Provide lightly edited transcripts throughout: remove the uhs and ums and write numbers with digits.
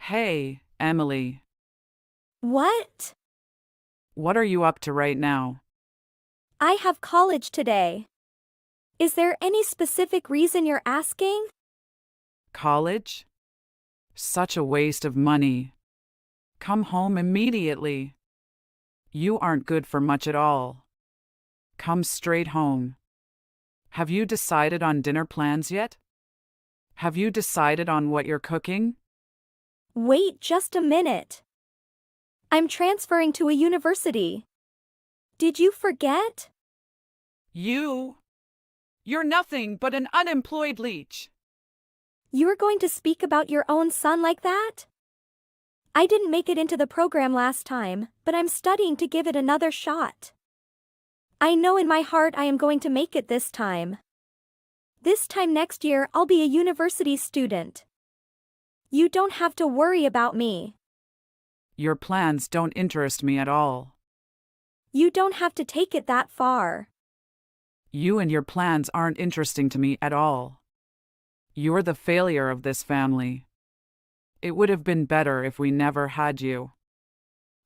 Hey, Emily. What? What are you up to right now? I have college today. Is there any specific reason you're asking? College? Such a waste of money. Come home immediately. You aren't good for much at all. Come straight home. Have you decided on dinner plans yet? Have you decided on what you're cooking? Wait just a minute. I'm transferring to a university. Did you forget? You? You're nothing but an unemployed leech. You're going to speak about your own son like that? I didn't make it into the program last time, but I'm studying to give it another shot. I know in my heart I am going to make it this time. This time next year I'll be a university student. You don't have to worry about me. Your plans don't interest me at all. You don't have to take it that far. You and your plans aren't interesting to me at all. You're the failure of this family. It would have been better if we never had you.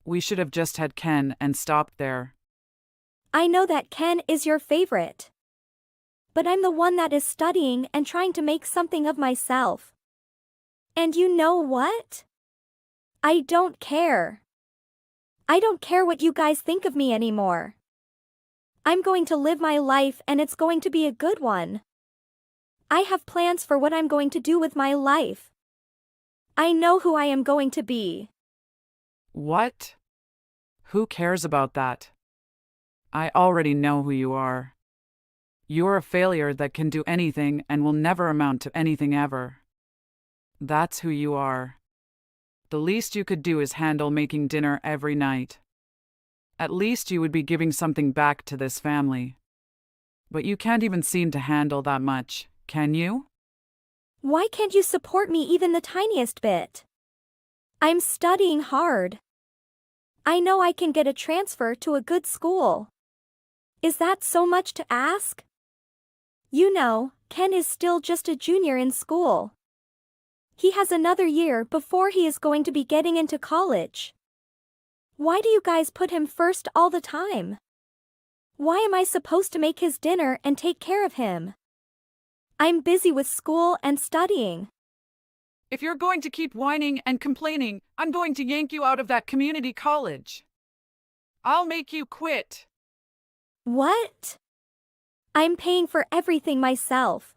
We should have just had Ken and stopped there. I know that Ken is your favorite. But I'm the one that is studying and trying to make something of myself. And you know what? I don't care. I don't care what you guys think of me anymore. I'm going to live my life and it's going to be a good one. I have plans for what I'm going to do with my life. I know who I am going to be. What? Who cares about that? I already know who you are. You're a failure that can do anything and will never amount to anything ever. That's who you are. The least you could do is handle making dinner every night. At least you would be giving something back to this family. But you can't even seem to handle that much, can you? Why can't you support me even the tiniest bit? I'm studying hard. I know I can get a transfer to a good school. Is that so much to ask? You know, Ken is still just a junior in school. He has another year before he is going to be getting into college. Why do you guys put him first all the time? Why am I supposed to make his dinner and take care of him? I'm busy with school and studying. If you're going to keep whining and complaining, I'm going to yank you out of that community college. I'll make you quit. What? I'm paying for everything myself.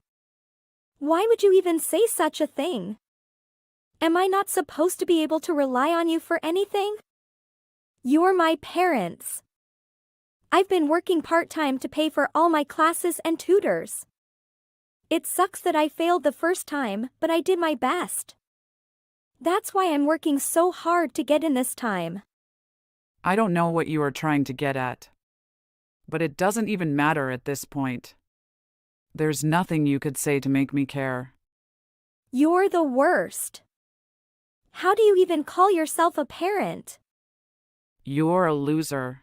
Why would you even say such a thing? Am I not supposed to be able to rely on you for anything? You're my parents. I've been working part-time to pay for all my classes and tutors. It sucks that I failed the first time, but I did my best. That's why I'm working so hard to get in this time. I don't know what you are trying to get at. But it doesn't even matter at this point. There's nothing you could say to make me care. You're the worst. How do you even call yourself a parent? You're a loser.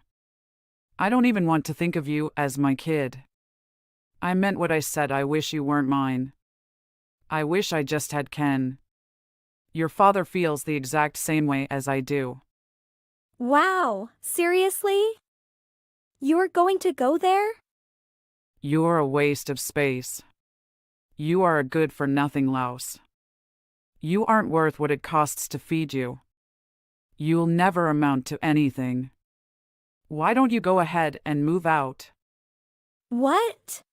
I don't even want to think of you as my kid. I meant what I said. I wish you weren't mine. I wish I just had Ken. Your father feels the exact same way as I do. Wow, seriously? You're going to go there? You're a waste of space. You are a good-for-nothing louse. You aren't worth what it costs to feed you. You'll never amount to anything. Why don't you go ahead and move out? What?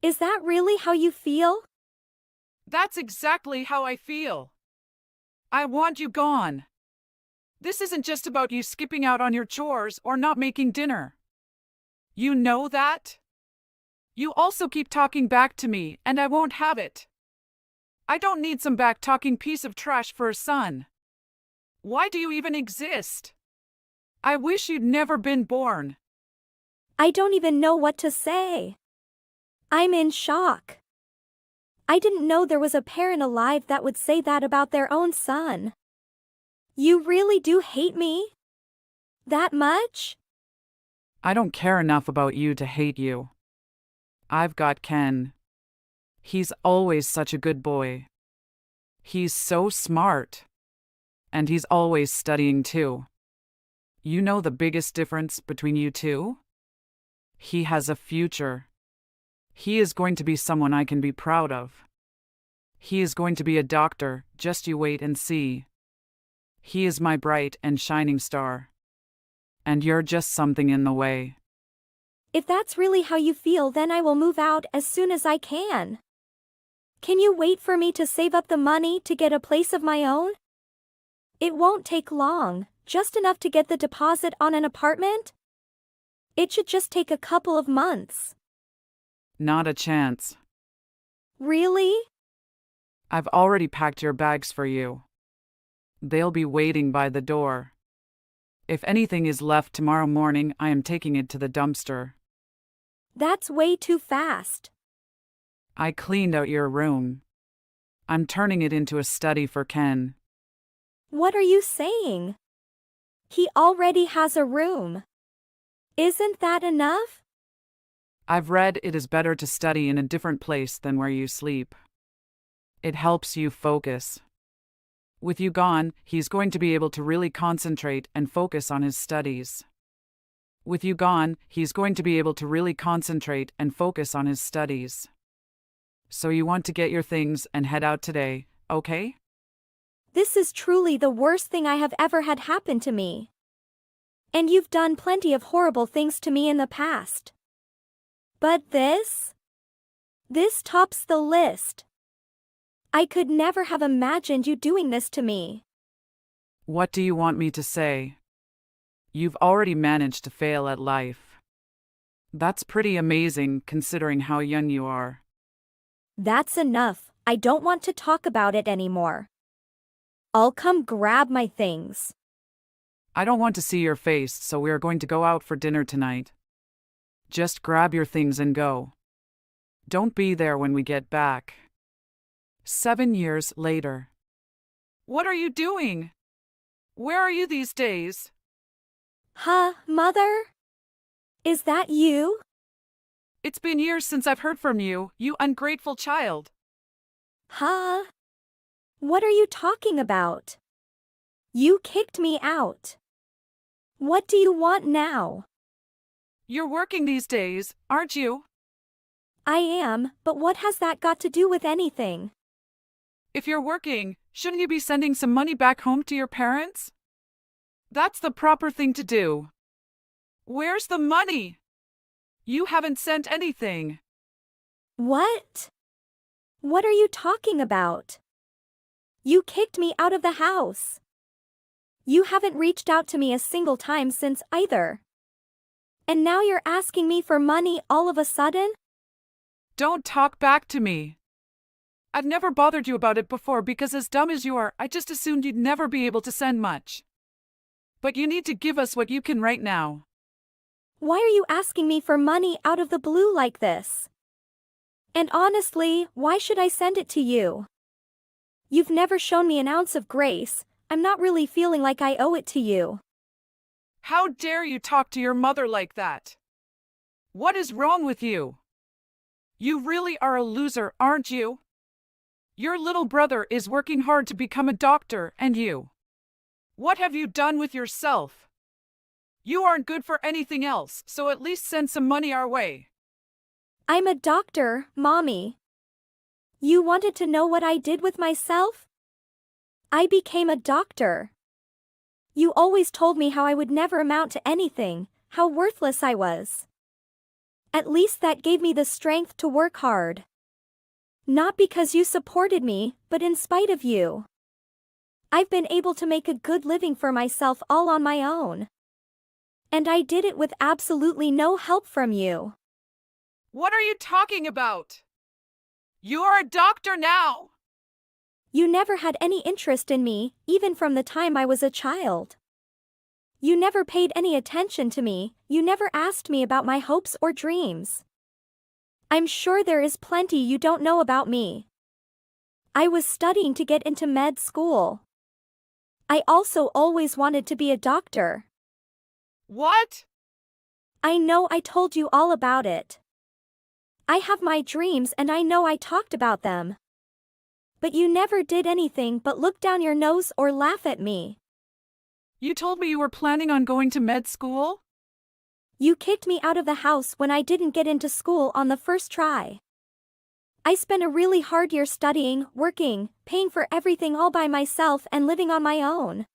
Is that really how you feel? That's exactly how I feel. I want you gone. This isn't just about you skipping out on your chores or not making dinner. You know that? You also keep talking back to me, and I won't have it. I don't need some back-talking piece of trash for a son. Why do you even exist? I wish you'd never been born. I don't even know what to say. I'm in shock. I didn't know there was a parent alive that would say that about their own son. You really do hate me? That much? I don't care enough about you to hate you. I've got Ken. He's always such a good boy. He's so smart. And he's always studying too. You know the biggest difference between you two? He has a future. He is going to be someone I can be proud of. He is going to be a doctor, just you wait and see. He is my bright and shining star. And you're just something in the way. If that's really how you feel, then I will move out as soon as I can. Can you wait for me to save up the money to get a place of my own? It won't take long, just enough to get the deposit on an apartment. It should just take a couple of months. Not a chance. Really? I've already packed your bags for you. They'll be waiting by the door. If anything is left tomorrow morning, I am taking it to the dumpster. That's way too fast. I cleaned out your room. I'm turning it into a study for Ken. What are you saying? He already has a room. Isn't that enough? I've read it is better to study in a different place than where you sleep. It helps you focus. With you gone, he's going to be able to really concentrate and focus on his studies. With you gone, he's going to be able to really concentrate and focus on his studies. So you want to get your things and head out today, okay? This is truly the worst thing I have ever had happen to me. And you've done plenty of horrible things to me in the past. But this tops the list. I could never have imagined you doing this to me. What do you want me to say? You've already managed to fail at life. That's pretty amazing considering how young you are. That's enough. I don't want to talk about it anymore. I'll come grab my things. I don't want to see your face, so we are going to go out for dinner tonight. Just grab your things and go. Don't be there when we get back. 7 years later. What are you doing? Where are you these days? Huh, Mother? Is that you? It's been years since I've heard from you, you ungrateful child. Huh? What are you talking about? You kicked me out. What do you want now? You're working these days, aren't you? I am, but what has that got to do with anything? If you're working, shouldn't you be sending some money back home to your parents? That's the proper thing to do. Where's the money? You haven't sent anything. What? What are you talking about? You kicked me out of the house. You haven't reached out to me a single time since either. And now you're asking me for money all of a sudden? Don't talk back to me. I've never bothered you about it before because as dumb as you are, I just assumed you'd never be able to send much. But you need to give us what you can right now. Why are you asking me for money out of the blue like this? And honestly, why should I send it to you? You've never shown me an ounce of grace. I'm not really feeling like I owe it to you. How dare you talk to your mother like that? What is wrong with you? You really are a loser, aren't you? Your little brother is working hard to become a doctor, and you. What have you done with yourself? You aren't good for anything else, so at least send some money our way. I'm a doctor, Mommy. You wanted to know what I did with myself? I became a doctor. You always told me how I would never amount to anything, how worthless I was. At least that gave me the strength to work hard. Not because you supported me, but in spite of you. I've been able to make a good living for myself all on my own. And I did it with absolutely no help from you. What are you talking about? You are a doctor now. You never had any interest in me, even from the time I was a child. You never paid any attention to me, you never asked me about my hopes or dreams. I'm sure there is plenty you don't know about me. I was studying to get into med school. I also always wanted to be a doctor. What? I know I told you all about it. I have my dreams and I know I talked about them. But you never did anything but look down your nose or laugh at me. You told me you were planning on going to med school? You kicked me out of the house when I didn't get into school on the first try. I spent a really hard year studying, working, paying for everything all by myself and living on my own.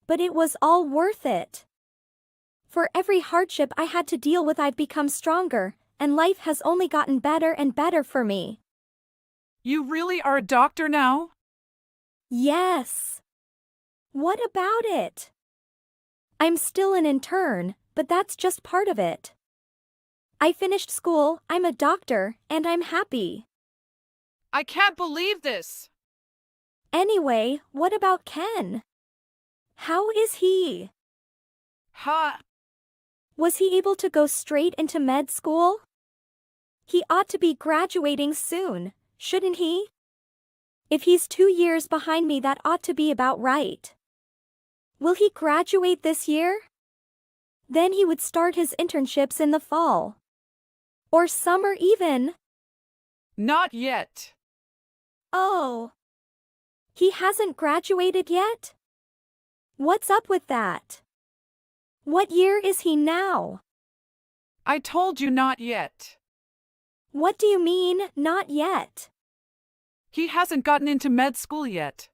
But it was all worth it. For every hardship I had to deal with, I've become stronger, and life has only gotten better and better for me. You really are a doctor now? Yes. What about it? I'm still an intern, but that's just part of it. I finished school, I'm a doctor, and I'm happy. I can't believe this. Anyway, what about Ken? How is he? Ha! Was he able to go straight into med school? He ought to be graduating soon, shouldn't he? If he's 2 years behind me, that ought to be about right. Will he graduate this year? Then he would start his internships in the fall. Or summer even. Not yet. Oh. He hasn't graduated yet? What's up with that? What year is he now? I told you not yet. What do you mean, not yet? He hasn't gotten into med school yet.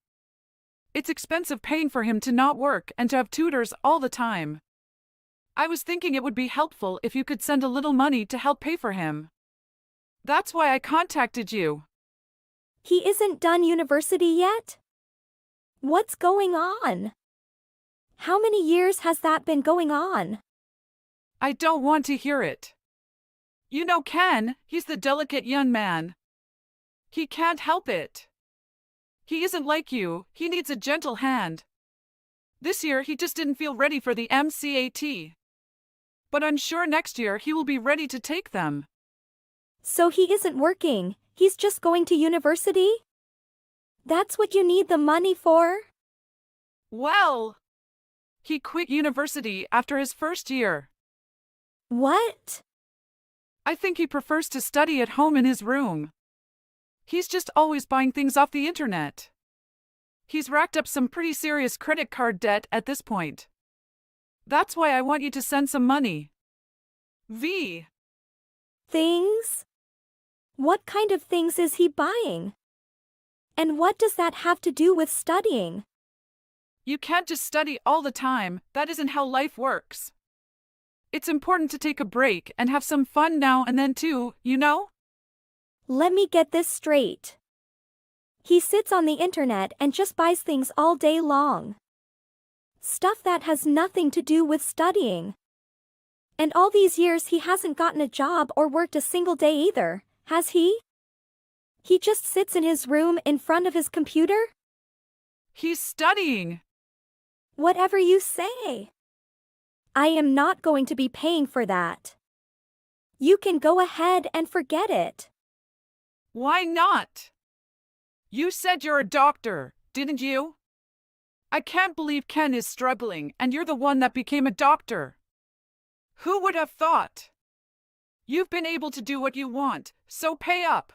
It's expensive paying for him to not work and to have tutors all the time. I was thinking it would be helpful if you could send a little money to help pay for him. That's why I contacted you. He isn't done university yet? What's going on? How many years has that been going on? I don't want to hear it. You know Ken, he's the delicate young man. He can't help it. He isn't like you, he needs a gentle hand. This year he just didn't feel ready for the MCAT. But I'm sure next year he will be ready to take them. So he isn't working, he's just going to university? That's what you need the money for? Well, he quit university after his first year. What? I think he prefers to study at home in his room. He's just always buying things off the internet. He's racked up some pretty serious credit card debt at this point. That's why I want you to send some money. V. Things? What kind of things is he buying? And what does that have to do with studying? You can't just study all the time, that isn't how life works. It's important to take a break and have some fun now and then too, you know? Let me get this straight. He sits on the internet and just buys things all day long. Stuff that has nothing to do with studying. And all these years he hasn't gotten a job or worked a single day either, has he? He just sits in his room in front of his computer? He's studying. Whatever you say. I am not going to be paying for that. You can go ahead and forget it. Why not? You said you're a doctor, didn't you? I can't believe Ken is struggling and you're the one that became a doctor. Who would have thought? You've been able to do what you want, so pay up.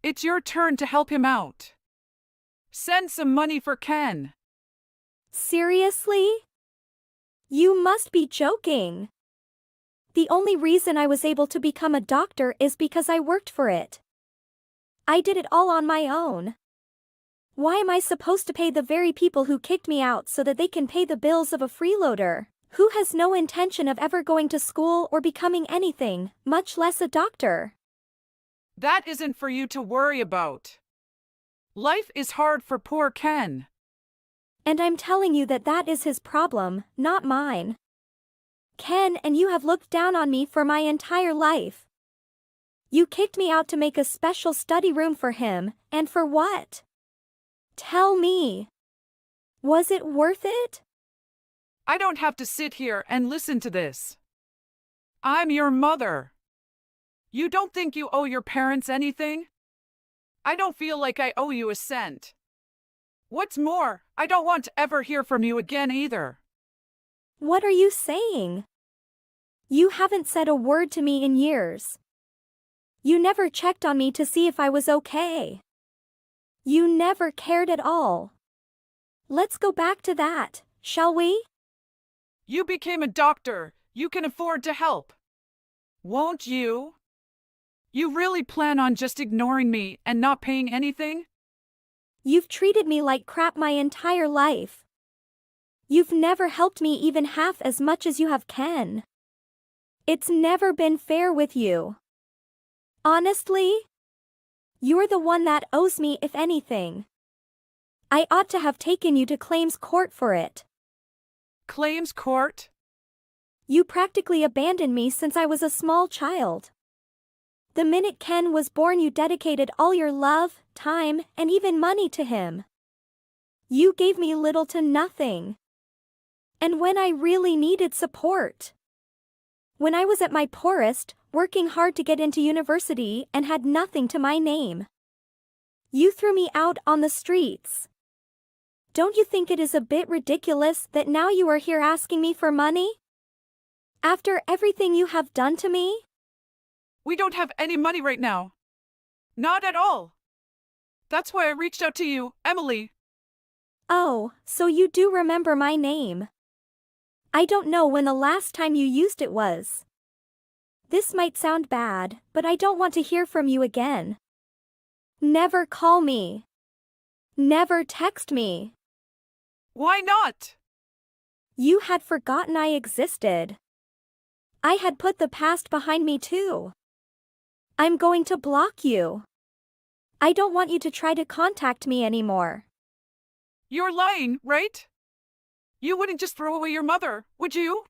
It's your turn to help him out. Send some money for Ken. Seriously? You must be joking. The only reason I was able to become a doctor is because I worked for it. I did it all on my own. Why am I supposed to pay the very people who kicked me out so that they can pay the bills of a freeloader, who has no intention of ever going to school or becoming anything, much less a doctor? That isn't for you to worry about. Life is hard for poor Ken. And I'm telling you that that is his problem, not mine. Ken and you have looked down on me for my entire life. You kicked me out to make a special study room for him, and for what? Tell me. Was it worth it? I don't have to sit here and listen to this. I'm your mother. You don't think you owe your parents anything? I don't feel like I owe you a cent. What's more, I don't want to ever hear from you again either. What are you saying? You haven't said a word to me in years. You never checked on me to see if I was okay. You never cared at all. Let's go back to that, shall we? You became a doctor. You can afford to help. Won't you? You really plan on just ignoring me and not paying anything? You've treated me like crap my entire life. You've never helped me even half as much as you have Ken. It's never been fair with you. Honestly? You're the one that owes me, if anything. I ought to have taken you to claims court for it. Claims court? You practically abandoned me since I was a small child. The minute Ken was born, you dedicated all your love, time, and even money to him. You gave me little to nothing. And when I really needed support. When I was at my poorest, working hard to get into university and had nothing to my name. You threw me out on the streets. Don't you think it is a bit ridiculous that now you are here asking me for money? After everything you have done to me? We don't have any money right now. Not at all. That's why I reached out to you, Emily. Oh, so you do remember my name. I don't know when the last time you used it was. This might sound bad, but I don't want to hear from you again. Never call me. Never text me. Why not? You had forgotten I existed. I had put the past behind me too. I'm going to block you. I don't want you to try to contact me anymore. You're lying, right? You wouldn't just throw away your mother, would you?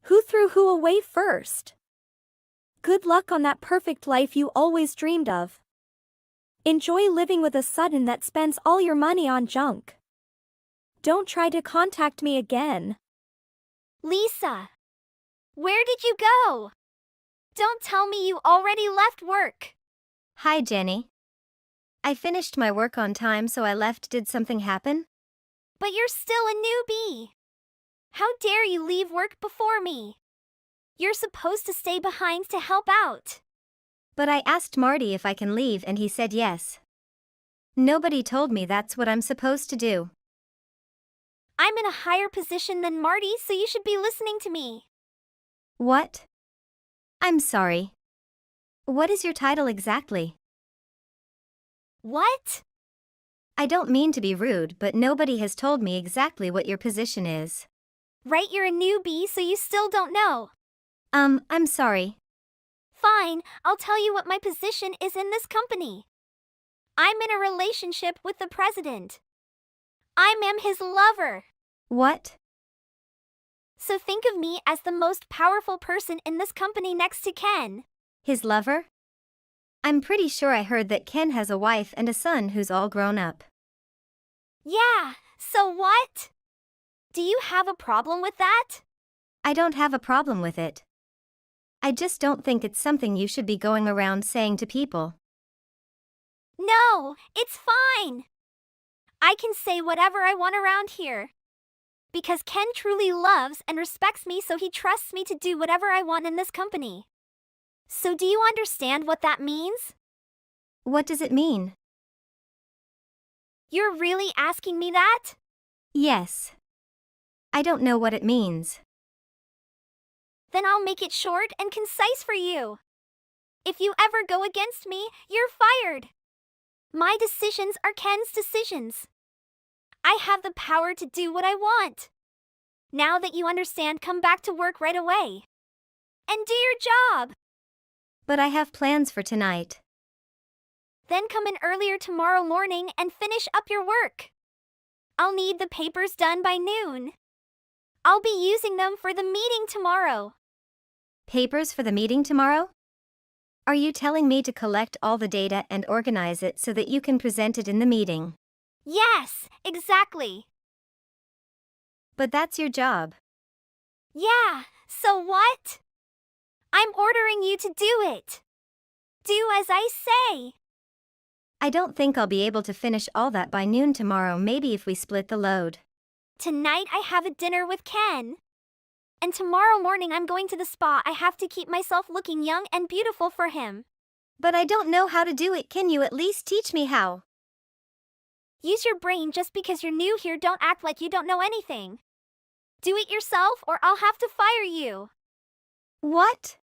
Who threw who away first? Good luck on that perfect life you always dreamed of. Enjoy living with a sudden that spends all your money on junk. Don't try to contact me again. Lisa, where did you go? Don't tell me you already left work. Hi, Jenny. I finished my work on time, so I left. Did something happen? But you're still a newbie. How dare you leave work before me? You're supposed to stay behind to help out. But I asked Marty if I can leave and he said yes. Nobody told me that's what I'm supposed to do. I'm in a higher position than Marty, so you should be listening to me. What? I'm sorry. What is your title exactly? What? I don't mean to be rude, but nobody has told me exactly what your position is. Right, you're a newbie, so you still don't know. I'm sorry. Fine, I'll tell you what my position is in this company. I'm in a relationship with the president. I am his lover. What? So think of me as the most powerful person in this company next to Ken. His lover? I'm pretty sure I heard that Ken has a wife and a son who's all grown up. Yeah, so what? Do you have a problem with that? I don't have a problem with it. I just don't think it's something you should be going around saying to people. No, it's fine. I can say whatever I want around here. Because Ken truly loves and respects me, so he trusts me to do whatever I want in this company. So do you understand what that means? What does it mean? You're really asking me that? Yes. I don't know what it means. Then I'll make it short and concise for you. If you ever go against me, you're fired. My decisions are Ken's decisions. I have the power to do what I want. Now that you understand, come back to work right away. And do your job. But I have plans for tonight. Then come in earlier tomorrow morning and finish up your work. I'll need the papers done by noon. I'll be using them for the meeting tomorrow. Papers for the meeting tomorrow? Are you telling me to collect all the data and organize it so that you can present it in the meeting? Yes, exactly. But that's your job. Yeah, so what? I'm ordering you to do it. Do as I say. I don't think I'll be able to finish all that by noon tomorrow, maybe if we split the load. Tonight I have a dinner with Ken. And tomorrow morning I'm going to the spa. I have to keep myself looking young and beautiful for him. But I don't know how to do it. Can you at least teach me how? Use your brain. Just because you're new here, don't act like you don't know anything. Do it yourself or I'll have to fire you. What?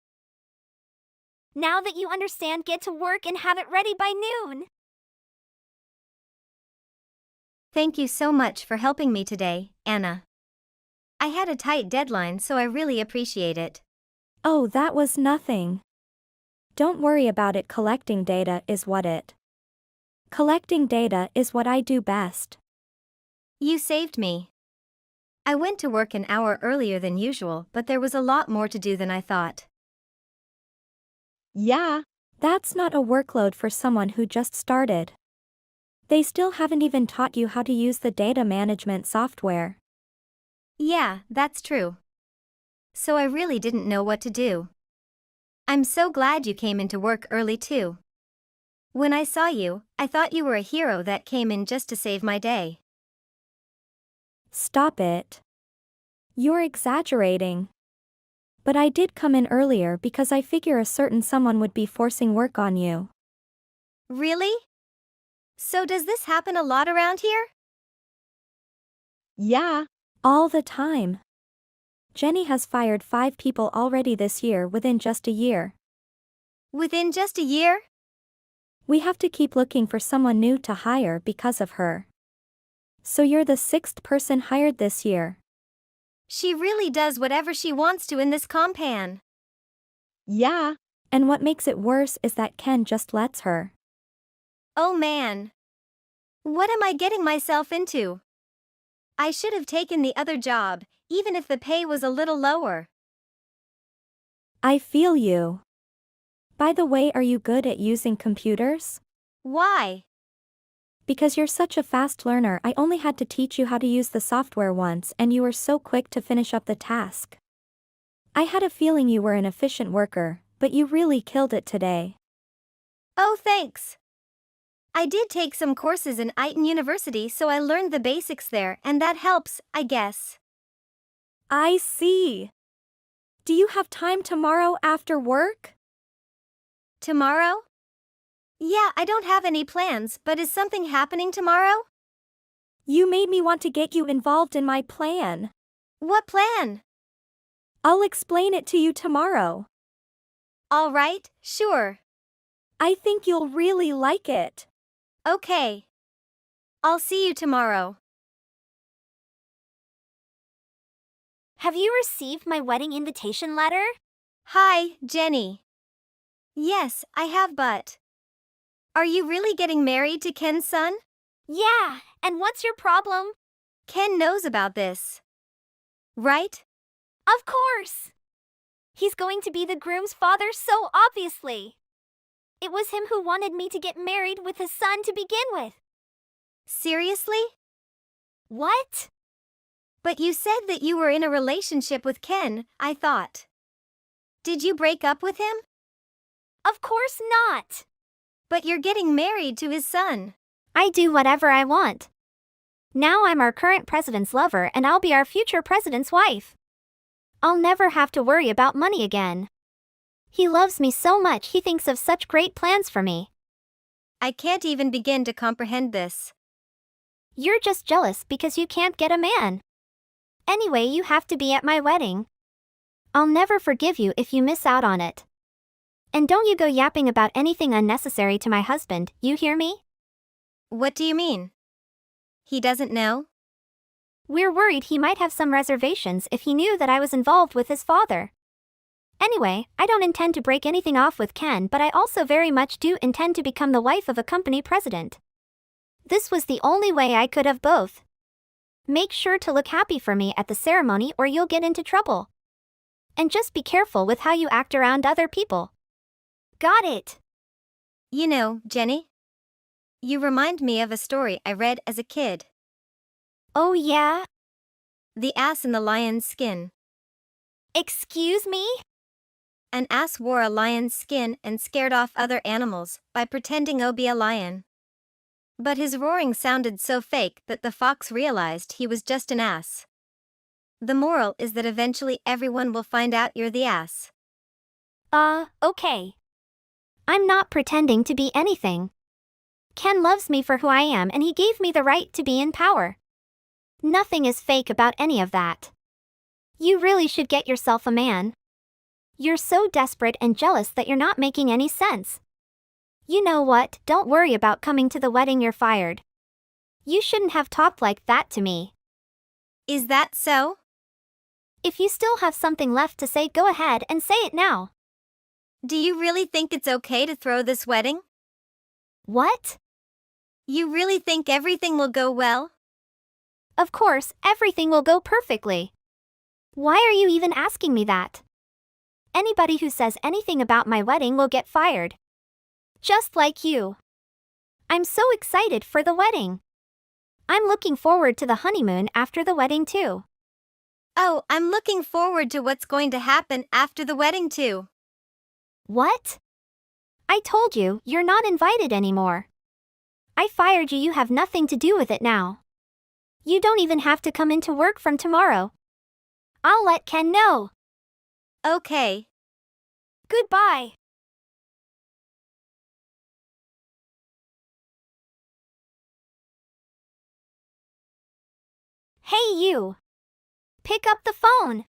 Now that you understand, get to work and have it ready by noon. Thank you so much for helping me today, Anna. I had a tight deadline, so I really appreciate it. Oh, that was nothing. Don't worry about it. Collecting data is what I do best. You saved me. I went to work an hour earlier than usual, but there was a lot more to do than I thought. Yeah. That's not a workload for someone who just started. They still haven't even taught you how to use the data management software. Yeah, that's true. So I really didn't know what to do. I'm so glad you came into work early too. When I saw you, I thought you were a hero that came in just to save my day. Stop it. You're exaggerating. But I did come in earlier because I figure a certain someone would be forcing work on you. Really? So does this happen a lot around here? Yeah. All the time. Jenny has fired 5 people already this year within just a year. Within just a year? We have to keep looking for someone new to hire because of her. So you're the 6th person hired this year. She really does whatever she wants to in this compan. Yeah. And what makes it worse is that Ken just lets her. Oh man. What am I getting myself into? I should have taken the other job, even if the pay was a little lower. I feel you. By the way, are you good at using computers? Why? Because you're such a fast learner. I only had to teach you how to use the software once and you were so quick to finish up the task. I had a feeling you were an efficient worker, but you really killed it today. Oh, thanks. I did take some courses in Eton University, so I learned the basics there, and that helps, I guess. I see. Do you have time tomorrow after work? Tomorrow? Yeah, I don't have any plans, but is something happening tomorrow? You made me want to get you involved in my plan. What plan? I'll explain it to you tomorrow. All right, sure. I think you'll really like it. Okay. I'll see you tomorrow. Have you received my wedding invitation letter? Hi, Jenny. Yes, I have, but... Are you really getting married to Ken's son? Yeah, and what's your problem? Ken knows about this. Right? Of course. He's going to be the groom's father, so obviously. It was him who wanted me to get married with his son to begin with. Seriously? What? But you said that you were in a relationship with Ken, I thought. Did you break up with him? Of course not. But you're getting married to his son. I do whatever I want. Now I'm our current president's lover and I'll be our future president's wife. I'll never have to worry about money again. He loves me so much, he thinks of such great plans for me. I can't even begin to comprehend this. You're just jealous because you can't get a man. Anyway, you have to be at my wedding. I'll never forgive you if you miss out on it. And don't you go yapping about anything unnecessary to my husband, you hear me? What do you mean? He doesn't know? We're worried he might have some reservations if he knew that I was involved with his father. Anyway, I don't intend to break anything off with Ken, but I also very much do intend to become the wife of a company president. This was the only way I could have both. Make sure to look happy for me at the ceremony or you'll get into trouble. And just be careful with how you act around other people. Got it? You know, Jenny, you remind me of a story I read as a kid. Oh yeah? The Ass in the Lion's Skin. Excuse me? An ass wore a lion's skin and scared off other animals by pretending to be a lion. But his roaring sounded so fake that the fox realized he was just an ass. The moral is that eventually everyone will find out you're the ass. Okay. I'm not pretending to be anything. Ken loves me for who I am and he gave me the right to be in power. Nothing is fake about any of that. You really should get yourself a man. You're so desperate and jealous that you're not making any sense. You know what, don't worry about coming to the wedding, you're fired. You shouldn't have talked like that to me. Is that so? If you still have something left to say, go ahead and say it now. Do you really think it's okay to throw this wedding? What? You really think everything will go well? Of course, everything will go perfectly. Why are you even asking me that? Anybody who says anything about my wedding will get fired. Just like you. I'm so excited for the wedding. I'm looking forward to the honeymoon after the wedding too. Oh, I'm looking forward to what's going to happen after the wedding too. What? I told you, you're not invited anymore. I fired you, you have nothing to do with it now. You don't even have to come into work from tomorrow. I'll let Ken know. Okay. Goodbye. Hey you. Pick up the phone.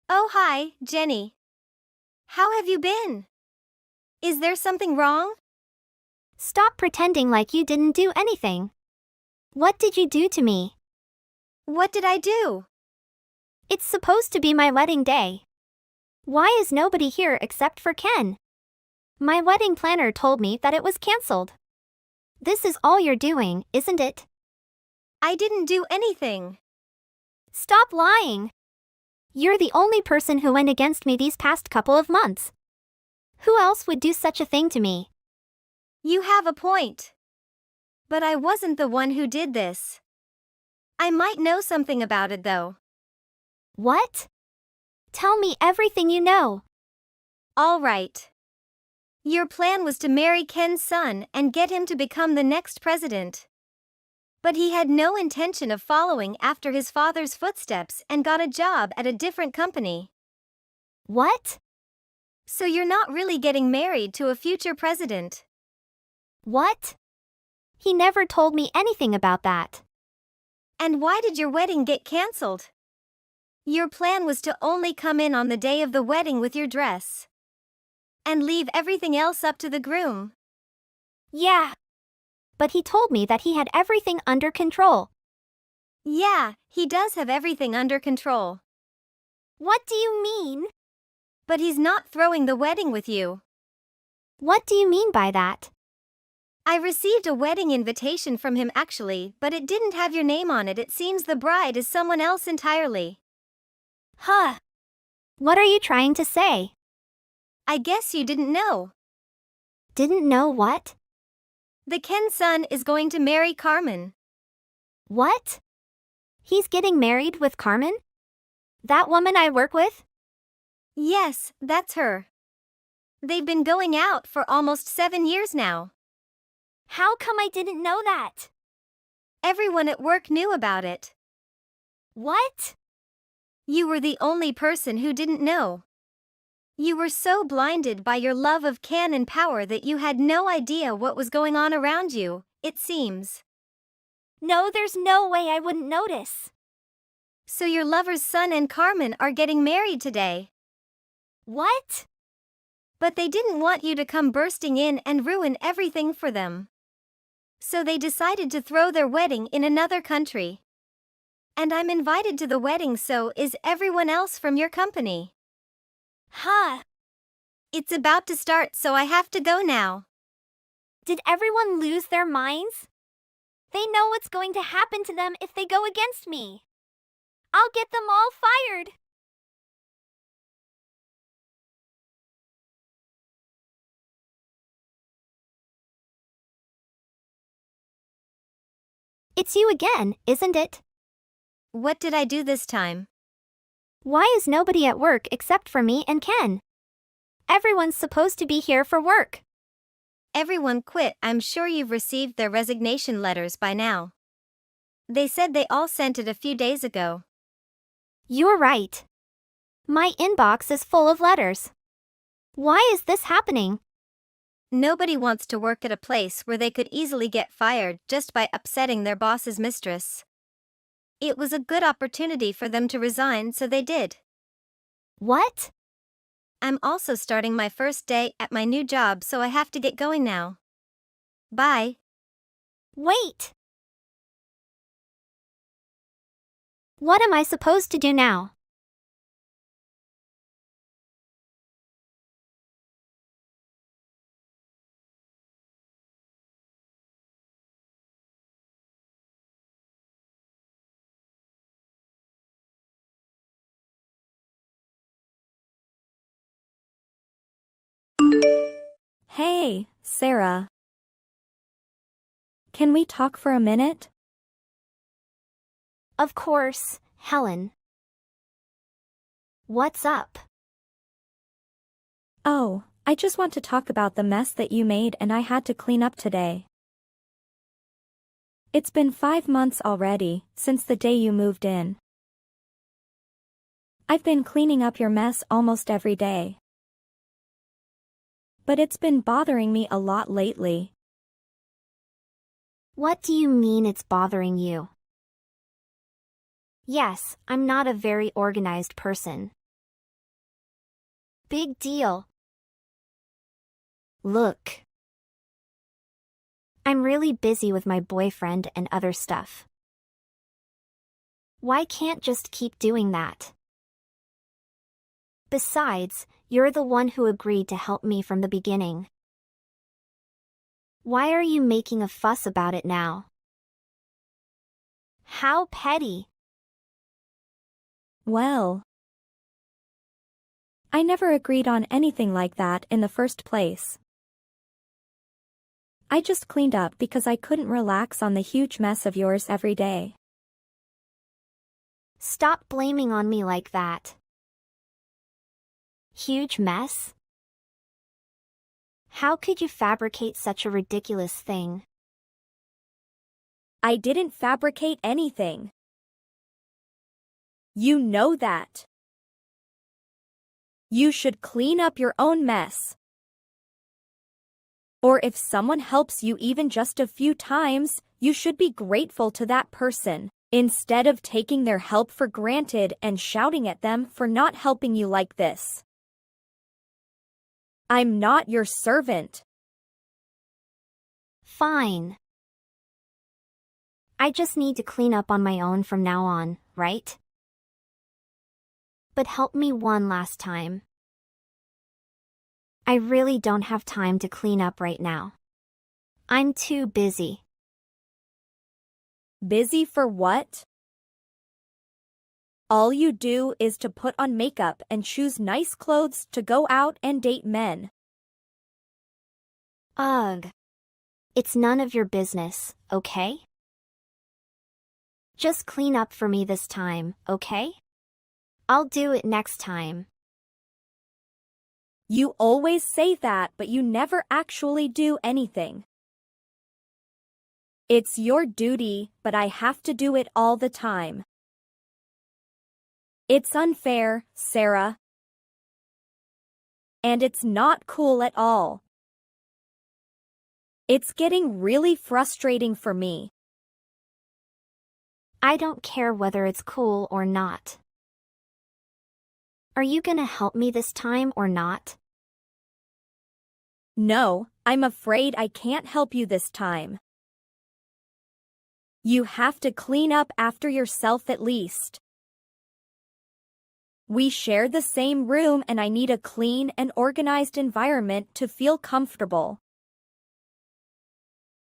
Oh hi, Jenny. How have you been? Is there something wrong? Stop pretending like you didn't do anything. What did you do to me? What did I do? It's supposed to be my wedding day. Why is nobody here except for Ken? My wedding planner told me that it was cancelled. This is all you're doing, isn't it? I didn't do anything. Stop lying. You're the only person who went against me these past couple of months. Who else would do such a thing to me? You have a point. But I wasn't the one who did this. I might know something about it though. What? Tell me everything you know. All right. Your plan was to marry Ken's son and get him to become the next president. But he had no intention of following after his father's footsteps and got a job at a different company. What? So you're not really getting married to a future president. What? He never told me anything about that. And why did your wedding get cancelled? Your plan was to only come in on the day of the wedding with your dress. And leave everything else up to the groom. Yeah. But he told me that he had everything under control. Yeah, he does have everything under control. What do you mean? But he's not throwing the wedding with you. What do you mean by that? I received a wedding invitation from him actually, but it didn't have your name on it. It seems the bride is someone else entirely. Huh. What are you trying to say? I guess you didn't know. Didn't know what? The Ken son is going to marry Carmen. What? He's getting married with Carmen? That woman I work with? Yes, that's her. They've been going out for almost 7 years now. How come I didn't know that? Everyone at work knew about it. What? You were the only person who didn't know. You were so blinded by your love of Ken and power that you had no idea what was going on around you, it seems. No, there's no way I wouldn't notice. So your lover's son and Carmen are getting married today. What? But they didn't want you to come bursting in and ruin everything for them. So they decided to throw their wedding in another country. And I'm invited to the wedding, so is everyone else from your company. Huh. It's about to start, so I have to go now. Did everyone lose their minds? They know what's going to happen to them if they go against me. I'll get them all fired. It's you again, isn't it? What did I do this time? Why is nobody at work except for me and Ken? Everyone's supposed to be here for work. Everyone quit. I'm sure you've received their resignation letters by now. They said they all sent it a few days ago. You're right. My inbox is full of letters. Why is this happening? Nobody wants to work at a place where they could easily get fired just by upsetting their boss's mistress. It was a good opportunity for them to resign, so they did. What? I'm also starting my first day at my new job, so I have to get going now. Bye. Wait! What am I supposed to do now? Hey, Sarah. Can we talk for a minute? Of course, Helen. What's up? Oh, I just want to talk about the mess that you made and I had to clean up today. It's been 5 months already, since the day you moved in. I've been cleaning up your mess almost every day. But it's been bothering me a lot lately. What do you mean it's bothering you? Yes, I'm not a very organized person. Big deal. Look. I'm really busy with my boyfriend and other stuff. Why can't just keep doing that? Besides, you're the one who agreed to help me from the beginning. Why are you making a fuss about it now? How petty. Well, I never agreed on anything like that in the first place. I just cleaned up because I couldn't relax on the huge mess of yours every day. Stop blaming on me like that. Huge mess? How could you fabricate such a ridiculous thing? I didn't fabricate anything. You know that. You should clean up your own mess. Or if someone helps you even just a few times, you should be grateful to that person, instead of taking their help for granted and shouting at them for not helping you like this. I'm not your servant. Fine. I just need to clean up on my own from now on, right? But help me one last time. I really don't have time to clean up right now. I'm too busy. Busy for what? All you do is to put on makeup and choose nice clothes to go out and date men. Ugh. It's none of your business, okay? Just clean up for me this time, okay? I'll do it next time. You always say that, but you never actually do anything. It's your duty, but I have to do it all the time. It's unfair, Sarah. And it's not cool at all. It's getting really frustrating for me. I don't care whether it's cool or not. Are you gonna help me this time or not? No, I'm afraid I can't help you this time. You have to clean up after yourself at least. We share the same room and I need a clean and organized environment to feel comfortable.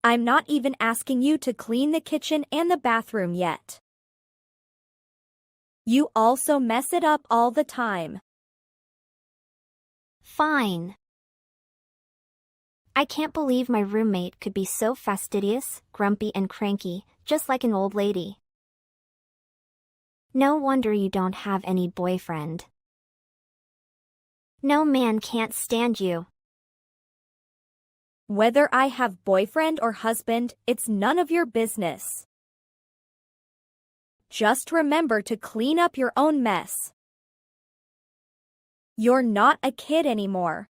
I'm not even asking you to clean the kitchen and the bathroom yet. You also mess it up all the time. Fine. I can't believe my roommate could be so fastidious, grumpy and cranky, just like an old lady. No wonder you don't have any boyfriend. No man can't stand you. Whether I have boyfriend or husband, it's none of your business. Just remember to clean up your own mess. You're not a kid anymore.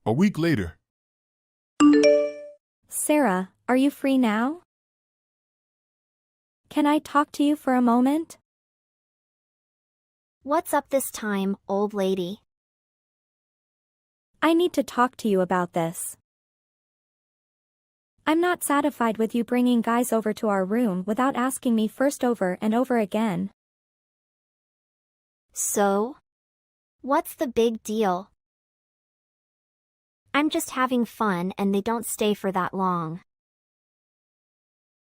A week later. Sarah, are you free now? Can I talk to you for a moment? What's up this time, old lady? I need to talk to you about this. I'm not satisfied with you bringing guys over to our room without asking me first over and over again. So? What's the big deal? I'm just having fun and they don't stay for that long.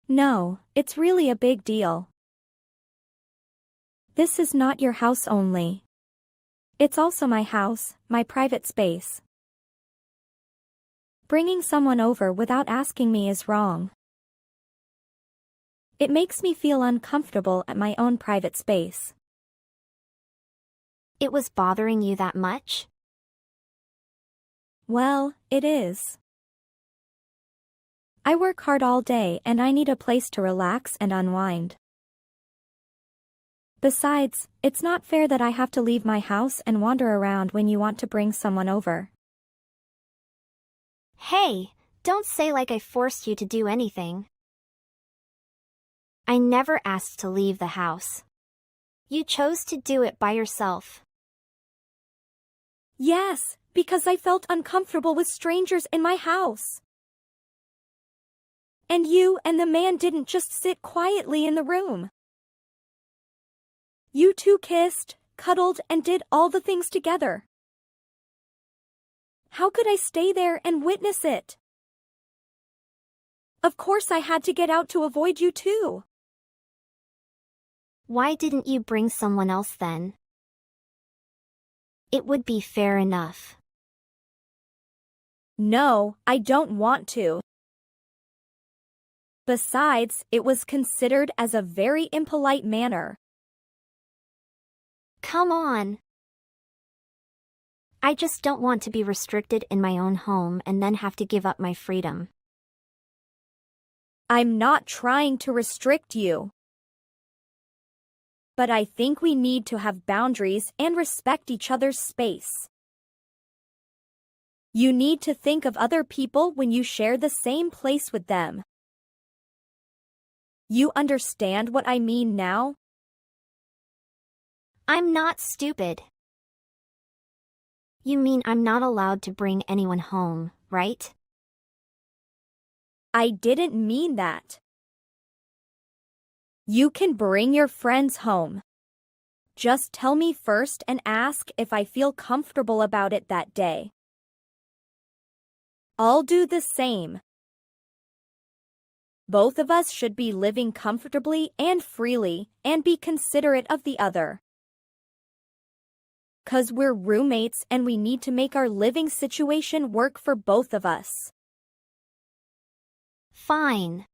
No, it's really a big deal. This is not your house only. It's also my house, my private space. Bringing someone over without asking me is wrong. It makes me feel uncomfortable at my own private space. It was bothering you that much? Well, it is. I work hard all day and I need a place to relax and unwind. Besides, it's not fair that I have to leave my house and wander around when you want to bring someone over. Hey, don't say like I forced you to do anything. I never asked to leave the house. You chose to do it by yourself. Yes, because I felt uncomfortable with strangers in my house. And you and the man didn't just sit quietly in the room. You two kissed, cuddled, and did all the things together. How could I stay there and witness it? Of course I had to get out to avoid you too. Why didn't you bring someone else then? It would be fair enough. No, I don't want to. Besides, it was considered as a very impolite manner. Come on. I just don't want to be restricted in my own home and then have to give up my freedom. I'm not trying to restrict you. But I think we need to have boundaries and respect each other's space. You need to think of other people when you share the same place with them. You understand what I mean now? I'm not stupid. You mean I'm not allowed to bring anyone home, right? I didn't mean that. You can bring your friends home. Just tell me first and ask if I feel comfortable about it that day. I'll do the same. Both of us should be living comfortably and freely and be considerate of the other. 'Cause we're roommates and we need to make our living situation work for both of us. Fine.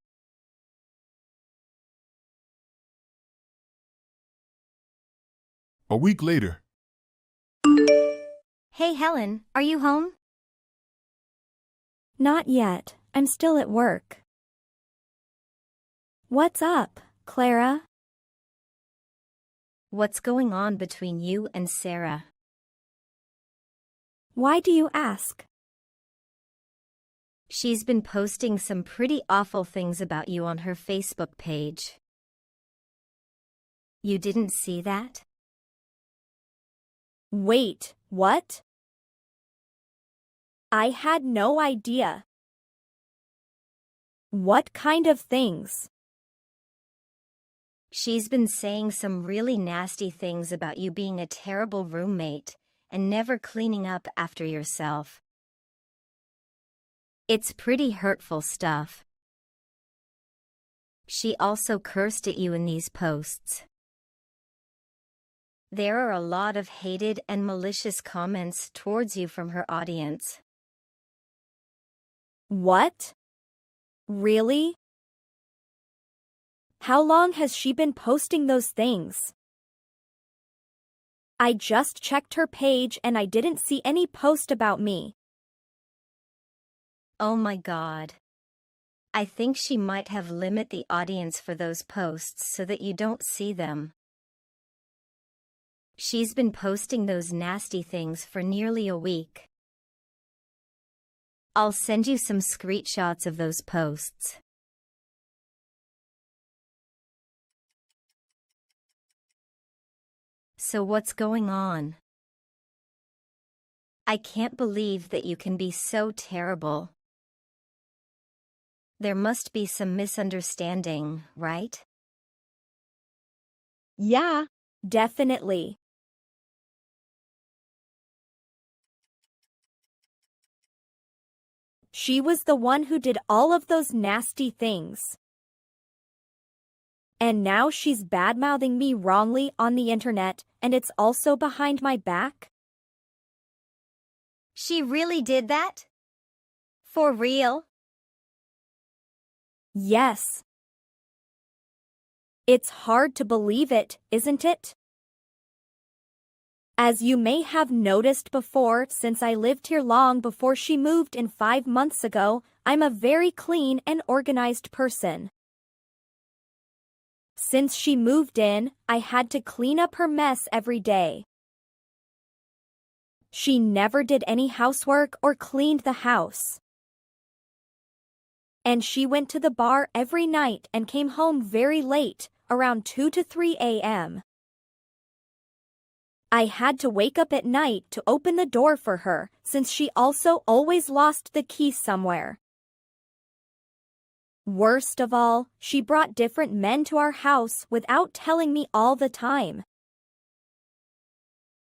A week later. Hey Helen, are you home? Not yet, I'm still at work. What's up, Clara? What's going on between you and Sarah? Why do you ask? She's been posting some pretty awful things about you on her Facebook page. You didn't see that? Wait, what? I had no idea. What kind of things? She's been saying some really nasty things about you being a terrible roommate and never cleaning up after yourself. It's pretty hurtful stuff. She also cursed at you in these posts. There are a lot of hated and malicious comments towards you from her audience. What? Really? How long has she been posting those things? I just checked her page and I didn't see any post about me. Oh my God. I think she might have limited the audience for those posts so that you don't see them. She's been posting those nasty things for nearly a week. I'll send you some screenshots of those posts. So what's going on? I can't believe that you can be so terrible. There must be some misunderstanding, right? Yeah, definitely. She was the one who did all of those nasty things. And now she's badmouthing me wrongly on the internet, and it's also behind my back? She really did that? For real? Yes. It's hard to believe it, isn't it? As you may have noticed before, since I lived here long before she moved in 5 months ago, I'm a very clean and organized person. Since she moved in, I had to clean up her mess every day. She never did any housework or cleaned the house. And she went to the bar every night and came home very late, around 2 to 3 a.m. I had to wake up at night to open the door for her, since she also always lost the key somewhere. Worst of all, she brought different men to our house without telling me all the time.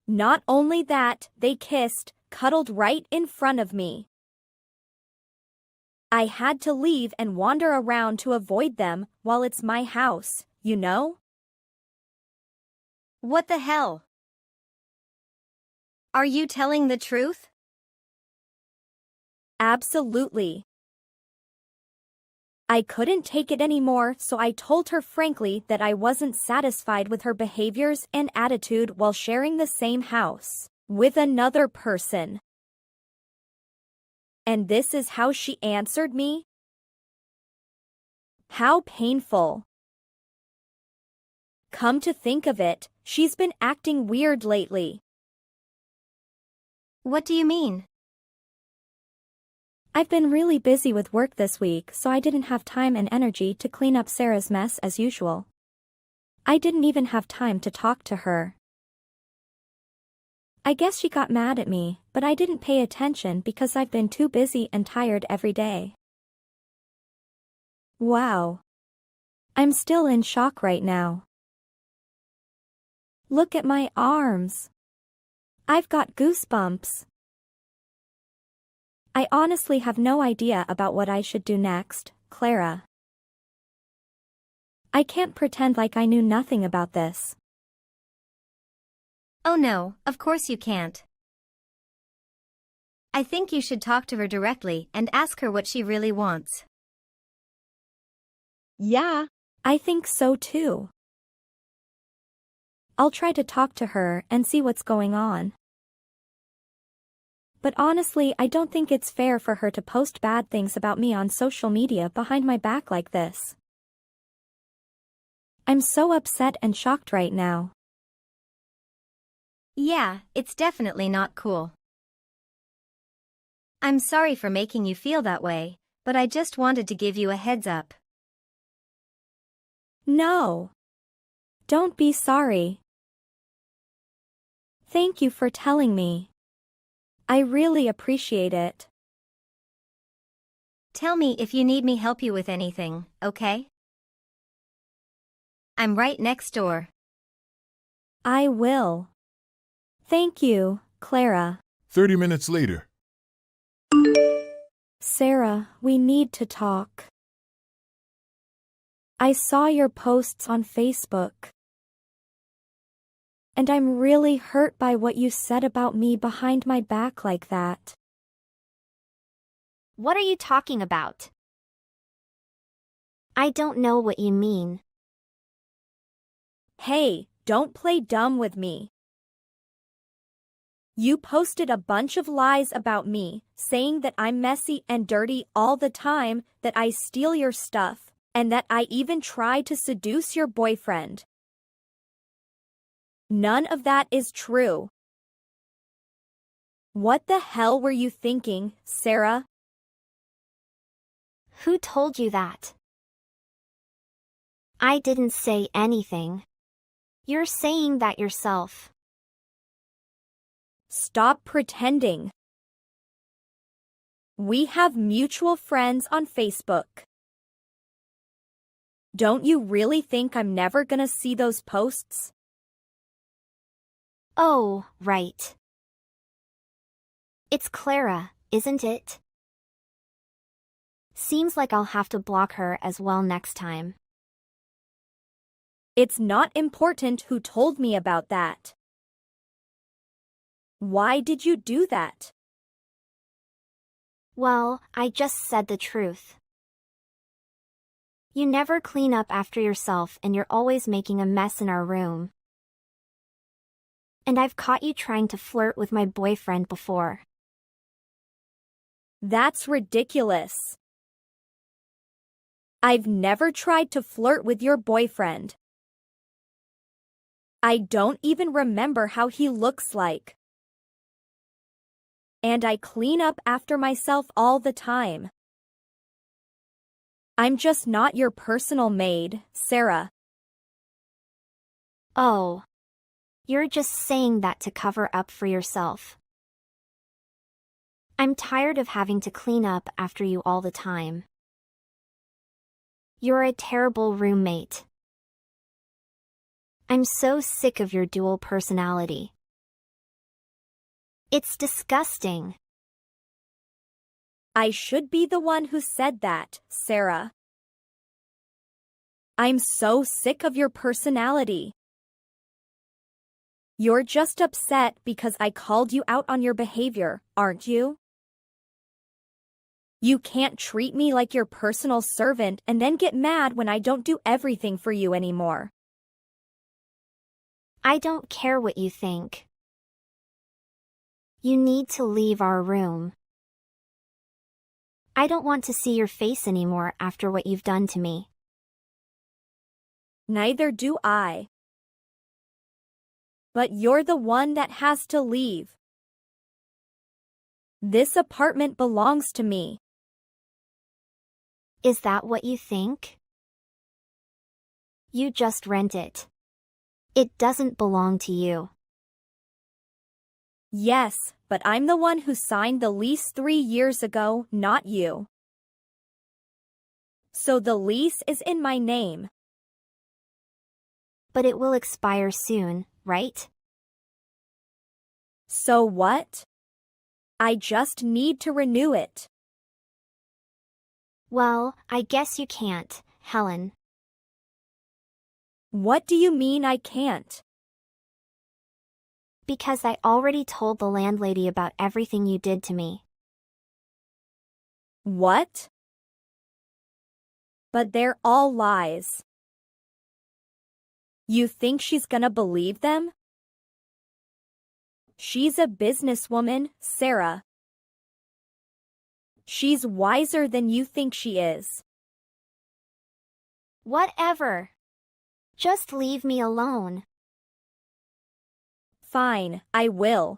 Not only that, they kissed, cuddled right in front of me. I had to leave and wander around to avoid them while it's my house, you know? What the hell? Are you telling the truth? Absolutely. I couldn't take it anymore, so I told her frankly that I wasn't satisfied with her behaviors and attitude while sharing the same house with another person. And this is how she answered me? How painful. Come to think of it, she's been acting weird lately. What do you mean? I've been really busy with work this week, so I didn't have time and energy to clean up Sarah's mess as usual. I didn't even have time to talk to her. I guess she got mad at me, but I didn't pay attention because I've been too busy and tired every day. Wow. I'm still in shock right now. Look at my arms. I've got goosebumps. I honestly have no idea about what I should do next, Clara. I can't pretend like I knew nothing about this. Oh no, of course you can't. I think you should talk to her directly and ask her what she really wants. Yeah, I think so too. I'll try to talk to her and see what's going on. But honestly, I don't think it's fair for her to post bad things about me on social media behind my back like this. I'm so upset and shocked right now. Yeah, it's definitely not cool. I'm sorry for making you feel that way, but I just wanted to give you a heads up. No. Don't be sorry. Thank you for telling me. I really appreciate it. Tell me if you need me help you with anything, okay? I'm right next door. I will. Thank you, Clara. 30 minutes later. Sarah, we need to talk. I saw your posts on Facebook. And I'm really hurt by what you said about me behind my back like that. What are you talking about? I don't know what you mean. Hey, don't play dumb with me. You posted a bunch of lies about me, saying that I'm messy and dirty all the time, that I steal your stuff, and that I even try to seduce your boyfriend. None of that is true. What the hell were you thinking, Sarah? Who told you that? I didn't say anything. You're saying that yourself. Stop pretending. We have mutual friends on Facebook. Don't you really think I'm never gonna see those posts? Oh, right. It's Clara, isn't it? Seems like I'll have to block her as well next time. It's not important who told me about that. Why did you do that? Well, I just said the truth. You never clean up after yourself and you're always making a mess in our room. And I've caught you trying to flirt with my boyfriend before. That's ridiculous. I've never tried to flirt with your boyfriend. I don't even remember how he looks like. And I clean up after myself all the time. I'm just not your personal maid, Sarah. Oh. You're just saying that to cover up for yourself. I'm tired of having to clean up after you all the time. You're a terrible roommate. I'm so sick of your dual personality. It's disgusting. I should be the one who said that, Sarah. I'm so sick of your personality. You're just upset because I called you out on your behavior, aren't you? You can't treat me like your personal servant and then get mad when I don't do everything for you anymore. I don't care what you think. You need to leave our room. I don't want to see your face anymore after what you've done to me. Neither do I. But you're the one that has to leave. This apartment belongs to me. Is that what you think? You just rent it. It doesn't belong to you. Yes, but I'm the one who signed the lease 3 years ago, not you. So the lease is in my name. But it will expire soon, right? So what? I just need to renew it. Well, I guess you can't, Helen. What do you mean I can't? Because I already told the landlady about everything you did to me. What? But they're all lies. You think she's gonna believe them? She's a businesswoman, Sarah. She's wiser than you think she is. Whatever. Just leave me alone. Fine, I will.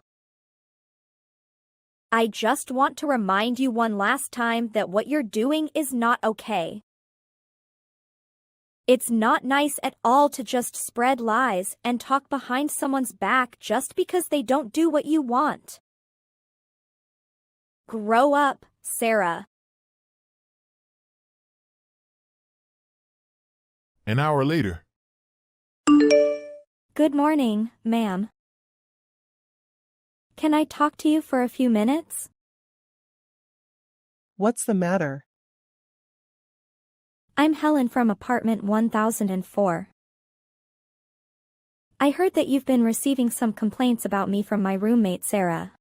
I just want to remind you one last time that what you're doing is not okay. It's not nice at all to just spread lies and talk behind someone's back just because they don't do what you want. Grow up, Sarah. An hour later. Good morning, ma'am. Can I talk to you for a few minutes? What's the matter? I'm Helen from apartment 1004. I heard that you've been receiving some complaints about me from my roommate Sarah.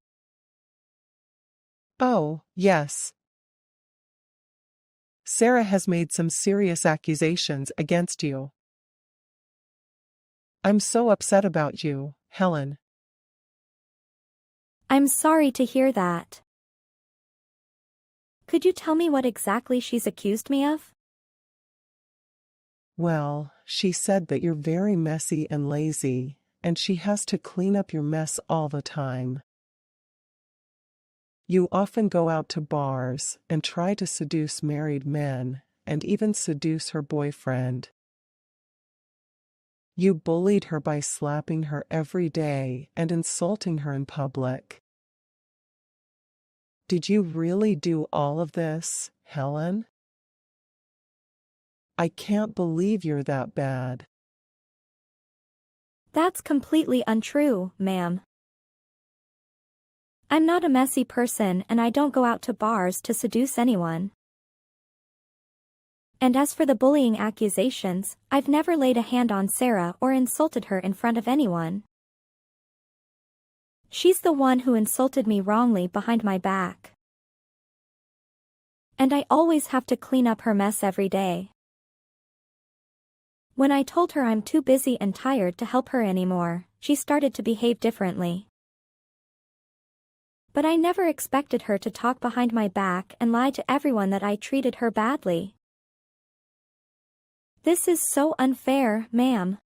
Oh, yes. Sarah has made some serious accusations against you. I'm so upset about you, Helen. I'm sorry to hear that. Could you tell me what exactly she's accused me of? Well, she said that you're very messy and lazy, and she has to clean up your mess all the time. You often go out to bars and try to seduce married men, and even seduce her boyfriend. You bullied her by slapping her every day and insulting her in public. Did you really do all of this, Helen? I can't believe you're that bad. That's completely untrue, ma'am. I'm not a messy person and I don't go out to bars to seduce anyone. And as for the bullying accusations, I've never laid a hand on Sarah or insulted her in front of anyone. She's the one who insulted me wrongly behind my back. And I always have to clean up her mess every day. When I told her I'm too busy and tired to help her anymore, she started to behave differently. But I never expected her to talk behind my back and lie to everyone that I treated her badly. This is so unfair, ma'am.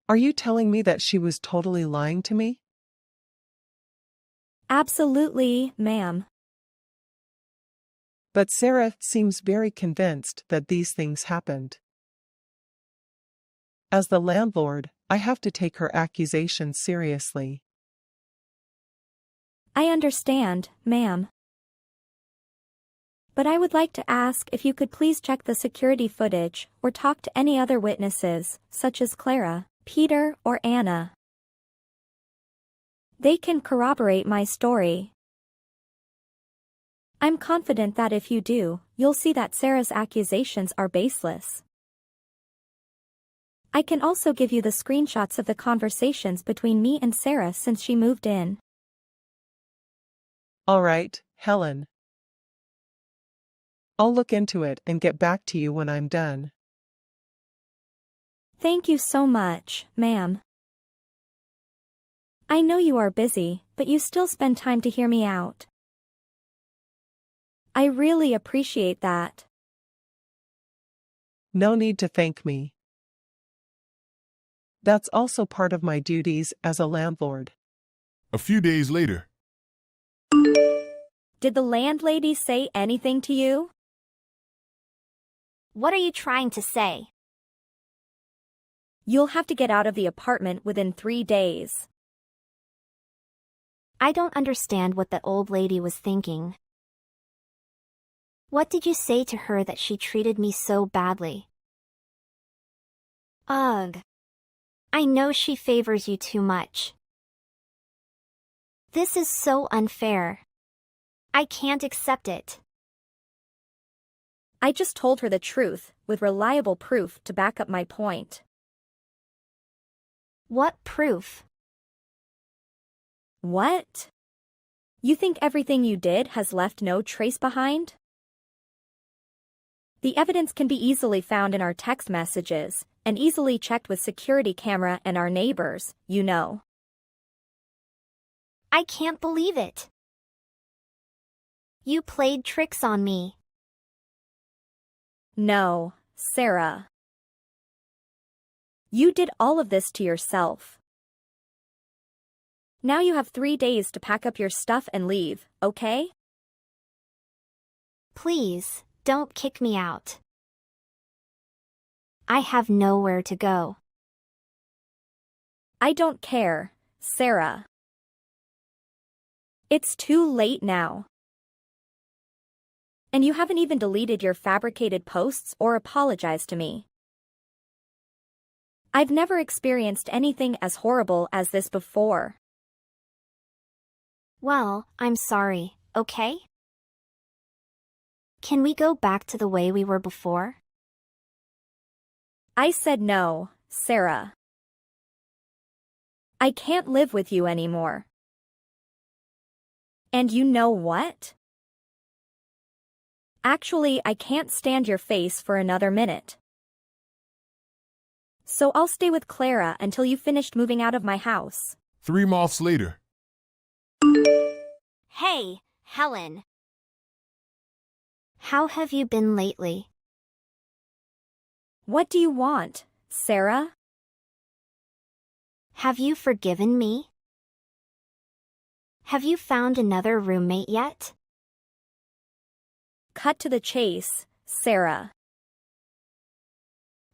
Are you telling me that she was totally lying to me? Absolutely, ma'am. But Sarah seems very convinced that these things happened. As the landlord, I have to take her accusations seriously. I understand, ma'am. But I would like to ask if you could please check the security footage or talk to any other witnesses, such as Clara, Peter, or Anna. They can corroborate my story. I'm confident that if you do, you'll see that Sarah's accusations are baseless. I can also give you the screenshots of the conversations between me and Sarah since she moved in. All right, Helen. I'll look into it and get back to you when I'm done. Thank you so much, ma'am. I know you are busy, but you still spend time to hear me out. I really appreciate that. No need to thank me. That's also part of my duties as a landlord. A few days later. Did the landlady say anything to you? What are you trying to say? You'll have to get out of the apartment within 3 days. I don't understand what the old lady was thinking. What did you say to her that she treated me so badly? Ugh. I know she favors you too much. This is so unfair. I can't accept it. I just told her the truth, with reliable proof to back up my point. What proof? What? You think everything you did has left no trace behind? The evidence can be easily found in our text messages, and easily checked with security camera and our neighbors, you know. I can't believe it. You played tricks on me. No, Sarah. You did all of this to yourself. Now you have 3 days to pack up your stuff and leave, okay? Please, don't kick me out. I have nowhere to go. I don't care, Sarah. It's too late now. And you haven't even deleted your fabricated posts or apologized to me. I've never experienced anything as horrible as this before. Well, I'm sorry, okay? Can we go back to the way we were before? I said no, Sarah. I can't live with you anymore. And you know what? Actually, I can't stand your face for another minute. So I'll stay with Clara until you finished moving out of my house. 3 months later. Hey, Helen. How have you been lately? What do you want, Sarah? Have you forgiven me? Have you found another roommate yet? Cut to the chase, Sarah.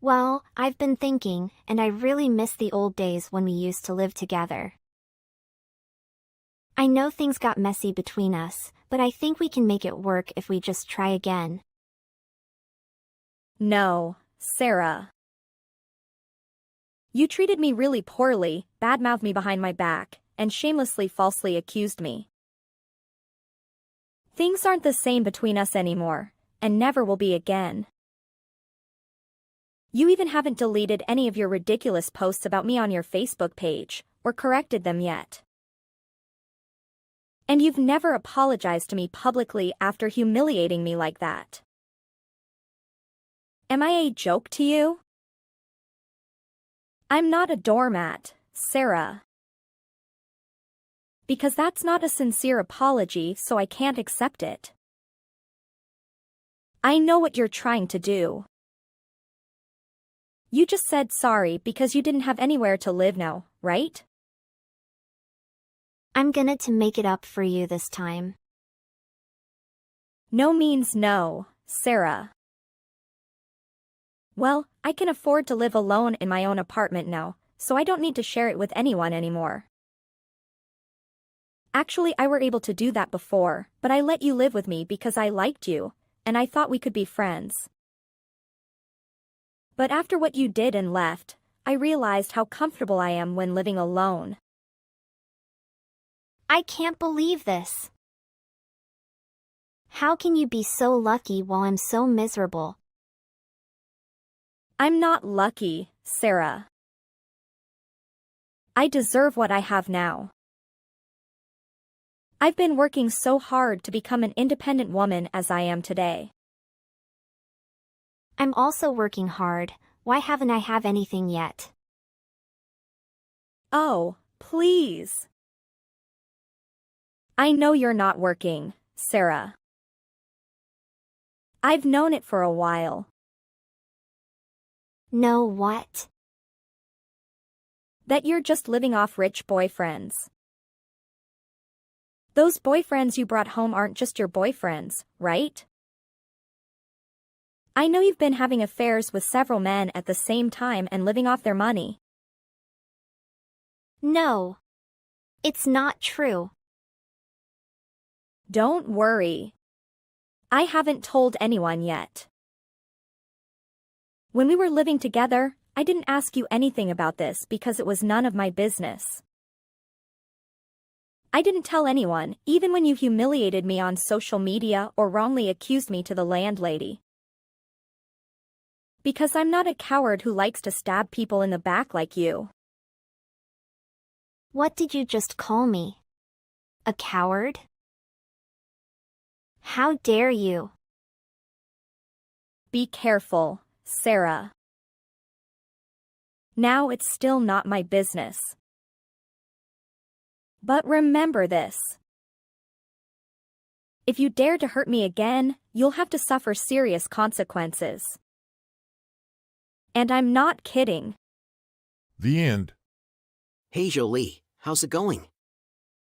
Well, I've been thinking, and I really miss the old days when we used to live together. I know things got messy between us, but I think we can make it work if we just try again. No, Sarah. You treated me really poorly, badmouthed me behind my back, and shamelessly falsely accused me. Things aren't the same between us anymore, and never will be again. You even haven't deleted any of your ridiculous posts about me on your Facebook page, or corrected them yet. And you've never apologized to me publicly after humiliating me like that. Am I a joke to you? I'm not a doormat, Sarah. Because that's not a sincere apology, so I can't accept it. I know what you're trying to do. You just said sorry because you didn't have anywhere to live now, right? I'm gonna to make it up for you this time. No means no, Sarah. Well, I can afford to live alone in my own apartment now, so I don't need to share it with anyone anymore. Actually, I were able to do that before, but I let you live with me because I liked you, and I thought we could be friends. But after what you did and left, I realized how comfortable I am when living alone. I can't believe this. How can you be so lucky while I'm so miserable? I'm not lucky, Sarah. I deserve what I have now. I've been working so hard to become an independent woman as I am today. I'm also working hard. Why haven't I have anything yet? Oh, please. I know you're not working, Sarah. I've known it for a while. No, what? That you're just living off rich boyfriends. Those boyfriends you brought home aren't just your boyfriends, right? I know you've been having affairs with several men at the same time and living off their money. No. It's not true. Don't worry. I haven't told anyone yet. When we were living together, I didn't ask you anything about this because it was none of my business. I didn't tell anyone, even when you humiliated me on social media or wrongly accused me to the landlady. Because I'm not a coward who likes to stab people in the back like you. What did you just call me? A coward? How dare you? Be careful, Sarah. Now it's still not my business. But remember this. If you dare to hurt me again, you'll have to suffer serious consequences. And I'm not kidding. The end. Hey Jolie, how's it going?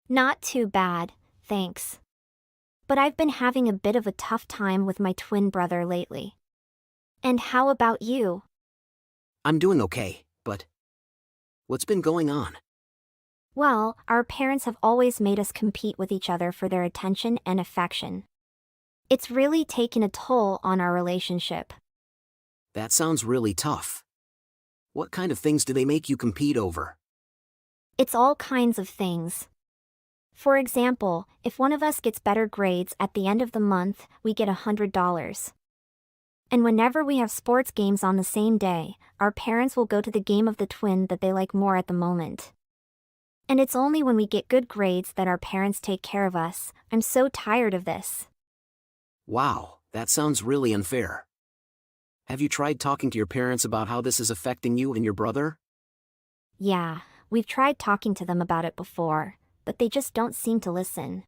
Not too bad, thanks. But I've been having a bit of a tough time with my twin brother lately. And how about you? I'm doing okay, but what's been going on? Well, our parents have always made us compete with each other for their attention and affection. It's really taken a toll on our relationship. That sounds really tough. What kind of things do they make you compete over? It's all kinds of things. For example, if one of us gets better grades at the end of the month, we get $100. And whenever we have sports games on the same day, our parents will go to the game of the twin that they like more at the moment. And it's only when we get good grades that our parents take care of us. I'm so tired of this. Wow, that sounds really unfair. Have you tried talking to your parents about how this is affecting you and your brother? Yeah, we've tried talking to them about it before, but they just don't seem to listen.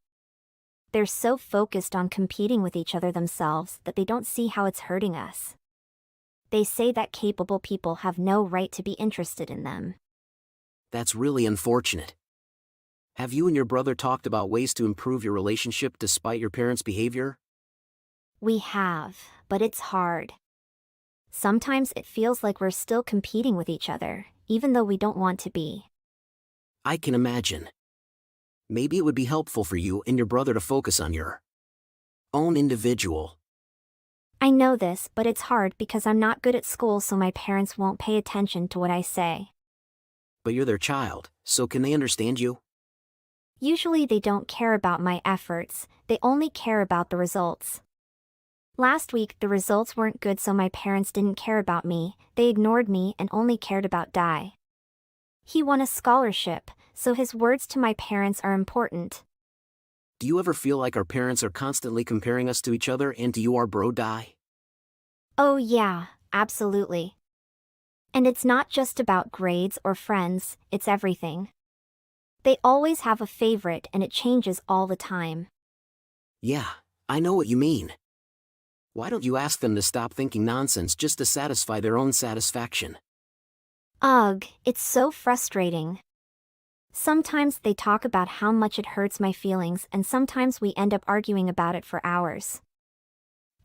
They're so focused on competing with each other themselves that they don't see how it's hurting us. They say that capable people have no right to be interested in them. That's really unfortunate. Have you and your brother talked about ways to improve your relationship despite your parents' behavior? We have, but it's hard. Sometimes it feels like we're still competing with each other, even though we don't want to be. I can imagine. Maybe it would be helpful for you and your brother to focus on your own individual. I know this, but it's hard because I'm not good at school, so my parents won't pay attention to what I say. But you're their child, so can they understand you? Usually they don't care about my efforts, they only care about the results. Last week the results weren't good, so my parents didn't care about me, they ignored me and only cared about Dai. He won a scholarship, so his words to my parents are important. Do you ever feel like our parents are constantly comparing us to each other and to you, our bro Dai? Oh yeah, absolutely. And it's not just about grades or friends, it's everything. They always have a favorite and it changes all the time. Yeah, I know what you mean. Why don't you ask them to stop thinking nonsense just to satisfy their own satisfaction? Ugh, it's so frustrating. Sometimes they talk about how much it hurts my feelings, and sometimes we end up arguing about it for hours.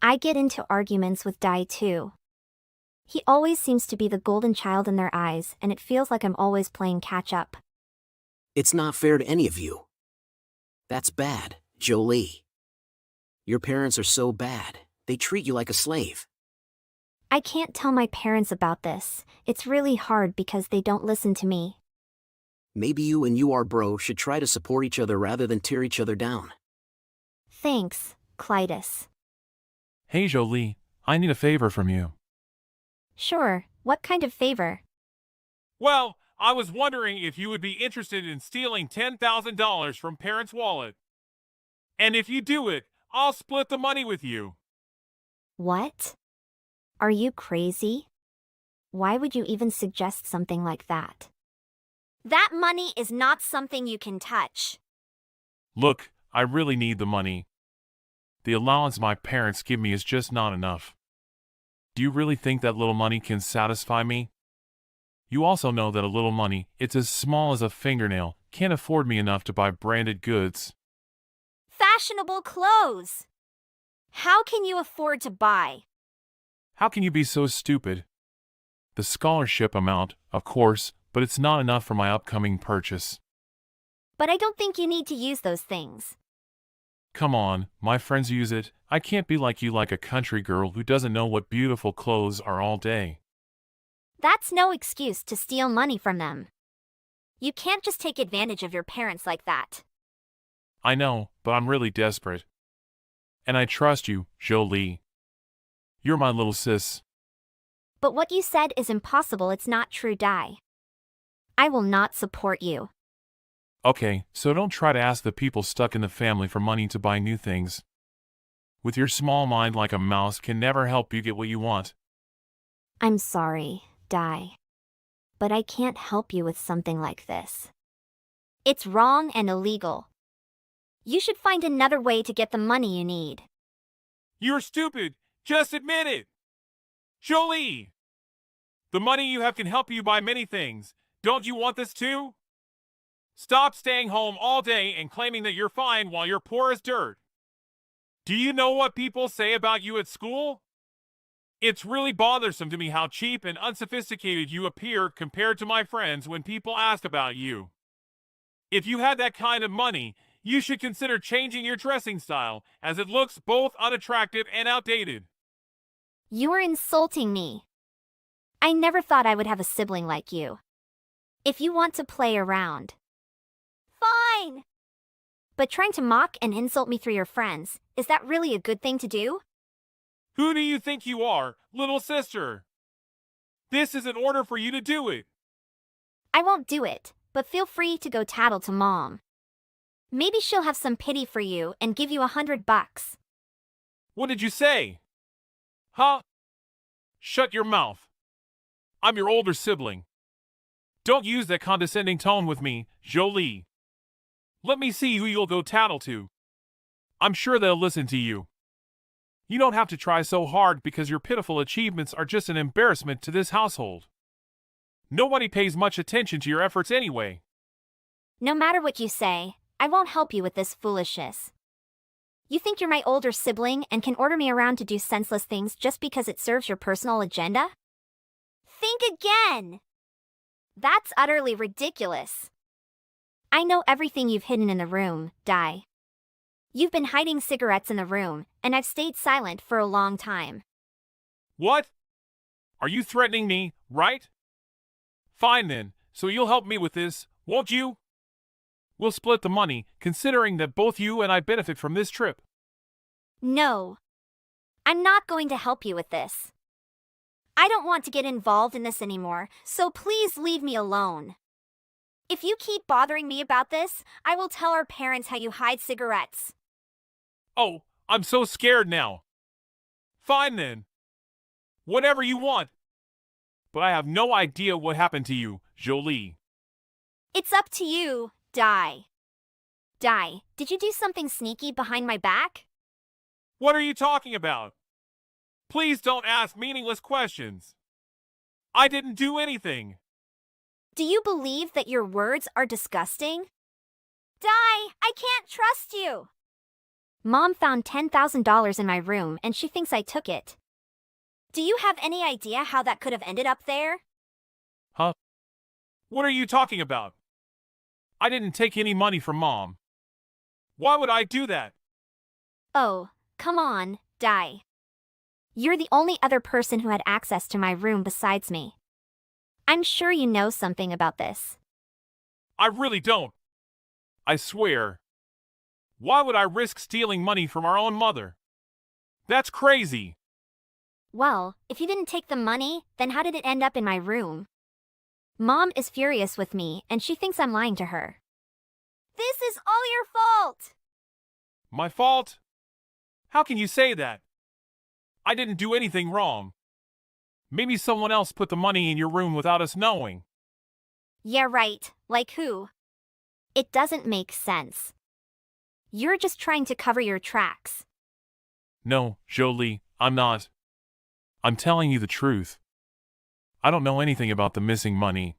I get into arguments with Dai too. He always seems to be the golden child in their eyes, and it feels like I'm always playing catch up. It's not fair to any of you. That's bad, Jolie. Your parents are so bad, they treat you like a slave. I can't tell my parents about this, it's really hard because they don't listen to me. Maybe you and you, our bro, should try to support each other rather than tear each other down. Thanks, Clytus. Hey Jolie, I need a favor from you. Sure, what kind of favor? Well, I was wondering if you would be interested in stealing $10,000 from parents' wallet. And if you do it, I'll split the money with you. What? Are you crazy? Why would you even suggest something like that? That money is not something you can touch. Look, I really need the money. The allowance my parents give me is just not enough. Do you really think that little money can satisfy me? You also know that a little money, it's as small as a fingernail, can't afford me enough to buy branded goods. Fashionable clothes! How can you afford to buy? How can you be so stupid? The scholarship amount, of course, but it's not enough for my upcoming purchase. But I don't think you need to use those things. Come on, my friends use it. I can't be like you, like a country girl who doesn't know what beautiful clothes are all day. That's no excuse to steal money from them. You can't just take advantage of your parents like that. I know, but I'm really desperate. And I trust you, Jolie. You're my little sis. But what you said is impossible, it's not true, Dai. I will not support you. Okay, so don't try to ask the people stuck in the family for money to buy new things. With your small mind like a mouse can never help you get what you want. I'm sorry, Dai. But I can't help you with something like this. It's wrong and illegal. You should find another way to get the money you need. You're stupid! Just admit it! Jolie! The money you have can help you buy many things. Don't you want this too? Stop staying home all day and claiming that you're fine while you're poor as dirt. Do you know what people say about you at school? It's really bothersome to me how cheap and unsophisticated you appear compared to my friends when people ask about you. If you had that kind of money, you should consider changing your dressing style, as it looks both unattractive and outdated. You're insulting me. I never thought I would have a sibling like you. If you want to play around, fine. But trying to mock and insult me through your friends, is that really a good thing to do? Who do you think you are, little sister? This is an order for you to do it. I won't do it, but feel free to go tattle to Mom. Maybe she'll have some pity for you and give you $100. What did you say? Huh? Shut your mouth. I'm your older sibling. Don't use that condescending tone with me, Jolie. Let me see who you'll go tattle to. I'm sure they'll listen to you. You don't have to try so hard because your pitiful achievements are just an embarrassment to this household. Nobody pays much attention to your efforts anyway. No matter what you say, I won't help you with this foolishness. You think you're my older sibling and can order me around to do senseless things just because it serves your personal agenda? Think again! That's utterly ridiculous. I know everything you've hidden in the room, Di. You've been hiding cigarettes in the room, and I've stayed silent for a long time. What? Are you threatening me, right? Fine then, so you'll help me with this, won't you? We'll split the money, considering that both you and I benefit from this trip. No. I'm not going to help you with this. I don't want to get involved in this anymore, so please leave me alone. If you keep bothering me about this, I will tell our parents how you hide cigarettes. Oh, I'm so scared now. Fine then. Whatever you want. But I have no idea what happened to you, Jolie. It's up to you, Di. Di, did you do something sneaky behind my back? What are you talking about? Please don't ask meaningless questions. I didn't do anything. Do you believe that your words are disgusting? Di, I can't trust you. Mom found $10,000 in my room and she thinks I took it. Do you have any idea how that could have ended up there? Huh? What are you talking about? I didn't take any money from Mom. Why would I do that? Oh, come on, Di. You're the only other person who had access to my room besides me. I'm sure you know something about this. I really don't. I swear. Why would I risk stealing money from our own mother? That's crazy. Well, if you didn't take the money, then how did it end up in my room? Mom is furious with me and she thinks I'm lying to her. This is all your fault! My fault? How can you say that? I didn't do anything wrong. Maybe someone else put the money in your room without us knowing. Yeah, right. Like who? It doesn't make sense. You're just trying to cover your tracks. No, Jolie, I'm not. I'm telling you the truth. I don't know anything about the missing money.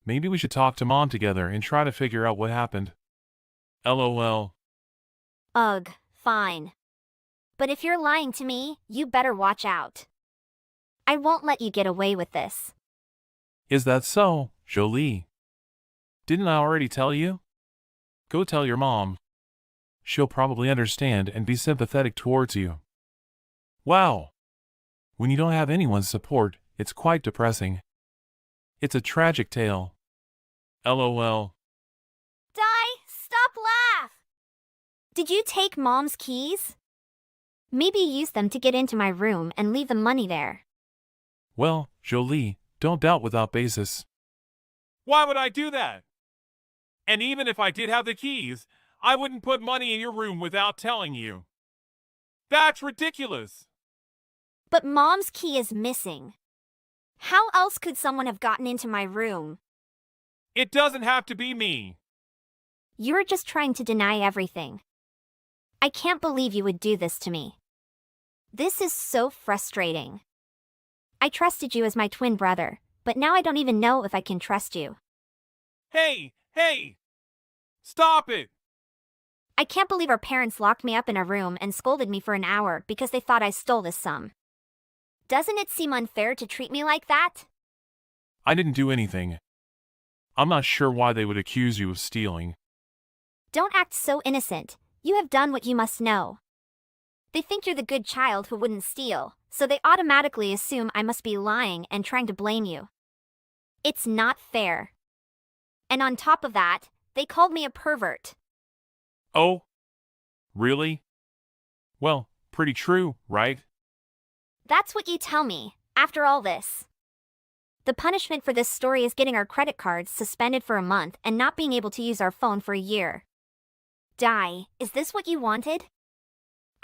Maybe we should talk to Mom together and try to figure out what happened. LOL. Ugh, fine. But if you're lying to me, you better watch out. I won't let you get away with this. Is that so, Jolie? Didn't I already tell you? Go tell your mom. She'll probably understand and be sympathetic towards you. Wow. When you don't have anyone's support, it's quite depressing. It's a tragic tale. LOL. Di, stop laugh! Did you take Mom's keys? Maybe you used them to get into my room and leave the money there. Well, Jolie, don't doubt without basis. Why would I do that? And even if I did have the keys, I wouldn't put money in your room without telling you. That's ridiculous. But Mom's key is missing. How else could someone have gotten into my room? It doesn't have to be me. You're just trying to deny everything. I can't believe you would do this to me. This is so frustrating. I trusted you as my twin brother, but now I don't even know if I can trust you. Hey! Stop it! I can't believe our parents locked me up in a room and scolded me for an hour because they thought I stole this sum. Doesn't it seem unfair to treat me like that? I didn't do anything. I'm not sure why they would accuse you of stealing. Don't act so innocent. You have done what you must know. They think you're the good child who wouldn't steal, so they automatically assume I must be lying and trying to blame you. It's not fair. And on top of that, they called me a pervert. Oh? Really? Well, pretty true, right? That's what you tell me, after all this. The punishment for this story is getting our credit cards suspended for a month and not being able to use our phone for a year. Di, is this what you wanted?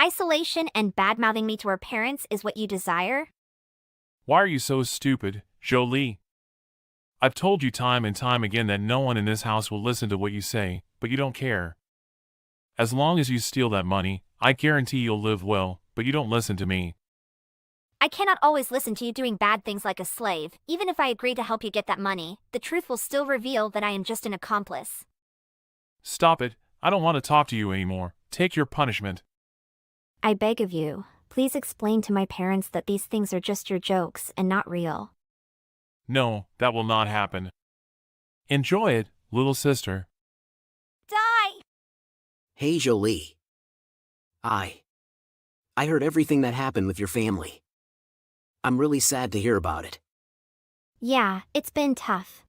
Isolation and bad-mouthing me to our parents is what you desire? Why are you so stupid, Jolie? I've told you time and time again that no one in this house will listen to what you say, but you don't care. As long as you steal that money, I guarantee you'll live well, but you don't listen to me. I cannot always listen to you doing bad things like a slave. Even if I agree to help you get that money, the truth will still reveal that I am just an accomplice. Stop it. I don't want to talk to you anymore. Take your punishment. I beg of you, please explain to my parents that these things are just your jokes and not real. No, that will not happen. Enjoy it, little sister. Die! Hey, Jolie. I heard everything that happened with your family. I'm really sad to hear about it. Yeah, it's been tough.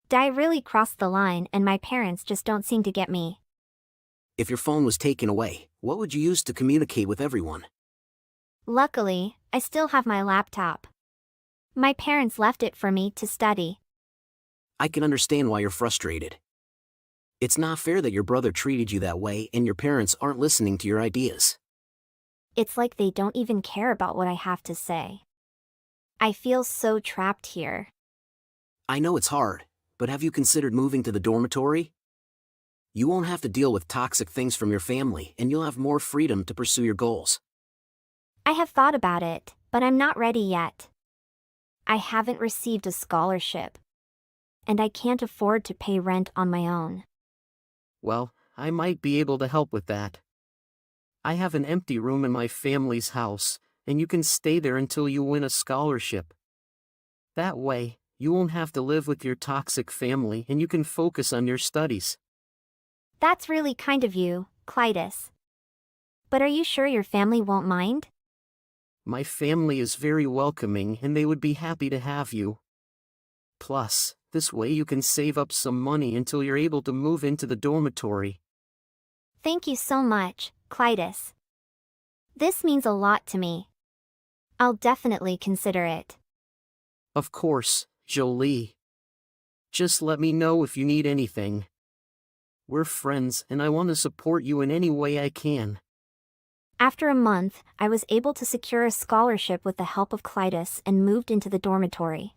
Di really crossed the line and my parents just don't seem to get me. If your phone was taken away, what would you use to communicate with everyone? Luckily, I still have my laptop. My parents left it for me to study. I can understand why you're frustrated. It's not fair that your brother treated you that way and your parents aren't listening to your ideas. It's like they don't even care about what I have to say. I feel so trapped here. I know it's hard, but have you considered moving to the dormitory? You won't have to deal with toxic things from your family and you'll have more freedom to pursue your goals. I have thought about it, but I'm not ready yet. I haven't received a scholarship. And I can't afford to pay rent on my own. Well, I might be able to help with that. I have an empty room in my family's house, and you can stay there until you win a scholarship. That way, you won't have to live with your toxic family and you can focus on your studies. That's really kind of you, Clytus. But are you sure your family won't mind? My family is very welcoming and they would be happy to have you. Plus, this way you can save up some money until you're able to move into the dormitory. Thank you so much, Clytus. This means a lot to me. I'll definitely consider it. Of course, Jolie. Just let me know if you need anything. We're friends and I want to support you in any way I can. After a month, I was able to secure a scholarship with the help of Clytus and moved into the dormitory.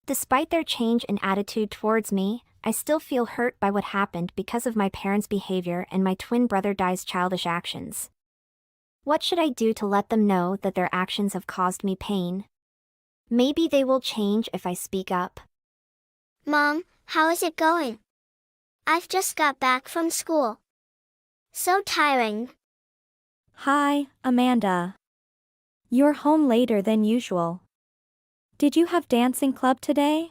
Despite their change in attitude towards me, I still feel hurt by what happened because of my parents' behavior and my twin brother Di's childish actions. What should I do to let them know that their actions have caused me pain? Maybe they will change if I speak up. Mom, how is it going? I've just got back from school. So tiring. Hi, Amanda. You're home later than usual. Did you have dancing club today?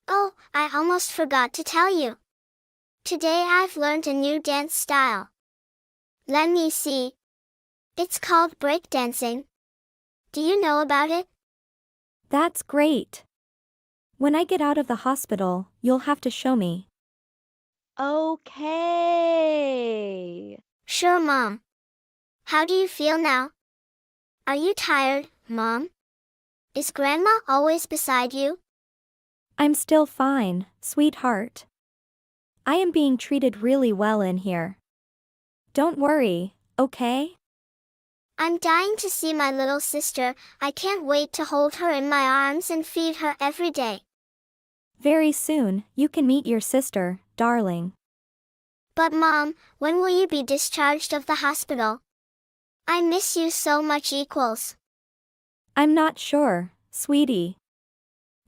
Oh, I almost forgot to tell you. Today I've learned a new dance style. Let me see. It's called breakdancing. Do you know about it? That's great. When I get out of the hospital, you'll have to show me. Okay. Sure, Mom. How do you feel now? Are you tired, Mom? Is Grandma always beside you? I'm still fine, sweetheart. I am being treated really well in here. Don't worry, okay? I'm dying to see my little sister. I can't wait to hold her in my arms and feed her every day. Very soon, you can meet your sister, darling. But Mom, when will you be discharged of the hospital? I miss you so much, equals. I'm not sure, sweetie.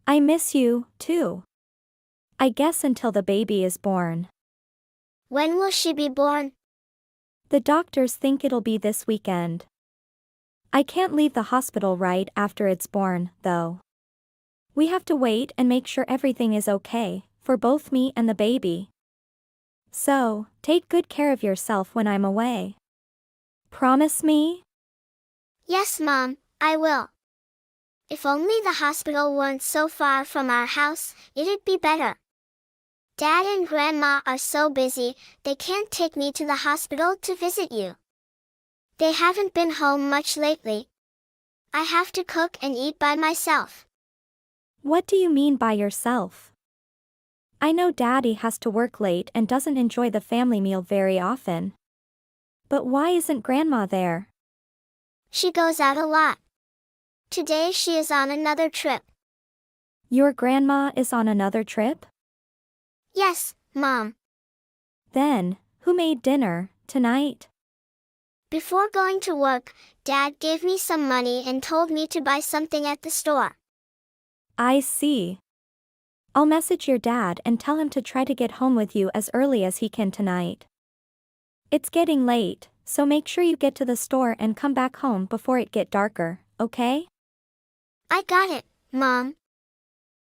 I miss you, too. I guess until the baby is born. When will she be born? The doctors think it'll be this weekend. I can't leave the hospital right after it's born, though. We have to wait and make sure everything is okay, for both me and the baby. So, take good care of yourself when I'm away. Promise me? Yes, Mom, I will. If only the hospital weren't so far from our house, it'd be better. Dad and Grandma are so busy, they can't take me to the hospital to visit you. They haven't been home much lately. I have to cook and eat by myself. What do you mean by yourself? I know Daddy has to work late and doesn't enjoy the family meal very often. But why isn't Grandma there? She goes out a lot. Today she is on another trip. Your grandma is on another trip? Yes, Mom. Then, who made dinner tonight? Before going to work, Dad gave me some money and told me to buy something at the store. I see. I'll message your dad and tell him to try to get home with you as early as he can tonight. It's getting late, so make sure you get to the store and come back home before it get darker, okay? I got it, Mom.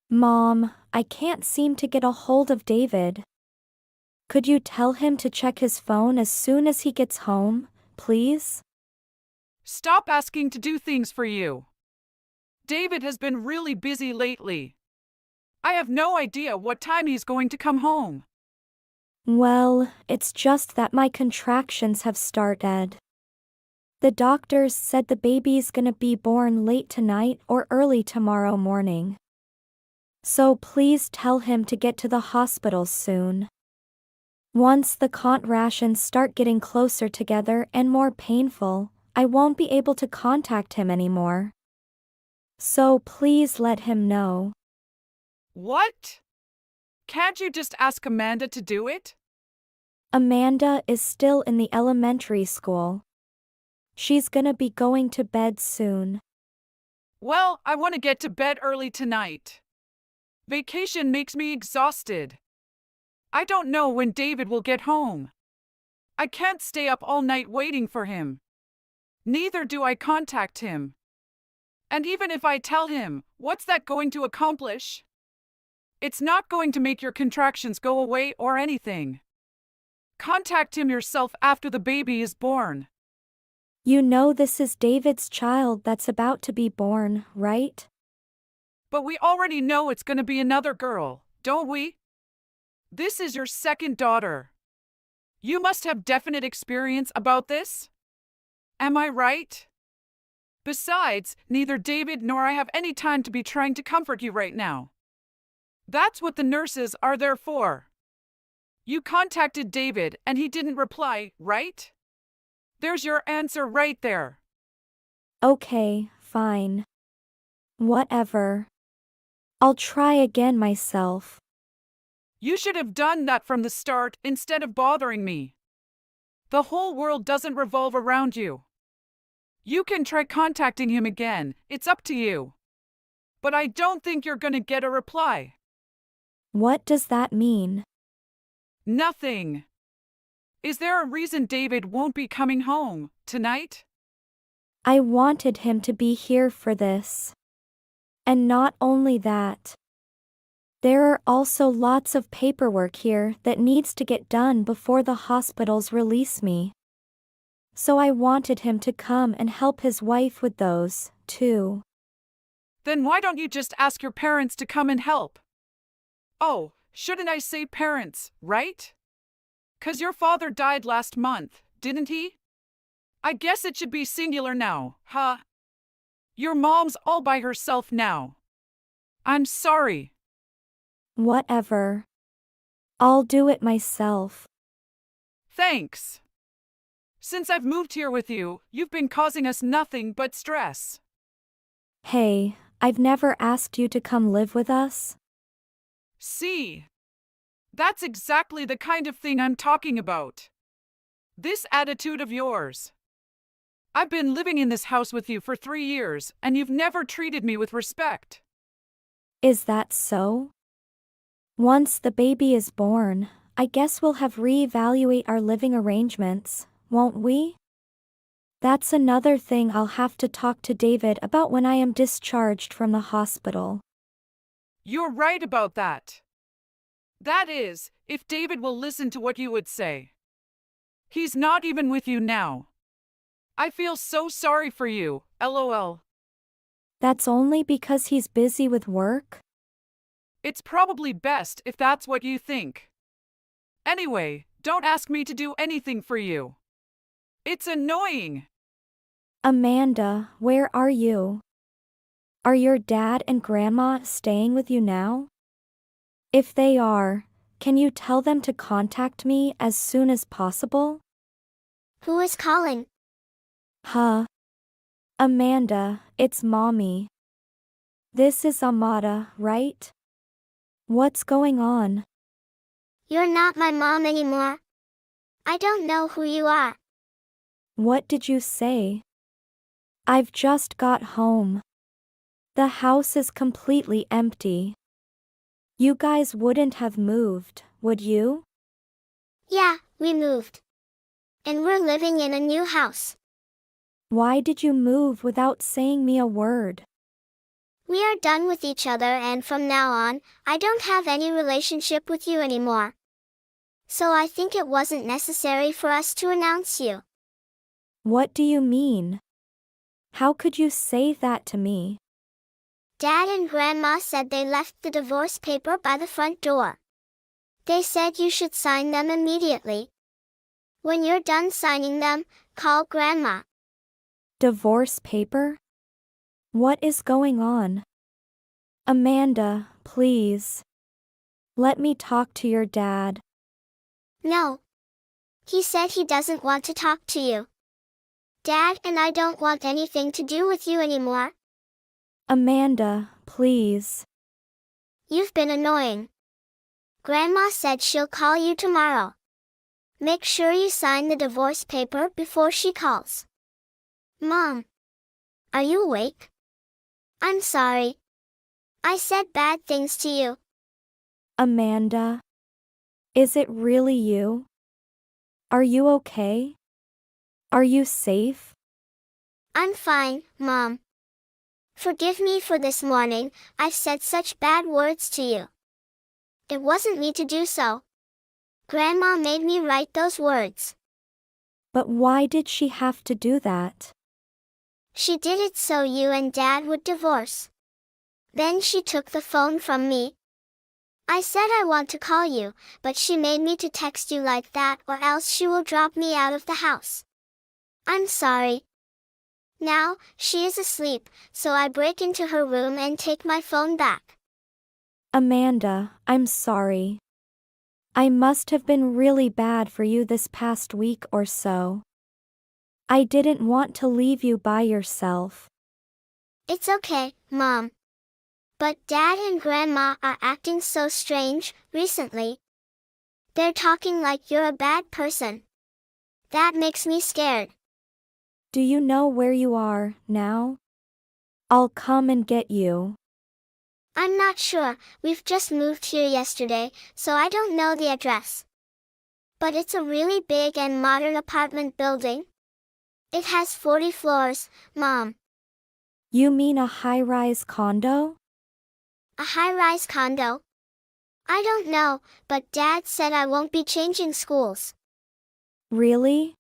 Mom, I can't seem to get a hold of David. Could you tell him to check his phone as soon as he gets home, please? Stop asking to do things for you. David has been really busy lately. I have no idea what time he's going to come home. Well, it's just that my contractions have started. The doctors said the baby's gonna be born late tonight or early tomorrow morning. So please tell him to get to the hospital soon. Once the contractions start getting closer together and more painful, I won't be able to contact him anymore. So please let him know. What? Can't you just ask Amanda to do it? Amanda is still in the elementary school. She's gonna be going to bed soon. Well, I want to get to bed early tonight. Vacation makes me exhausted. I don't know when David will get home. I can't stay up all night waiting for him. Neither do I contact him. And even if I tell him, what's that going to accomplish? It's not going to make your contractions go away or anything. Contact him yourself after the baby is born. You know this is David's child that's about to be born, right? But we already know it's going to be another girl, don't we? This is your second daughter. You must have definite experience about this. Am I right? Besides, neither David nor I have any time to be trying to comfort you right now. That's what the nurses are there for. You contacted David and he didn't reply, right? There's your answer right there. Okay, fine. Whatever. I'll try again myself. You should have done that from the start instead of bothering me. The whole world doesn't revolve around you. You can try contacting him again, it's up to you. But I don't think you're gonna get a reply. What does that mean? Nothing. Is there a reason David won't be coming home tonight? I wanted him to be here for this. And not only that. There are also lots of paperwork here that needs to get done before the hospitals release me. So I wanted him to come and help his wife with those, too. Then why don't you just ask your parents to come and help? Oh, shouldn't I say parents, right? 'Cause your father died last month, didn't he? I guess it should be singular now, huh? Your mom's all by herself now. I'm sorry. Whatever. I'll do it myself. Thanks. Since I've moved here with you, you've been causing us nothing but stress. Hey, I've never asked you to come live with us. See? That's exactly the kind of thing I'm talking about. This attitude of yours. I've been living in this house with you for 3 years, and you've never treated me with respect. Is that so? Once the baby is born, I guess we'll have reevaluate our living arrangements, won't we? That's another thing I'll have to talk to David about when I am discharged from the hospital. You're right about that. That is, if David will listen to what you would say. He's not even with you now. I feel so sorry for you, LOL. That's only because he's busy with work? It's probably best if that's what you think. Anyway, don't ask me to do anything for you. It's annoying. Amanda, where are you? Are your dad and grandma staying with you now? If they are, can you tell them to contact me as soon as possible? Who is calling? Huh? Amanda, it's Mommy. This is Amada, right? What's going on? You're not my mom anymore. I don't know who you are. What did you say? I've just got home. The house is completely empty. You guys wouldn't have moved, would you? Yeah, we moved. And we're living in a new house. Why did you move without saying me a word? We are done with each other, and from now on, I don't have any relationship with you anymore. So I think it wasn't necessary for us to announce you. What do you mean? How could you say that to me? Dad and Grandma said they left the divorce paper by the front door. They said you should sign them immediately. When you're done signing them, call Grandma. Divorce paper? What is going on? Amanda, please. Let me talk to your dad. No. He said he doesn't want to talk to you. Dad and I don't want anything to do with you anymore. Amanda, please. You've been annoying. Grandma said she'll call you tomorrow. Make sure you sign the divorce paper before she calls. Mom. Are you awake? I'm sorry. I said bad things to you. Amanda. Is it really you? Are you okay? Are you safe? I'm fine, Mom. Forgive me for this morning. I've said such bad words to you. It wasn't me to do so. Grandma made me write those words. But why did she have to do that? She did it so you and Dad would divorce. Then she took the phone from me. I said I want to call you, but she made me to text you like that, or else she will drop me out of the house. I'm sorry. Now, she is asleep, so I break into her room and take my phone back. Amanda, I'm sorry. I must have been really bad for you this past week or so. I didn't want to leave you by yourself. It's okay, Mom. But Dad and Grandma are acting so strange recently. They're talking like you're a bad person. That makes me scared. Do you know where you are now? I'll come and get you. I'm not sure, we've just moved here yesterday, so I don't know the address. But it's a really big and modern apartment building. It has 40 floors, Mom. You mean a high-rise condo? A high-rise condo? I don't know, but Dad said I won't be changing schools. Really?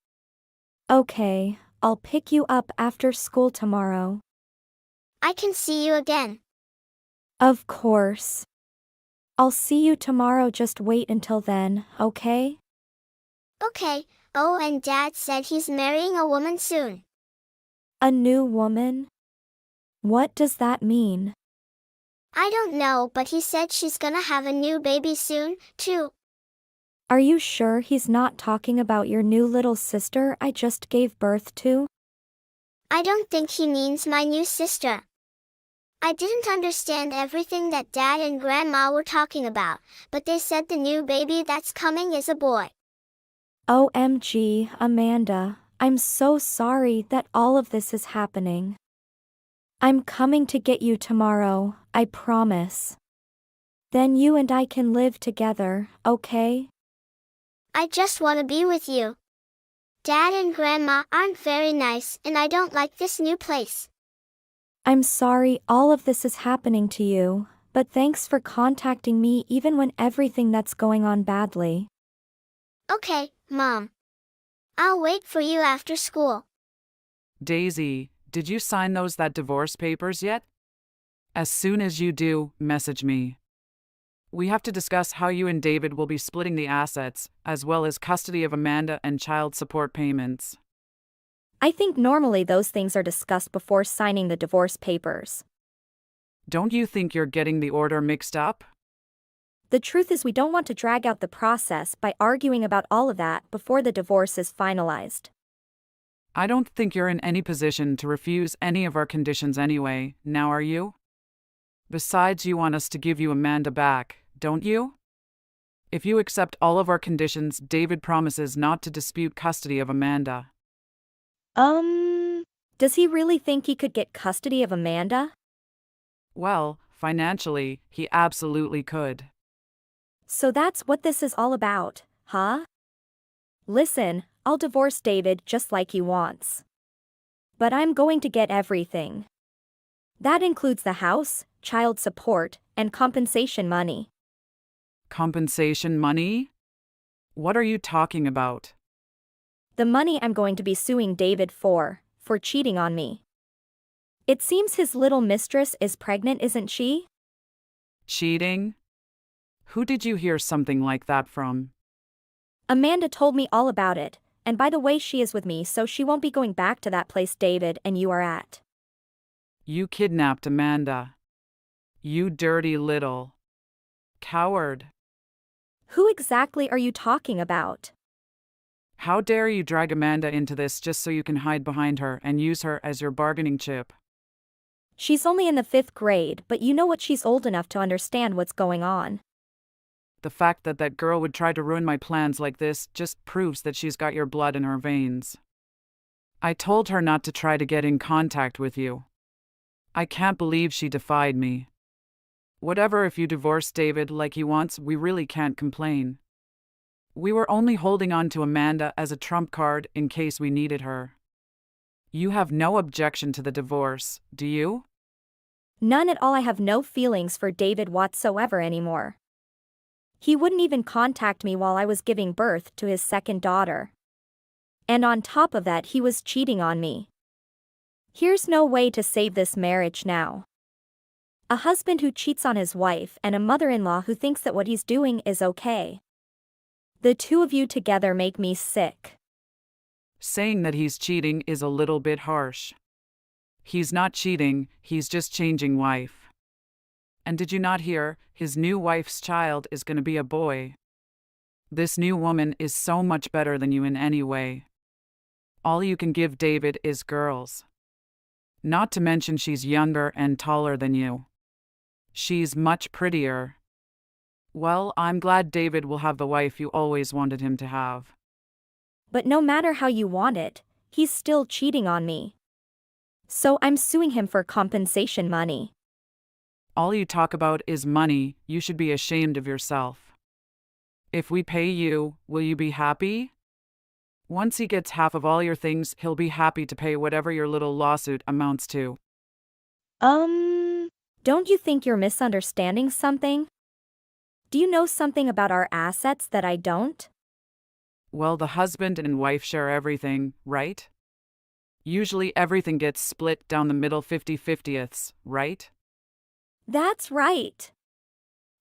Okay, I'll pick you up after school tomorrow. I can see you again. Of course. I'll see you tomorrow, just wait until then, okay? Okay. Oh, and Dad said he's marrying a woman soon. A new woman? What does that mean? I don't know, but he said she's gonna have a new baby soon, too. Are you sure he's not talking about your new little sister I just gave birth to? I don't think he means my new sister. I didn't understand everything that Dad and Grandma were talking about, but they said the new baby that's coming is a boy. OMG, Amanda, I'm so sorry that all of this is happening. I'm coming to get you tomorrow, I promise. Then you and I can live together, okay? I just want to be with you. Dad and Grandma aren't very nice, and I don't like this new place. I'm sorry all of this is happening to you, but thanks for contacting me even when everything that's going on badly. Okay, Mom. I'll wait for you after school. Daisy, did you sign that divorce papers yet? As soon as you do, message me. We have to discuss how you and David will be splitting the assets, as well as custody of Amanda and child support payments. I think normally those things are discussed before signing the divorce papers. Don't you think you're getting the order mixed up? The truth is we don't want to drag out the process by arguing about all of that before the divorce is finalized. I don't think you're in any position to refuse any of our conditions anyway, now are you? Besides, you want us to give you Amanda back, don't you? If you accept all of our conditions, David promises not to dispute custody of Amanda. Does he really think he could get custody of Amanda? Well, Financially, he absolutely could. So that's what this is all about, huh? Listen, I'll divorce David just like he wants. But I'm going to get everything. That includes the house, child support, and compensation money. Compensation money? What are you talking about? The money I'm going to be suing David for cheating on me. It seems his little mistress is pregnant, isn't she? Cheating? Who did you hear something like that from? Amanda told me all about it, and by the way, she is with me, so she won't be going back to that place David and you are at. You kidnapped Amanda. You dirty little coward. Who exactly are you talking about? How dare you drag Amanda into this just so you can hide behind her and use her as your bargaining chip? She's only in the 5th grade, but you know what, she's old enough to understand what's going on. The fact that that girl would try to ruin my plans like this just proves that she's got your blood in her veins. I told her not to try to get in contact with you. I can't believe she defied me. Whatever, if you divorce David like he wants, we really can't complain. We were only holding on to Amanda as a trump card in case we needed her. You have no objection to the divorce, do you? None at all. I have no feelings for David whatsoever anymore. He wouldn't even contact me while I was giving birth to his 2nd daughter. And on top of that, he was cheating on me. Here's no way to save this marriage now. A husband who cheats on his wife and a mother-in-law who thinks that what he's doing is okay. The two of you together make me sick. Saying that he's cheating is a little bit harsh. He's not cheating, he's just changing wife. And did you not hear, his new wife's child is going to be a boy? This new woman is so much better than you in any way. All you can give David is girls. Not to mention she's younger and taller than you. She's much prettier. Well, I'm glad David will have the wife you always wanted him to have. But no matter how you want it, he's still cheating on me. So I'm suing him for compensation money. All you talk about is money, you should be ashamed of yourself. If we pay you, will you be happy? Once he gets half of all your things, he'll be happy to pay whatever your little lawsuit amounts to. Don't you think you're misunderstanding something? Do you know something about our assets that I don't? Well, the husband and wife share everything, right? Usually everything gets split down the middle 50/50ths, right? That's right.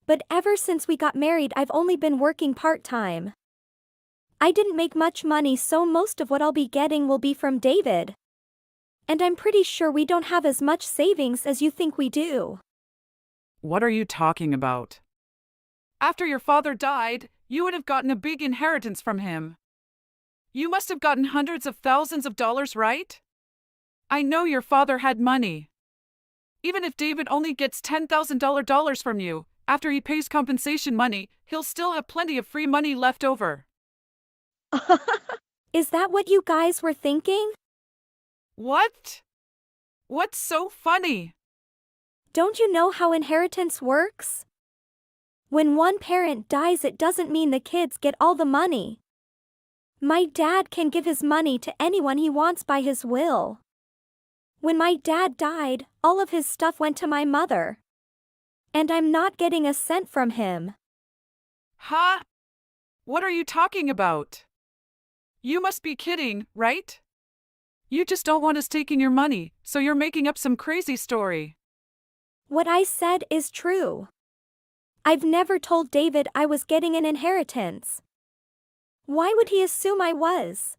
But ever since we got married, I've only been working part-time. I didn't make much money, so most of what I'll be getting will be from David. And I'm pretty sure we don't have as much savings as you think we do. What are you talking about? After your father died, you would have gotten a big inheritance from him. You must have gotten hundreds of thousands of dollars, right? I know your father had money. Even if David only gets $10,000 from you, after he pays compensation money, he'll still have plenty of free money left over. Is that what you guys were thinking? What? What's so funny? Don't you know how inheritance works? When one parent dies, it doesn't mean the kids get all the money. My dad can give his money to anyone he wants by his will. When my dad died, all of his stuff went to my mother. And I'm not getting a cent from him. Huh? What are you talking about? You must be kidding, right? You just don't want us taking your money, so you're making up some crazy story. What I said is true. I've never told David I was getting an inheritance. Why would he assume I was?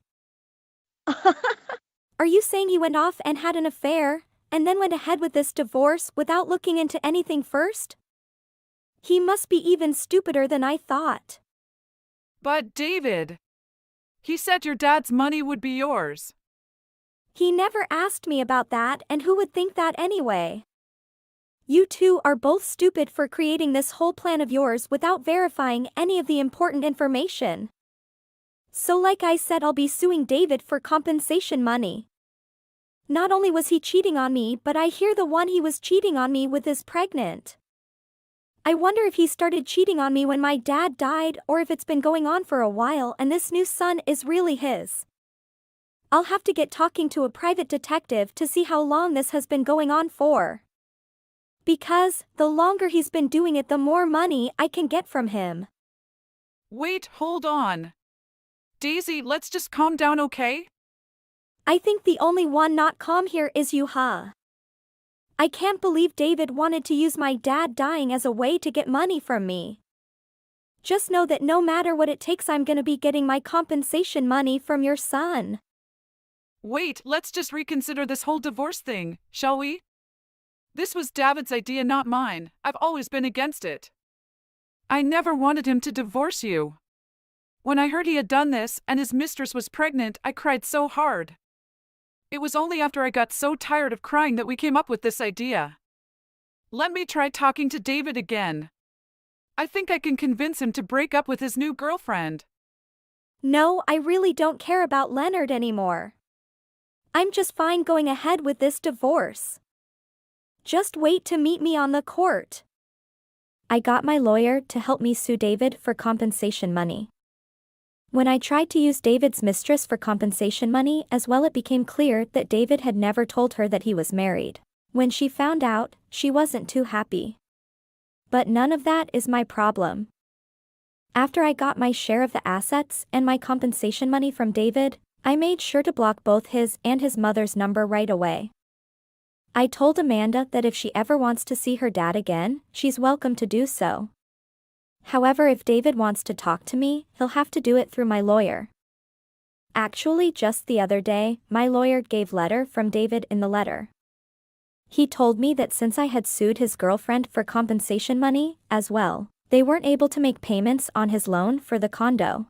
Are you saying he went off and had an affair, and then went ahead with this divorce without looking into anything first? He must be even stupider than I thought. But David, he said your dad's money would be yours. He never asked me about that, and who would think that anyway? You two are both stupid for creating this whole plan of yours without verifying any of the important information. So like I said, I'll be suing David for compensation money. Not only was he cheating on me, but I hear the one he was cheating on me with is pregnant. I wonder if he started cheating on me when my dad died or if it's been going on for a while and this new son is really his. I'll have to get talking to a private detective to see how long this has been going on for. Because, the longer he's been doing it, the more money I can get from him. Wait, hold on. Daisy, let's just calm down, okay? I think the only one not calm here is you, huh? I can't believe David wanted to use my dad dying as a way to get money from me. Just know that no matter what it takes, I'm gonna be getting my compensation money from your son. Wait, let's just reconsider this whole divorce thing, shall we? This was David's idea, not mine. I've always been against it. I never wanted him to divorce you. When I heard he had done this and his mistress was pregnant, I cried so hard. It was only after I got so tired of crying that we came up with this idea. Let me try talking to David again. I think I can convince him to break up with his new girlfriend. No, I really don't care about Leonard anymore. I'm just fine going ahead with this divorce. Just wait to meet me on the court. I got my lawyer to help me sue David for compensation money. When I tried to use David's mistress for compensation money as well, it became clear that David had never told her that he was married. When she found out, she wasn't too happy. But none of that is my problem. After I got my share of the assets and my compensation money from David, I made sure to block both his and his mother's number right away. I told Amanda that if she ever wants to see her dad again, she's welcome to do so. However, if David wants to talk to me, he'll have to do it through my lawyer. Actually, just the other day, my lawyer gave letter from David in the letter. He told me that since I had sued his girlfriend for compensation money, as well, they weren't able to make payments on his loan for the condo.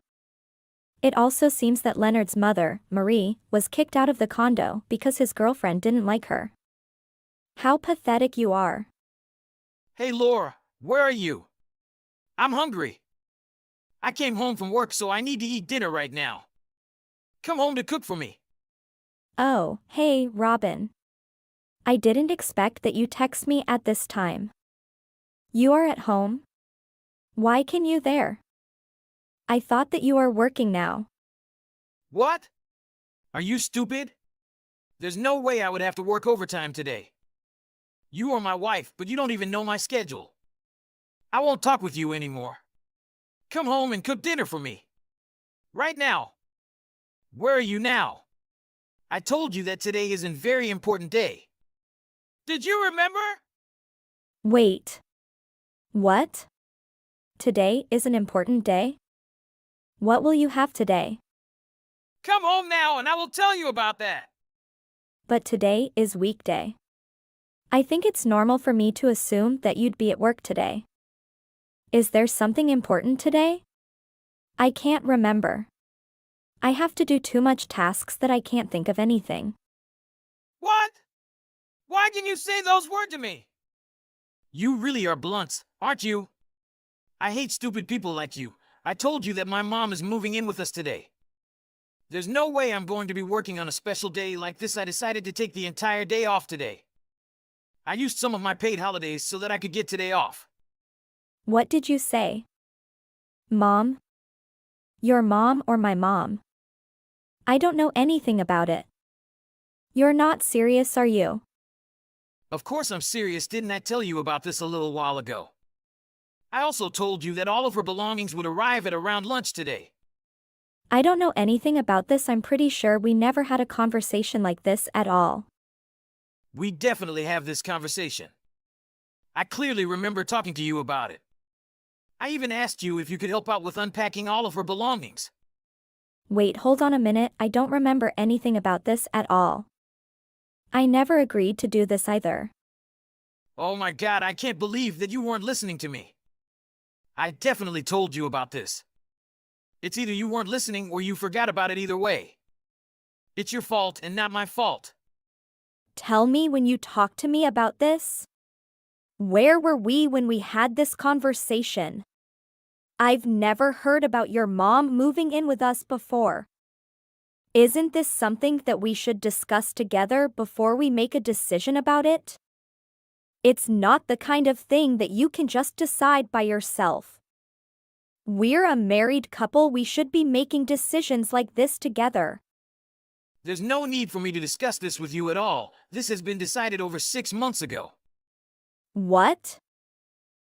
It also seems that Leonard's mother, Marie, was kicked out of the condo because his girlfriend didn't like her. How pathetic you are. Hey Laura, where are you? I'm hungry. I came home from work, so I need to eat dinner right now. Come home to cook for me. Oh, hey, Robin. I didn't expect that you text me at this time. You are at home? Why can you there? I thought that you are working now. What? Are you stupid? There's no way I would have to work overtime today. You are my wife, but you don't even know my schedule. I won't talk with you anymore. Come home and cook dinner for me. Right now. Where are you now? I told you that today is a very important day. Did you remember? Wait. What? Today is an important day? What will you have today? Come home now and I will tell you about that. But today is weekday. I think it's normal for me to assume that you'd be at work today. Is there something important today? I can't remember. I have to do too much tasks that I can't think of anything. What? Why can you say those words to me? You really are blunt, aren't you? I hate stupid people like you. I told you that my mom is moving in with us today. There's no way I'm going to be working on a special day like this. I decided to take the entire day off today. I used some of my paid holidays so that I could get today off. What did you say? Mom? Your mom or my mom? I don't know anything about it. You're not serious, are you? Of course I'm serious. Didn't I tell you about this a little while ago? I also told you that all of her belongings would arrive at around lunch today. I don't know anything about this. I'm pretty sure we never had a conversation like this at all. We definitely have this conversation. I clearly remember talking to you about it. I even asked you if you could help out with unpacking all of her belongings. Wait, hold on a minute. I don't remember anything about this at all. I never agreed to do this either. Oh my God, I can't believe that you weren't listening to me. I definitely told you about this. It's either you weren't listening or you forgot about it. Either way. It's your fault and not my fault. Tell me when you talked to me about this. Where were we when we had this conversation? I've never heard about your mom moving in with us before. Isn't this something that we should discuss together before we make a decision about it? It's not the kind of thing that you can just decide by yourself. We're a married couple, we should be making decisions like this together. There's no need for me to discuss this with you at all. This has been decided over 6 months ago. What?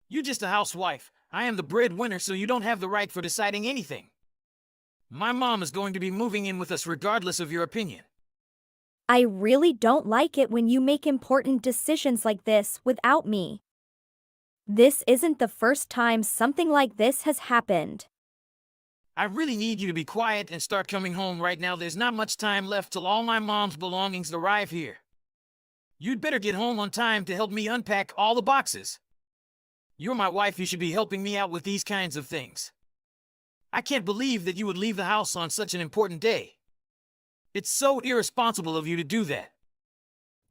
You're just a housewife. I am the breadwinner, so you don't have the right for deciding anything. My mom is going to be moving in with us regardless of your opinion. I really don't like it when you make important decisions like this without me. This isn't the first time something like this has happened. I really need you to be quiet and start coming home right now. There's not much time left till all my mom's belongings arrive here. You'd better get home on time to help me unpack all the boxes. You're my wife, you should be helping me out with these kinds of things. I can't believe that you would leave the house on such an important day. It's so irresponsible of you to do that.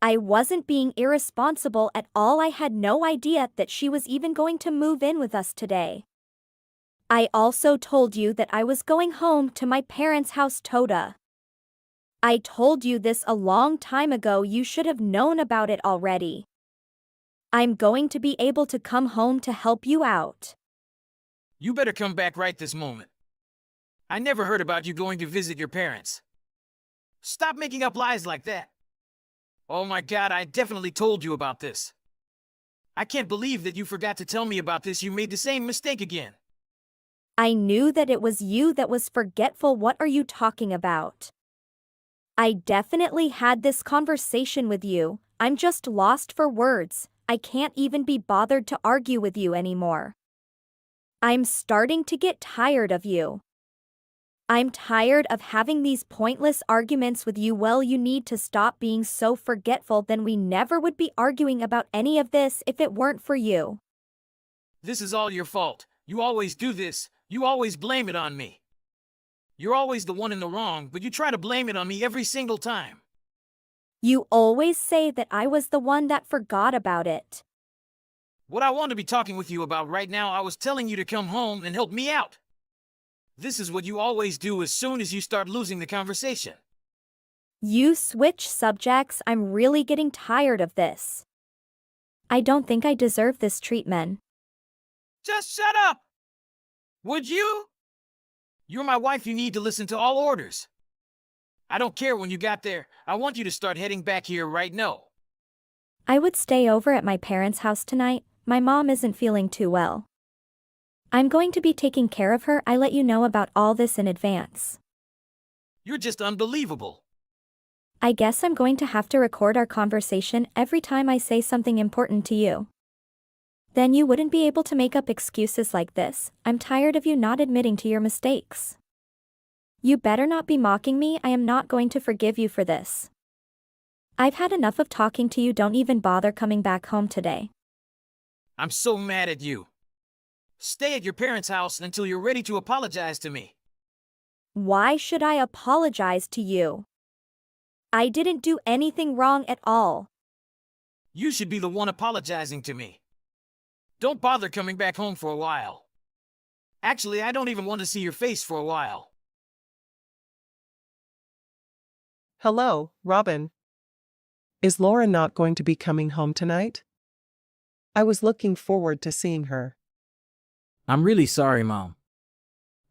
I wasn't being irresponsible at all. I had no idea that she was even going to move in with us today. I also told you that I was going home to my parents' house, Toda. I told you this a long time ago. You should have known about it already. I'm going to be able to come home to help you out. You better come back right this moment. I never heard about you going to visit your parents. Stop making up lies like that. Oh my God, I definitely told you about this. I can't believe that you forgot to tell me about this. You made the same mistake again. I knew that it was you that was forgetful. What are you talking about? I definitely had this conversation with you. I'm just lost for words. I can't even be bothered to argue with you anymore. I'm starting to get tired of you. I'm tired of having these pointless arguments with you. Well, you need to stop being so forgetful. Then we never would be arguing about any of this if it weren't for you. This is all your fault. You always do this. You always blame it on me. You're always the one in the wrong, but you try to blame it on me every single time. You always say that I was the one that forgot about it. What I want to be talking with you about right now, I was telling you to come home and help me out. This is what you always do as soon as you start losing the conversation. You switch subjects. I'm really getting tired of this. I don't think I deserve this treatment. Just shut up! Would you? You're my wife, you need to listen to all orders. I don't care when you got there. I want you to start heading back here right now. I would stay over at my parents' house tonight. My mom isn't feeling too well. I'm going to be taking care of her. I let you know about all this in advance. You're just unbelievable. I guess I'm going to have to record our conversation every time I say something important to you. Then you wouldn't be able to make up excuses like this. I'm tired of you not admitting to your mistakes. You better not be mocking me. I am not going to forgive you for this. I've had enough of talking to you. Don't even bother coming back home today. I'm so mad at you. Stay at your parents' house until you're ready to apologize to me. Why should I apologize to you? I didn't do anything wrong at all. You should be the one apologizing to me. Don't bother coming back home for a while. Actually, I don't even want to see your face for a while. Hello, Robin. Is Laura not going to be coming home tonight? I was looking forward to seeing her. I'm really sorry, Mom.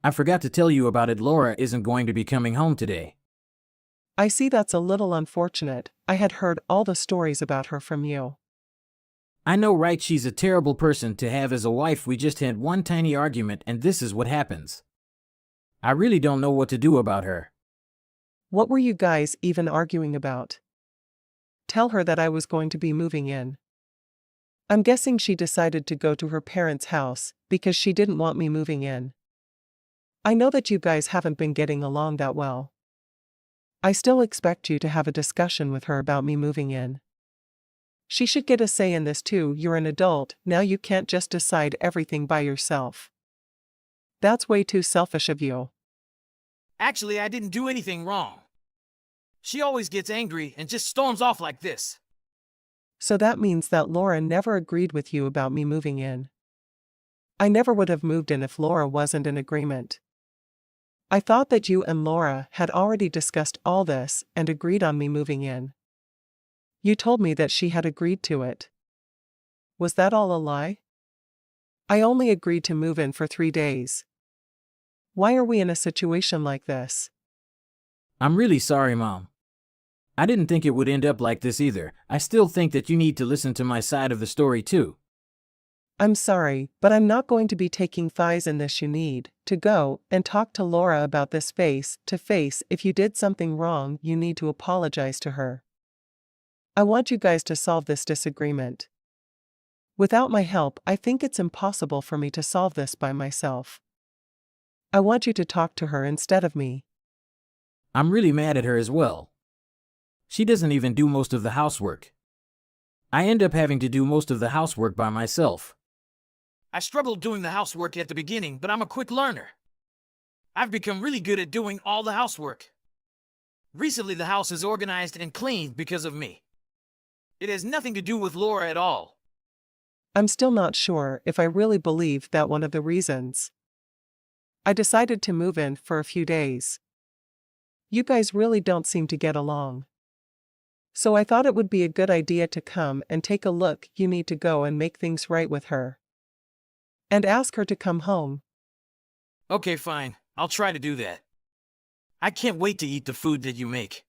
I forgot to tell you about it. Laura isn't going to be coming home today. I see, that's a little unfortunate. I had heard all the stories about her from you. I know, right? She's a terrible person to have as a wife. We just had one tiny argument and this is what happens. I really don't know what to do about her. What were you guys even arguing about? Tell her that I was going to be moving in. I'm guessing she decided to go to her parents' house because she didn't want me moving in. I know that you guys haven't been getting along that well. I still expect you to have a discussion with her about me moving in. She should get a say in this too. You're an adult, now you can't just decide everything by yourself. That's way too selfish of you. Actually, I didn't do anything wrong. She always gets angry and just storms off like this. So that means that Laura never agreed with you about me moving in. I never would have moved in if Laura wasn't in agreement. I thought that you and Laura had already discussed all this and agreed on me moving in. You told me that she had agreed to it. Was that all a lie? I only agreed to move in for 3 days. Why are we in a situation like this? I'm really sorry, Mom. I didn't think it would end up like this either. I still think that you need to listen to my side of the story too. I'm sorry, but I'm not going to be taking thighs in this. You need to go and talk to Laura about this face to face. If you did something wrong, you need to apologize to her. I want you guys to solve this disagreement. Without my help, I think it's impossible for me to solve this by myself. I want you to talk to her instead of me. I'm really mad at her as well. She doesn't even do most of the housework. I end up having to do most of the housework by myself. I struggled doing the housework at the beginning, but I'm a quick learner. I've become really good at doing all the housework. Recently, the house is organized and cleaned because of me. It has nothing to do with Laura at all. I'm still not sure if I really believe that one of the reasons. I decided to move in for a few days. You guys really don't seem to get along. So I thought it would be a good idea to come and take a look. You need to go and make things right with her. And ask her to come home. Okay, fine. I'll try to do that. I can't wait to eat the food that you make.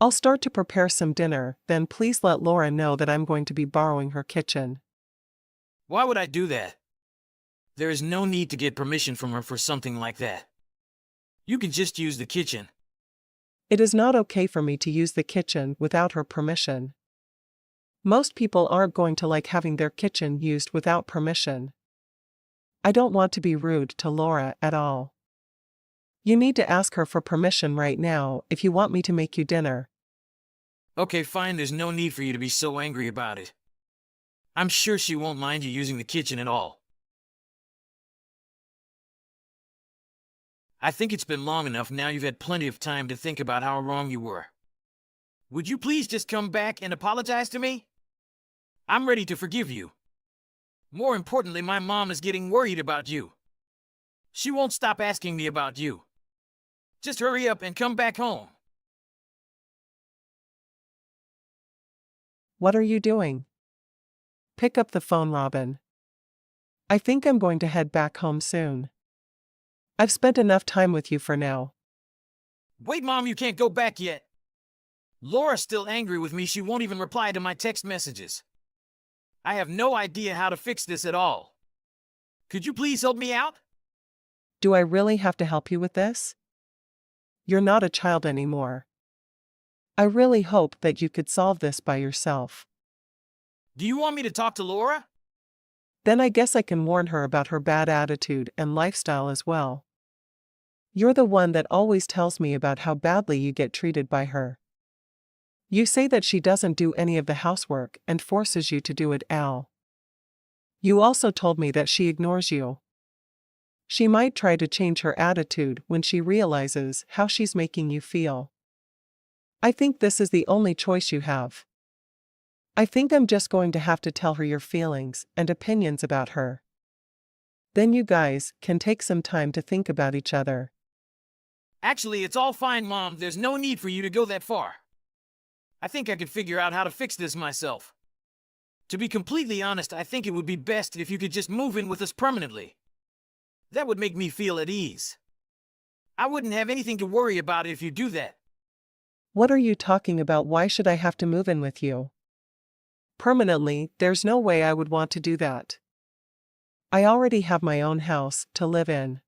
I'll start to prepare some dinner, then please let Laura know that I'm going to be borrowing her kitchen. Why would I do that? There is no need to get permission from her for something like that. You can just use the kitchen. It is not okay for me to use the kitchen without her permission. Most people aren't going to like having their kitchen used without permission. I don't want to be rude to Laura at all. You need to ask her for permission right now if you want me to make you dinner. Okay, fine, there's no need for you to be so angry about it. I'm sure she won't mind you using the kitchen at all. I think it's been long enough now. You've had plenty of time to think about how wrong you were. Would you please just come back and apologize to me? I'm ready to forgive you. More importantly, my mom is getting worried about you. She won't stop asking me about you. Just hurry up and come back home. What are you doing? Pick up the phone, Robin. I think I'm going to head back home soon. I've spent enough time with you for now. Wait, Mom, you can't go back yet. Laura's still angry with me. She won't even reply to my text messages. I have no idea how to fix this at all. Could you please help me out? Do I really have to help you with this? You're not a child anymore. I really hope that you could solve this by yourself. Do you want me to talk to Laura? Then I guess I can warn her about her bad attitude and lifestyle as well. You're the one that always tells me about how badly you get treated by her. You say that she doesn't do any of the housework and forces you to do it, Al. You also told me that she ignores you. She might try to change her attitude when she realizes how she's making you feel. I think this is the only choice you have. I think I'm just going to have to tell her your feelings and opinions about her. Then you guys can take some time to think about each other. Actually, it's all fine, Mom. There's no need for you to go that far. I think I could figure out how to fix this myself. To be completely honest, I think it would be best if you could just move in with us permanently. That would make me feel at ease. I wouldn't have anything to worry about if you do that. What are you talking about? Why should I have to move in with you? Permanently, there's no way I would want to do that. I already have my own house to live in.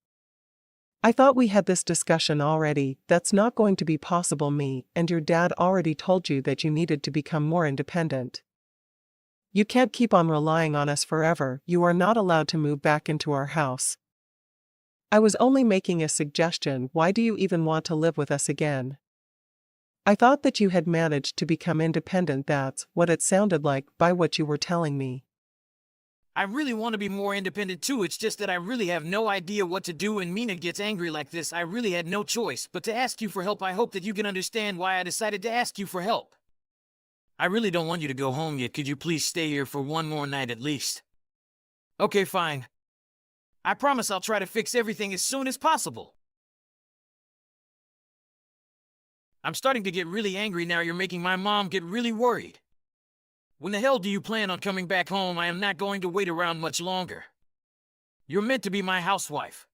I thought we had this discussion already. That's not going to be possible. Me and your dad already told you that you needed to become more independent. You can't keep on relying on us forever. You are not allowed to move back into our house. I was only making a suggestion. Why do you even want to live with us again? I thought that you had managed to become independent. That's what it sounded like by what you were telling me. I really want to be more independent too. It's just that I really have no idea what to do when Mina gets angry like this. I really had no choice but to ask you for help. I hope that you can understand why I decided to ask you for help. I really don't want you to go home yet. Could you please stay here for one more night at least? Okay, fine. I promise I'll try to fix everything as soon as possible. I'm starting to get really angry now. You're making my mom get really worried. When the hell do you plan on coming back home? I am not going to wait around much longer. You're meant to be my housewife.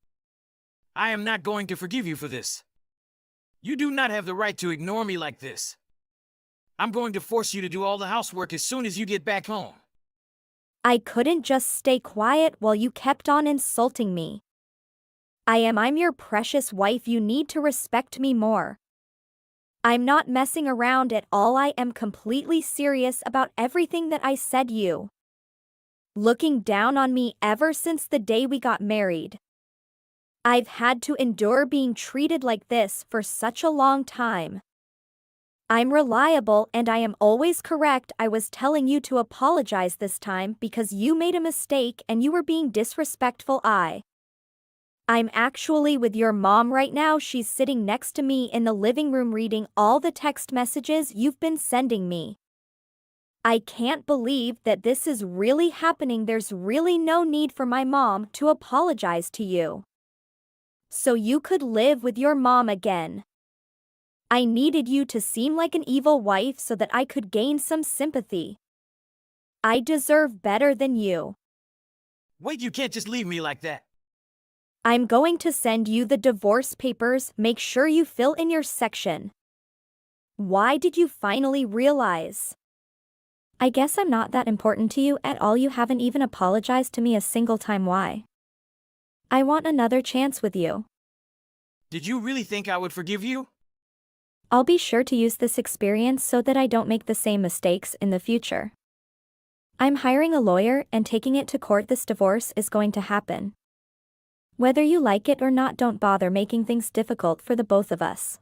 I am not going to forgive you for this. You do not have the right to ignore me like this. I'm going to force you to do all the housework as soon as you get back home. I couldn't just stay quiet while you kept on insulting me. I'm your precious wife. You need to respect me more. I'm not messing around at all. I am completely serious about everything that I said. You looking down on me ever since the day we got married. I've had to endure being treated like this for such a long time. I'm reliable and I am always correct. I was telling you to apologize this time because you made a mistake and you were being disrespectful. I'm actually with your mom right now. She's sitting next to me in the living room reading all the text messages you've been sending me. I can't believe that this is really happening. There's really no need for my mom to apologize to you. So you could live with your mom again. I needed you to seem like an evil wife so that I could gain some sympathy. I deserve better than you. Wait, you can't just leave me like that. I'm going to send you the divorce papers. Make sure you fill in your section. Why did you finally realize? I guess I'm not that important to you at all. You haven't even apologized to me a single time. Why? I want another chance with you. Did you really think I would forgive you? I'll be sure to use this experience so that I don't make the same mistakes in the future. I'm hiring a lawyer and taking it to court. This divorce is going to happen. Whether you like it or not, don't bother making things difficult for the both of us.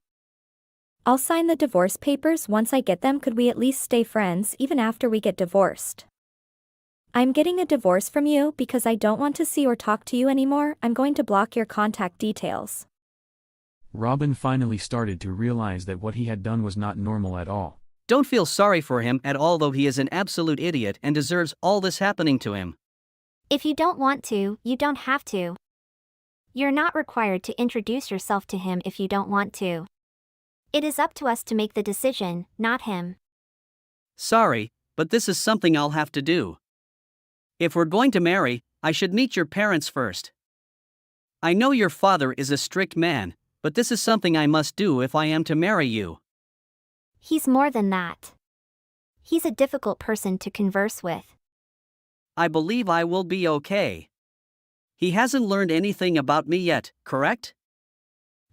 I'll sign the divorce papers once I get them. Could we at least stay friends even after we get divorced? I'm getting a divorce from you because I don't want to see or talk to you anymore. I'm going to block your contact details. Robin finally started to realize that what he had done was not normal at all. Don't feel sorry for him at all, though he is an absolute idiot and deserves all this happening to him. If you don't want to, you don't have to. You're not required to introduce yourself to him if you don't want to. It is up to us to make the decision, not him. Sorry, but this is something I'll have to do. If we're going to marry, I should meet your parents first. I know your father is a strict man, but this is something I must do if I am to marry you. He's more than that. He's a difficult person to converse with. I believe I will be okay. He hasn't learned anything about me yet, correct?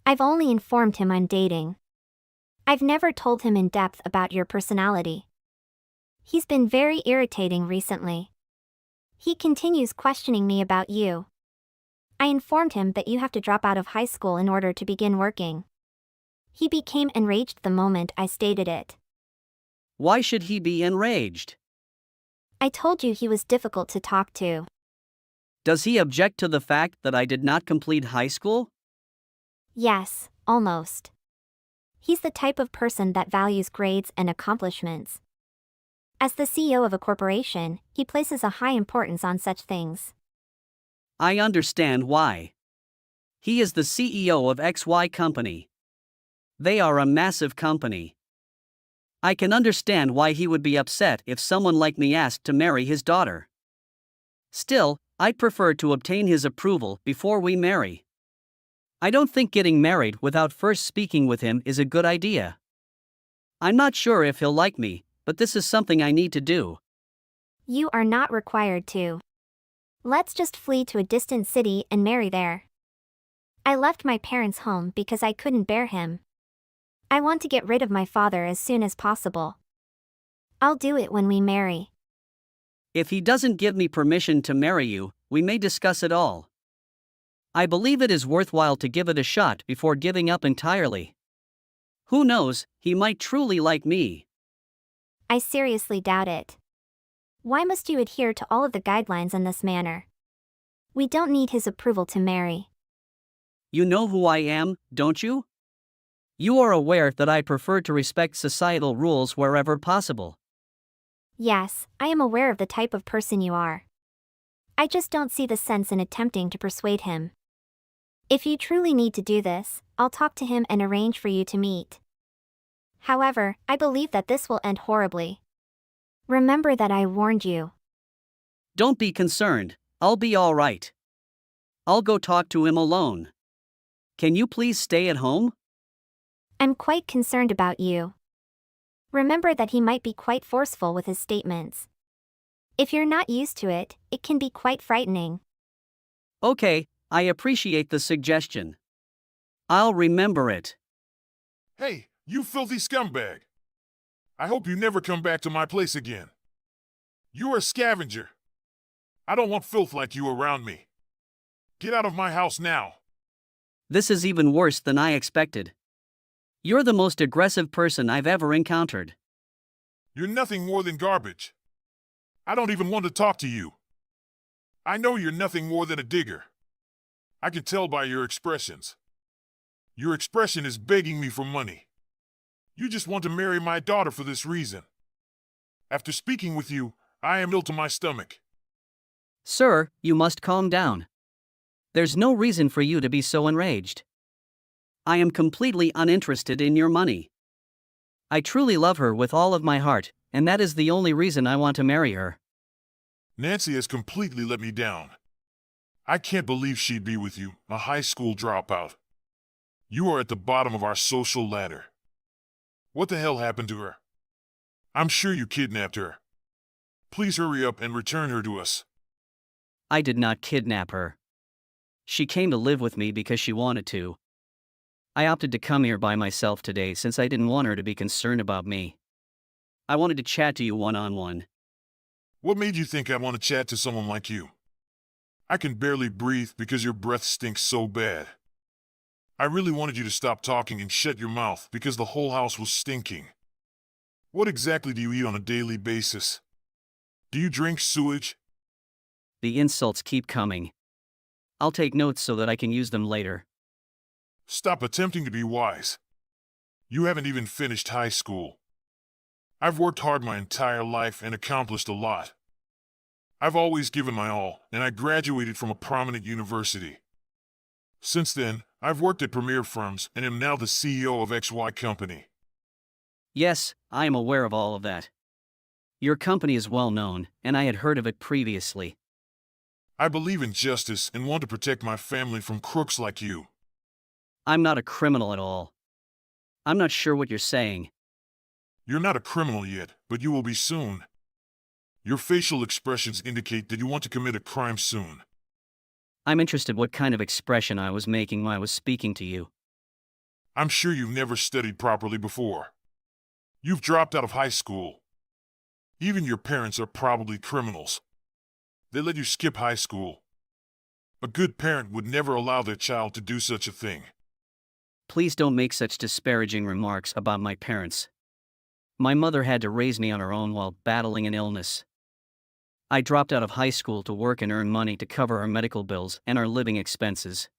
I've only informed him I'm dating. I've never told him in depth about your personality. He's been very irritating recently. He continues questioning me about you. I informed him that you have to drop out of high school in order to begin working. He became enraged the moment I stated it. Why should he be enraged? I told you he was difficult to talk to. Does he object to the fact that I did not complete high school? Yes, almost. He's the type of person that values grades and accomplishments. As the CEO of a corporation, he places a high importance on such things. I understand why. He is the CEO of XY company. They are a massive company. I can understand why he would be upset if someone like me asked to marry his daughter. Still, I'd prefer to obtain his approval before we marry. I don't think getting married without first speaking with him is a good idea. I'm not sure if he'll like me, but this is something I need to do. You are not required to. Let's just flee to a distant city and marry there. I left my parents' home because I couldn't bear him. I want to get rid of my father as soon as possible. I'll do it when we marry. If he doesn't give me permission to marry you, we may discuss it all. I believe it is worthwhile to give it a shot before giving up entirely. Who knows, he might truly like me. I seriously doubt it. Why must you adhere to all of the guidelines in this manner? We don't need his approval to marry. You know who I am, don't you? You are aware that I prefer to respect societal rules wherever possible. Yes, I am aware of the type of person you are. I just don't see the sense in attempting to persuade him. If you truly need to do this, I'll talk to him and arrange for you to meet. However, I believe that this will end horribly. Remember that I warned you. Don't be concerned, I'll be all right. I'll go talk to him alone. Can you please stay at home? I'm quite concerned about you. Remember that he might be quite forceful with his statements. If you're not used to it, it can be quite frightening. Okay, I appreciate the suggestion. I'll remember it. Hey, you filthy scumbag. I hope you never come back to my place again. You're a scavenger. I don't want filth like you around me. Get out of my house now. This is even worse than I expected. You're the most aggressive person I've ever encountered. You're nothing more than garbage. I don't even want to talk to you. I know you're nothing more than a digger. I can tell by your expressions. Your expression is begging me for money. You just want to marry my daughter for this reason. After speaking with you, I am ill to my stomach. Sir, you must calm down. There's no reason for you to be so enraged. I am completely uninterested in your money. I truly love her with all of my heart, and that is the only reason I want to marry her. Nancy has completely let me down. I can't believe she'd be with you, a high school dropout. You are at the bottom of our social ladder. What the hell happened to her? I'm sure you kidnapped her. Please hurry up and return her to us. I did not kidnap her. She came to live with me because she wanted to. I opted to come here by myself today since I didn't want her to be concerned about me. I wanted to chat to you one-on-one. What made you think I want to chat to someone like you? I can barely breathe because your breath stinks so bad. I really wanted you to stop talking and shut your mouth because the whole house was stinking. What exactly do you eat on a daily basis? Do you drink sewage? The insults keep coming. I'll take notes so that I can use them later. Stop attempting to be wise. You haven't even finished high school. I've worked hard my entire life and accomplished a lot. I've always given my all, and I graduated from a prominent university. Since then, I've worked at premier firms and am now the CEO of XY Company. Yes, I am aware of all of that. Your company is well known, and I had heard of it previously. I believe in justice and want to protect my family from crooks like you. I'm not a criminal at all. I'm not sure what you're saying. You're not a criminal yet, but you will be soon. Your facial expressions indicate that you want to commit a crime soon. I'm interested what kind of expression I was making when I was speaking to you. I'm sure you've never studied properly before. You've dropped out of high school. Even your parents are probably criminals. They let you skip high school. A good parent would never allow their child to do such a thing. Please don't make such disparaging remarks about my parents. My mother had to raise me on her own while battling an illness. I dropped out of high school to work and earn money to cover our medical bills and our living expenses.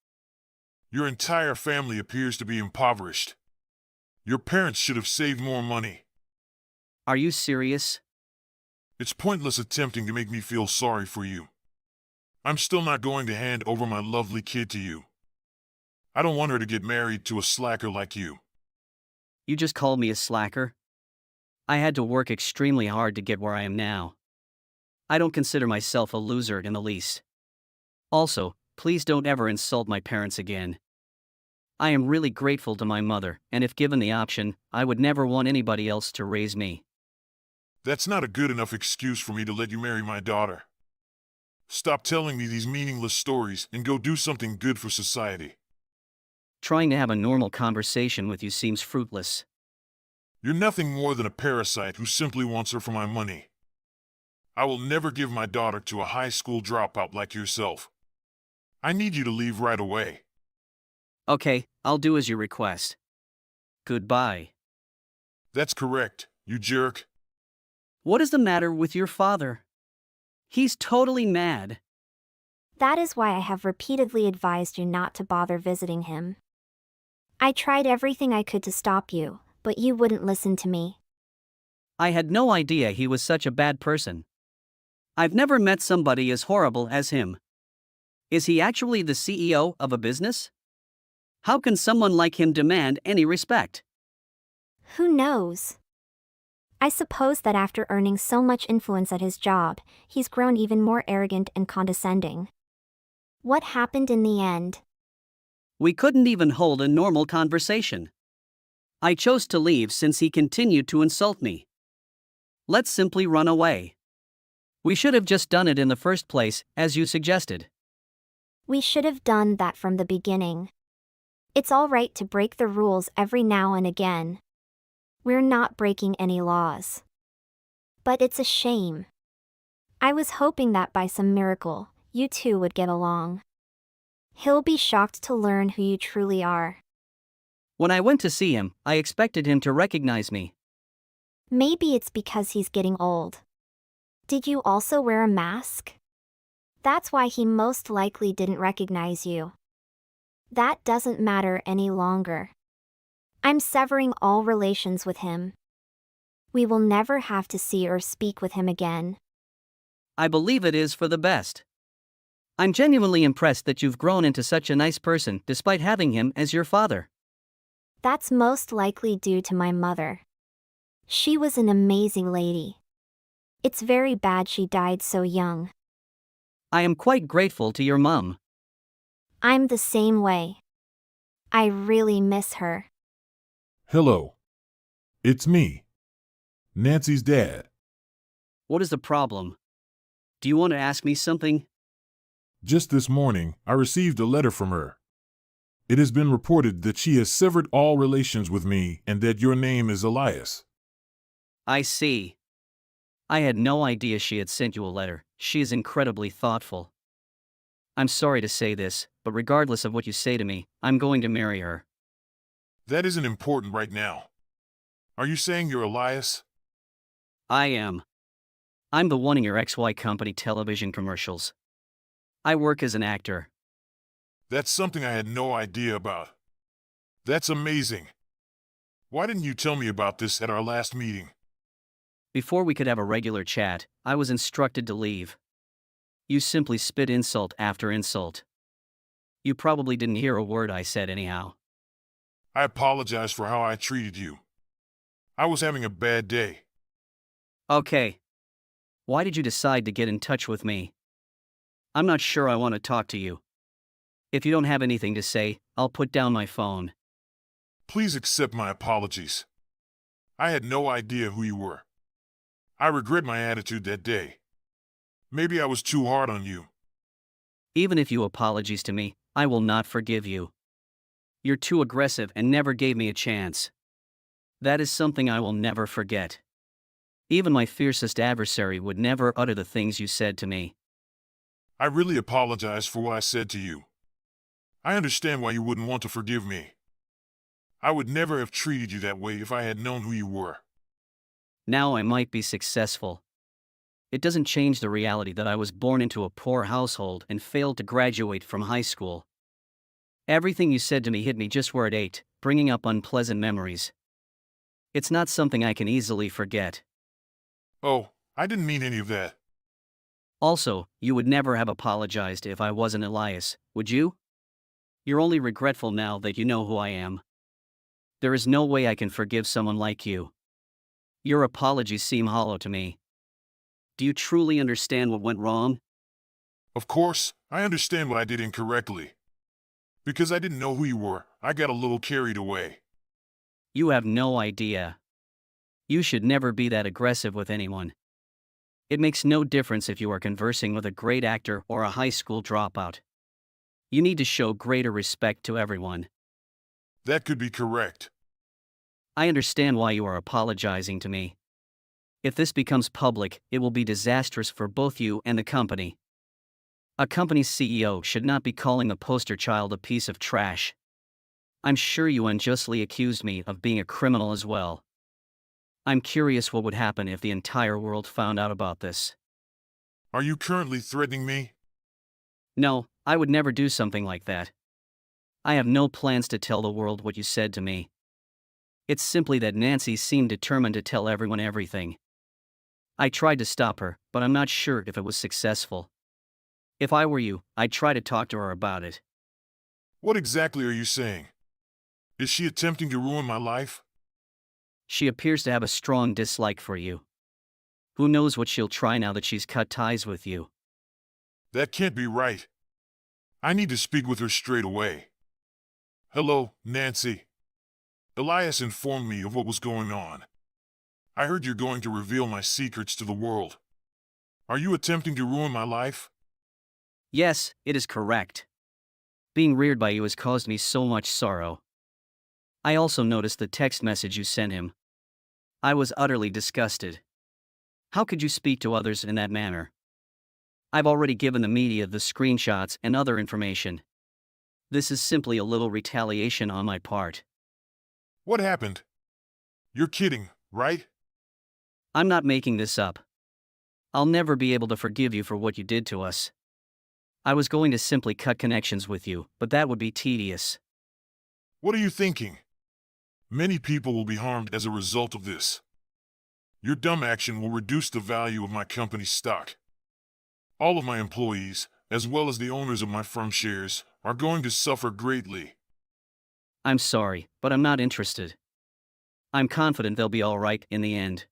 Your entire family appears to be impoverished. Your parents should have saved more money. Are you serious? It's pointless attempting to make me feel sorry for you. I'm still not going to hand over my lovely kid to you. I don't want her to get married to a slacker like you. You just called me a slacker? I had to work extremely hard to get where I am now. I don't consider myself a loser in the least. Also, please don't ever insult my parents again. I am really grateful to my mother, and if given the option, I would never want anybody else to raise me. That's not a good enough excuse for me to let you marry my daughter. Stop telling me these meaningless stories and go do something good for society. Trying to have a normal conversation with you seems fruitless. You're nothing more than a parasite who simply wants her for my money. I will never give my daughter to a high school dropout like yourself. I need you to leave right away. Okay, I'll do as you request. Goodbye. That's correct, you jerk. What is the matter with your father? He's totally mad. That is why I have repeatedly advised you not to bother visiting him. I tried everything I could to stop you, but you wouldn't listen to me. I had no idea he was such a bad person. I've never met somebody as horrible as him. Is he actually the CEO of a business? How can someone like him demand any respect? Who knows? I suppose that after earning so much influence at his job, he's grown even more arrogant and condescending. What happened in the end? We couldn't even hold a normal conversation. I chose to leave since he continued to insult me. Let's simply run away. We should have just done it in the first place, as you suggested. We should have done that from the beginning. It's all right to break the rules every now and again. We're not breaking any laws. But it's a shame. I was hoping that by some miracle, you two would get along. He'll be shocked to learn who you truly are. When I went to see him, I expected him to recognize me. Maybe it's because he's getting old. Did you also wear a mask? That's why he most likely didn't recognize you. That doesn't matter any longer. I'm severing all relations with him. We will never have to see or speak with him again. I believe it is for the best. I'm genuinely impressed that you've grown into such a nice person despite having him as your father. That's most likely due to my mother. She was an amazing lady. It's very bad she died so young. I am quite grateful to your mum. I'm the same way. I really miss her. Hello. It's me. Nancy's dad. What is the problem? Do you want to ask me something? Just this morning, I received a letter from her. It has been reported that she has severed all relations with me and that your name is Elias. I see. I had no idea she had sent you a letter. She is incredibly thoughtful. I'm sorry to say this, but regardless of what you say to me, I'm going to marry her. That isn't important right now. Are you saying you're Elias? I am. I'm the one in your XY company television commercials. I work as an actor. That's something I had no idea about. That's amazing. Why didn't you tell me about this at our last meeting? Before we could have a regular chat, I was instructed to leave. You simply spit insult after insult. You probably didn't hear a word I said anyhow. I apologize for how I treated you. I was having a bad day. Okay. Why did you decide to get in touch with me? I'm not sure I want to talk to you. If you don't have anything to say, I'll put down my phone. Please accept my apologies. I had no idea who you were. I regret my attitude that day. Maybe I was too hard on you. Even if you apologize to me, I will not forgive you. You're too aggressive and never gave me a chance. That is something I will never forget. Even my fiercest adversary would never utter the things you said to me. I really apologize for what I said to you. I understand why you wouldn't want to forgive me. I would never have treated you that way if I had known who you were. Now I might be successful. It doesn't change the reality that I was born into a poor household and failed to graduate from high school. Everything you said to me hit me just where it ate, bringing up unpleasant memories. It's not something I can easily forget. Oh, I didn't mean any of that. Also, you would never have apologized if I wasn't Elias, would you? You're only regretful now that you know who I am. There is no way I can forgive someone like you. Your apologies seem hollow to me. Do you truly understand what went wrong? Of course, I understand what I did incorrectly. Because I didn't know who you were, I got a little carried away. You have no idea. You should never be that aggressive with anyone. It makes no difference if you are conversing with a great actor or a high school dropout. You need to show greater respect to everyone. That could be correct. I understand why you are apologizing to me. If this becomes public, it will be disastrous for both you and the company. A company's CEO should not be calling the poster child a piece of trash. I'm sure you unjustly accused me of being a criminal as well. I'm curious what would happen if the entire world found out about this. Are you currently threatening me? No, I would never do something like that. I have no plans to tell the world what you said to me. It's simply that Nancy seemed determined to tell everyone everything. I tried to stop her, but I'm not sure if it was successful. If I were you, I'd try to talk to her about it. What exactly are you saying? Is she attempting to ruin my life? She appears to have a strong dislike for you. Who knows what she'll try now that she's cut ties with you. That can't be right. I need to speak with her straight away. Hello, Nancy. Elias informed me of what was going on. I heard you're going to reveal my secrets to the world. Are you attempting to ruin my life? Yes, it is correct. Being reared by you has caused me so much sorrow. I also noticed the text message you sent him. I was utterly disgusted. How could you speak to others in that manner? I've already given the media the screenshots and other information. This is simply a little retaliation on my part. What happened? You're kidding, right? I'm not making this up. I'll never be able to forgive you for what you did to us. I was going to simply cut connections with you, but that would be tedious. What are you thinking? Many people will be harmed as a result of this. Your dumb action will reduce the value of my company's stock. All of my employees, as well as the owners of my firm shares, are going to suffer greatly. I'm sorry, but I'm not interested. I'm confident they'll be all right in the end.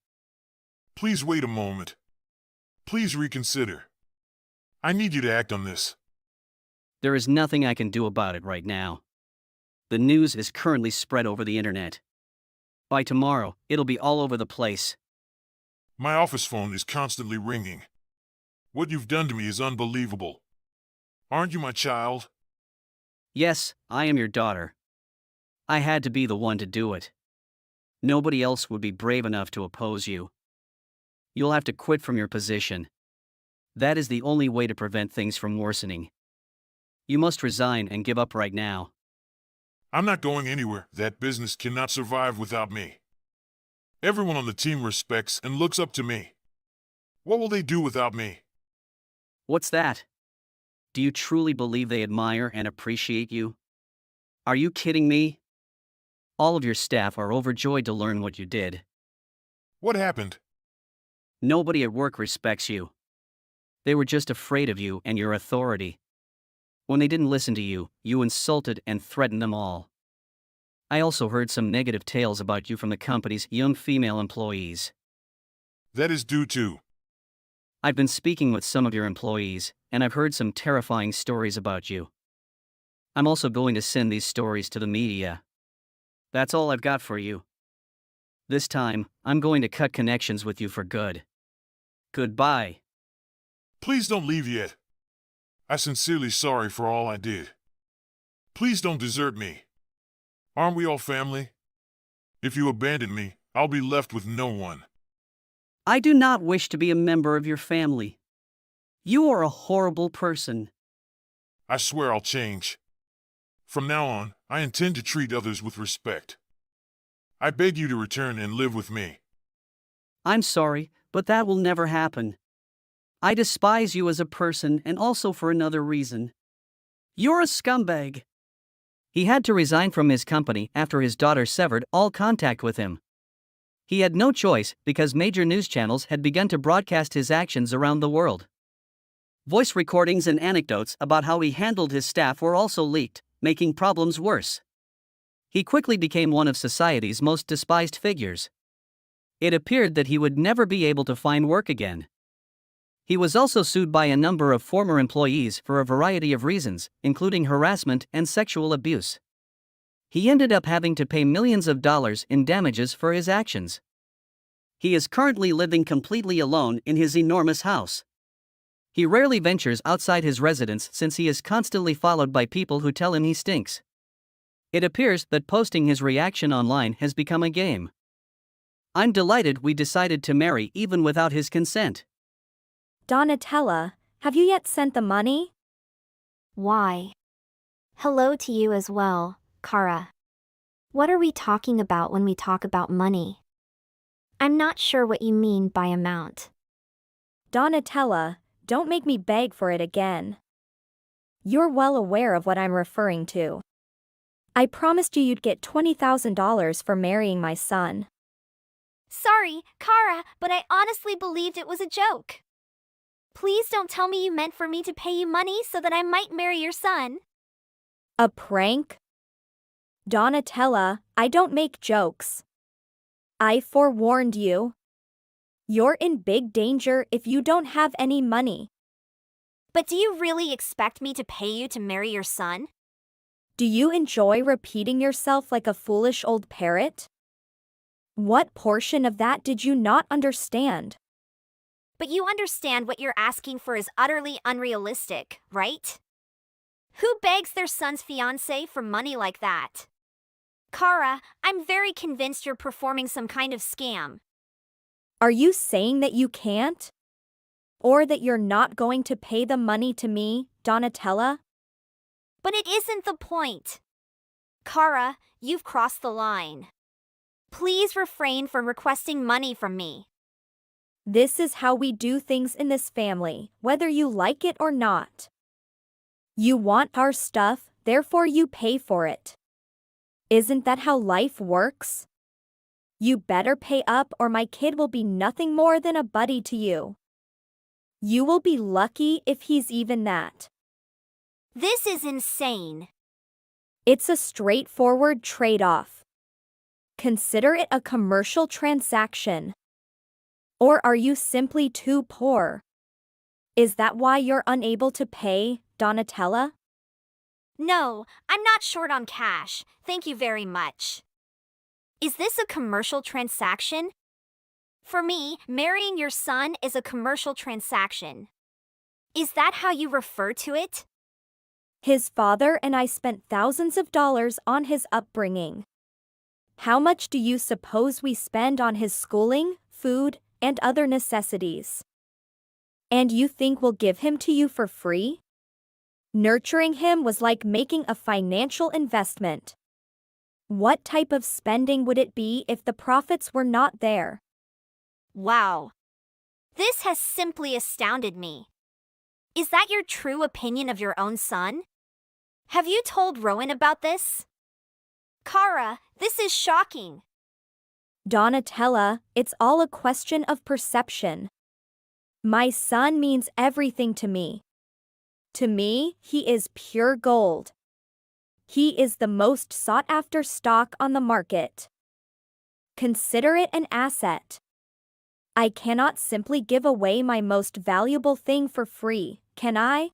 Please wait a moment. Please reconsider. I need you to act on this. There is nothing I can do about it right now. The news is currently spread over the internet. By tomorrow, it'll be all over the place. My office phone is constantly ringing. What you've done to me is unbelievable. Aren't you my child? Yes, I am your daughter. I had to be the one to do it. Nobody else would be brave enough to oppose you. You'll have to quit from your position. That is the only way to prevent things from worsening. You must resign and give up right now. I'm not going anywhere. That business cannot survive without me. Everyone on the team respects and looks up to me. What will they do without me? What's that? Do you truly believe they admire and appreciate you? Are you kidding me? All of your staff are overjoyed to learn what you did. What happened? Nobody at work respects you. They were just afraid of you and your authority. When they didn't listen to you, you insulted and threatened them all. I also heard some negative tales about you from the company's young female employees. That is due to. I've been speaking with some of your employees, and I've heard some terrifying stories about you. I'm also going to send these stories to the media. That's all I've got for you. This time, I'm going to cut connections with you for good. Goodbye. Please don't leave yet. I'm sincerely sorry for all I did. Please don't desert me. Aren't we all family? If you abandon me, I'll be left with no one. I do not wish to be a member of your family. You are a horrible person. I swear I'll change. From now on, I intend to treat others with respect. I beg you to return and live with me. I'm sorry, but that will never happen. I despise you as a person and also for another reason. You're a scumbag. He had to resign from his company after his daughter severed all contact with him. He had no choice because major news channels had begun to broadcast his actions around the world. Voice recordings and anecdotes about how he handled his staff were also leaked, making problems worse. He quickly became one of society's most despised figures. It appeared that he would never be able to find work again. He was also sued by a number of former employees for a variety of reasons, including harassment and sexual abuse. He ended up having to pay millions of dollars in damages for his actions. He is currently living completely alone in his enormous house. He rarely ventures outside his residence since he is constantly followed by people who tell him he stinks. It appears that posting his reaction online has become a game. I'm delighted we decided to marry even without his consent. Donatella, have you yet sent the money? Why? Hello to you as well, Kara. What are we talking about when we talk about money? I'm not sure what you mean by amount. Donatella, don't make me beg for it again. You're well aware of what I'm referring to. I promised you'd get $20,000 for marrying my son. Sorry, Kara, but I honestly believed it was a joke. Please don't tell me you meant for me to pay you money so that I might marry your son. A prank? Donatella, I don't make jokes. I forewarned you. You're in big danger if you don't have any money. But do you really expect me to pay you to marry your son? Do you enjoy repeating yourself like a foolish old parrot? What portion of that did you not understand? But you understand what you're asking for is utterly unrealistic, right? Who begs their son's fiancé for money like that? Kara, I'm very convinced you're performing some kind of scam. Are you saying that you can't? Or that you're not going to pay the money to me, Donatella? But it isn't the point. Kara, you've crossed the line. Please refrain from requesting money from me. This is how we do things in this family, whether you like it or not. You want our stuff, therefore you pay for it. Isn't that how life works? You better pay up or my kid will be nothing more than a buddy to you. You will be lucky if he's even that. This is insane. It's a straightforward trade-off. Consider it a commercial transaction. Or are you simply too poor? Is that why you're unable to pay, Donatella? No, I'm not short on cash, thank you very much. Is this a commercial transaction? For me, marrying your son is a commercial transaction. Is that how you refer to it? His father and I spent thousands of dollars on his upbringing. How much do you suppose we spend on his schooling, food, and other necessities? And you think we'll give him to you for free? Nurturing him was like making a financial investment. What type of spending would it be if the profits were not there? Wow. This has simply astounded me. Is that your true opinion of your own son? Have you told Rowan about this? Kara, this is shocking. Donatella, it's all a question of perception. My son means everything to me. To me, he is pure gold. He is the most sought-after stock on the market. Consider it an asset. I cannot simply give away my most valuable thing for free, can I?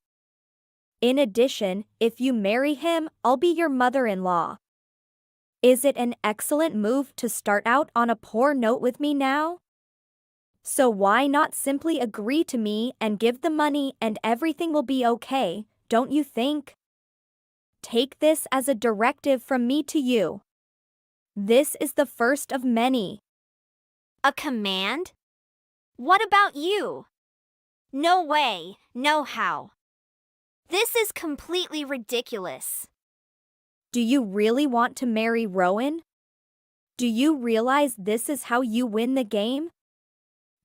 In addition, if you marry him, I'll be your mother-in-law. Is it an excellent move to start out on a poor note with me now? So why not simply agree to me and give the money and everything will be okay, don't you think? Take this as a directive from me to you. This is the first of many. A command? What about you? No way, no how. This is completely ridiculous. Do you really want to marry Rowan? Do you realize this is how you win the game?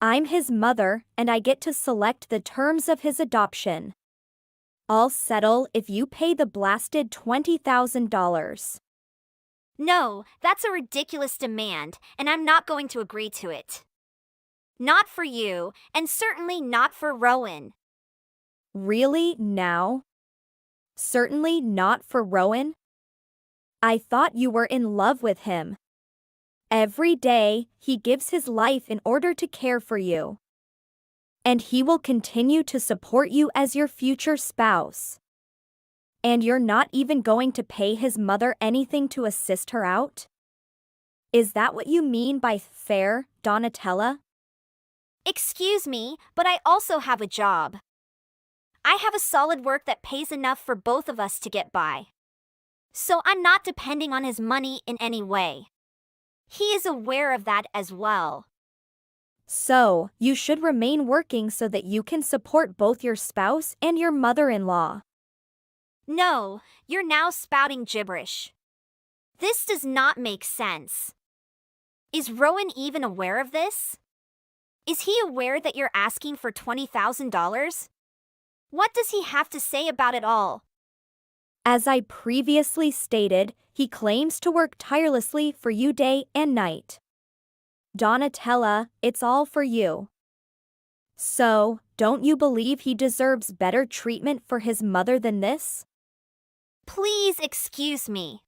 I'm his mother, and I get to select the terms of his adoption. I'll settle if you pay the blasted $20,000. No, that's a ridiculous demand, and I'm not going to agree to it. Not for you, and certainly not for Rowan. Really, now? Certainly not for Rowan? I thought you were in love with him. Every day, he gives his life in order to care for you. And he will continue to support you as your future spouse. And you're not even going to pay his mother anything to assist her out? Is that what you mean by fair, Donatella? Excuse me, but I also have a job. I have a solid work that pays enough for both of us to get by. So I'm not depending on his money in any way. He is aware of that as well. So, you should remain working so that you can support both your spouse and your mother-in-law. No, you're now spouting gibberish. This does not make sense. Is Rowan even aware of this? Is he aware that you're asking for $20,000? What does he have to say about it all? As I previously stated, he claims to work tirelessly for you day and night. Donatella, it's all for you. So, don't you believe he deserves better treatment for his mother than this? Please excuse me.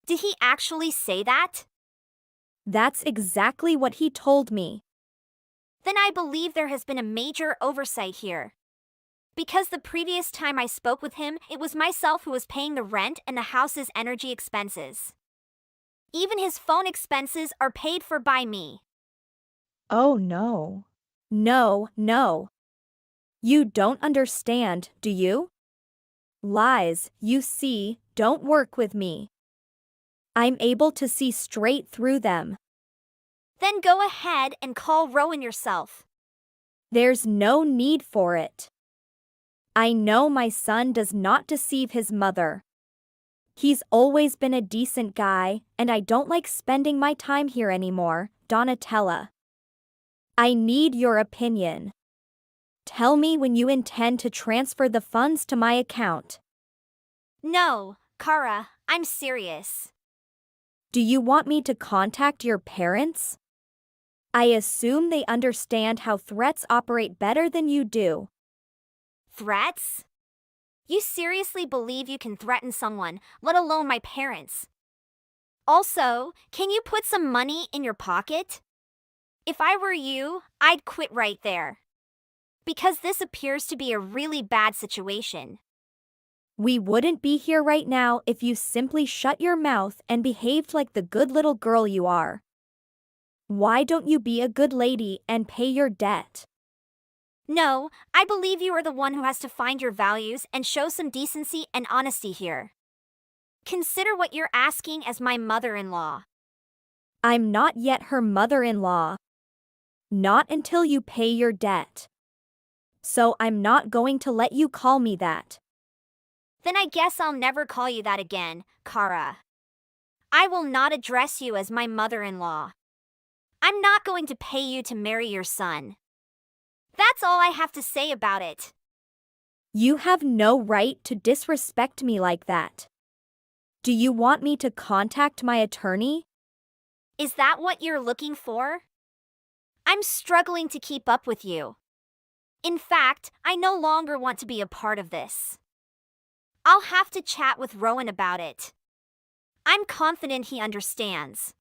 Did he actually say that? That's exactly what he told me. Then I believe there has been a major oversight here. Because the previous time I spoke with him, it was myself who was paying the rent and the house's energy expenses. Even his phone expenses are paid for by me. Oh no. No. You don't understand, do you? Lies, you see, don't work with me. I'm able to see straight through them. Then go ahead and call Rowan yourself. There's no need for it. I know my son does not deceive his mother. He's always been a decent guy, and I don't like spending my time here anymore, Donatella. I need your opinion. Tell me when you intend to transfer the funds to my account. No, Kara, I'm serious. Do you want me to contact your parents? I assume they understand how threats operate better than you do. Threats? You seriously believe you can threaten someone, let alone my parents? Also, can you put some money in your pocket? If I were you, I'd quit right there. Because this appears to be a really bad situation. We wouldn't be here right now if you simply shut your mouth and behaved like the good little girl you are. Why don't you be a good lady and pay your debt? No, I believe you are the one who has to find your values and show some decency and honesty here. Consider what you're asking as my mother-in-law. I'm not yet her mother-in-law. Not until you pay your debt. So I'm not going to let you call me that. Then I guess I'll never call you that again, Kara. I will not address you as my mother-in-law. I'm not going to pay you to marry your son. That's all I have to say about it. You have no right to disrespect me like that. Do you want me to contact my attorney? Is that what you're looking for? I'm struggling to keep up with you. In fact, I no longer want to be a part of this. I'll have to chat with Rowan about it. I'm confident he understands.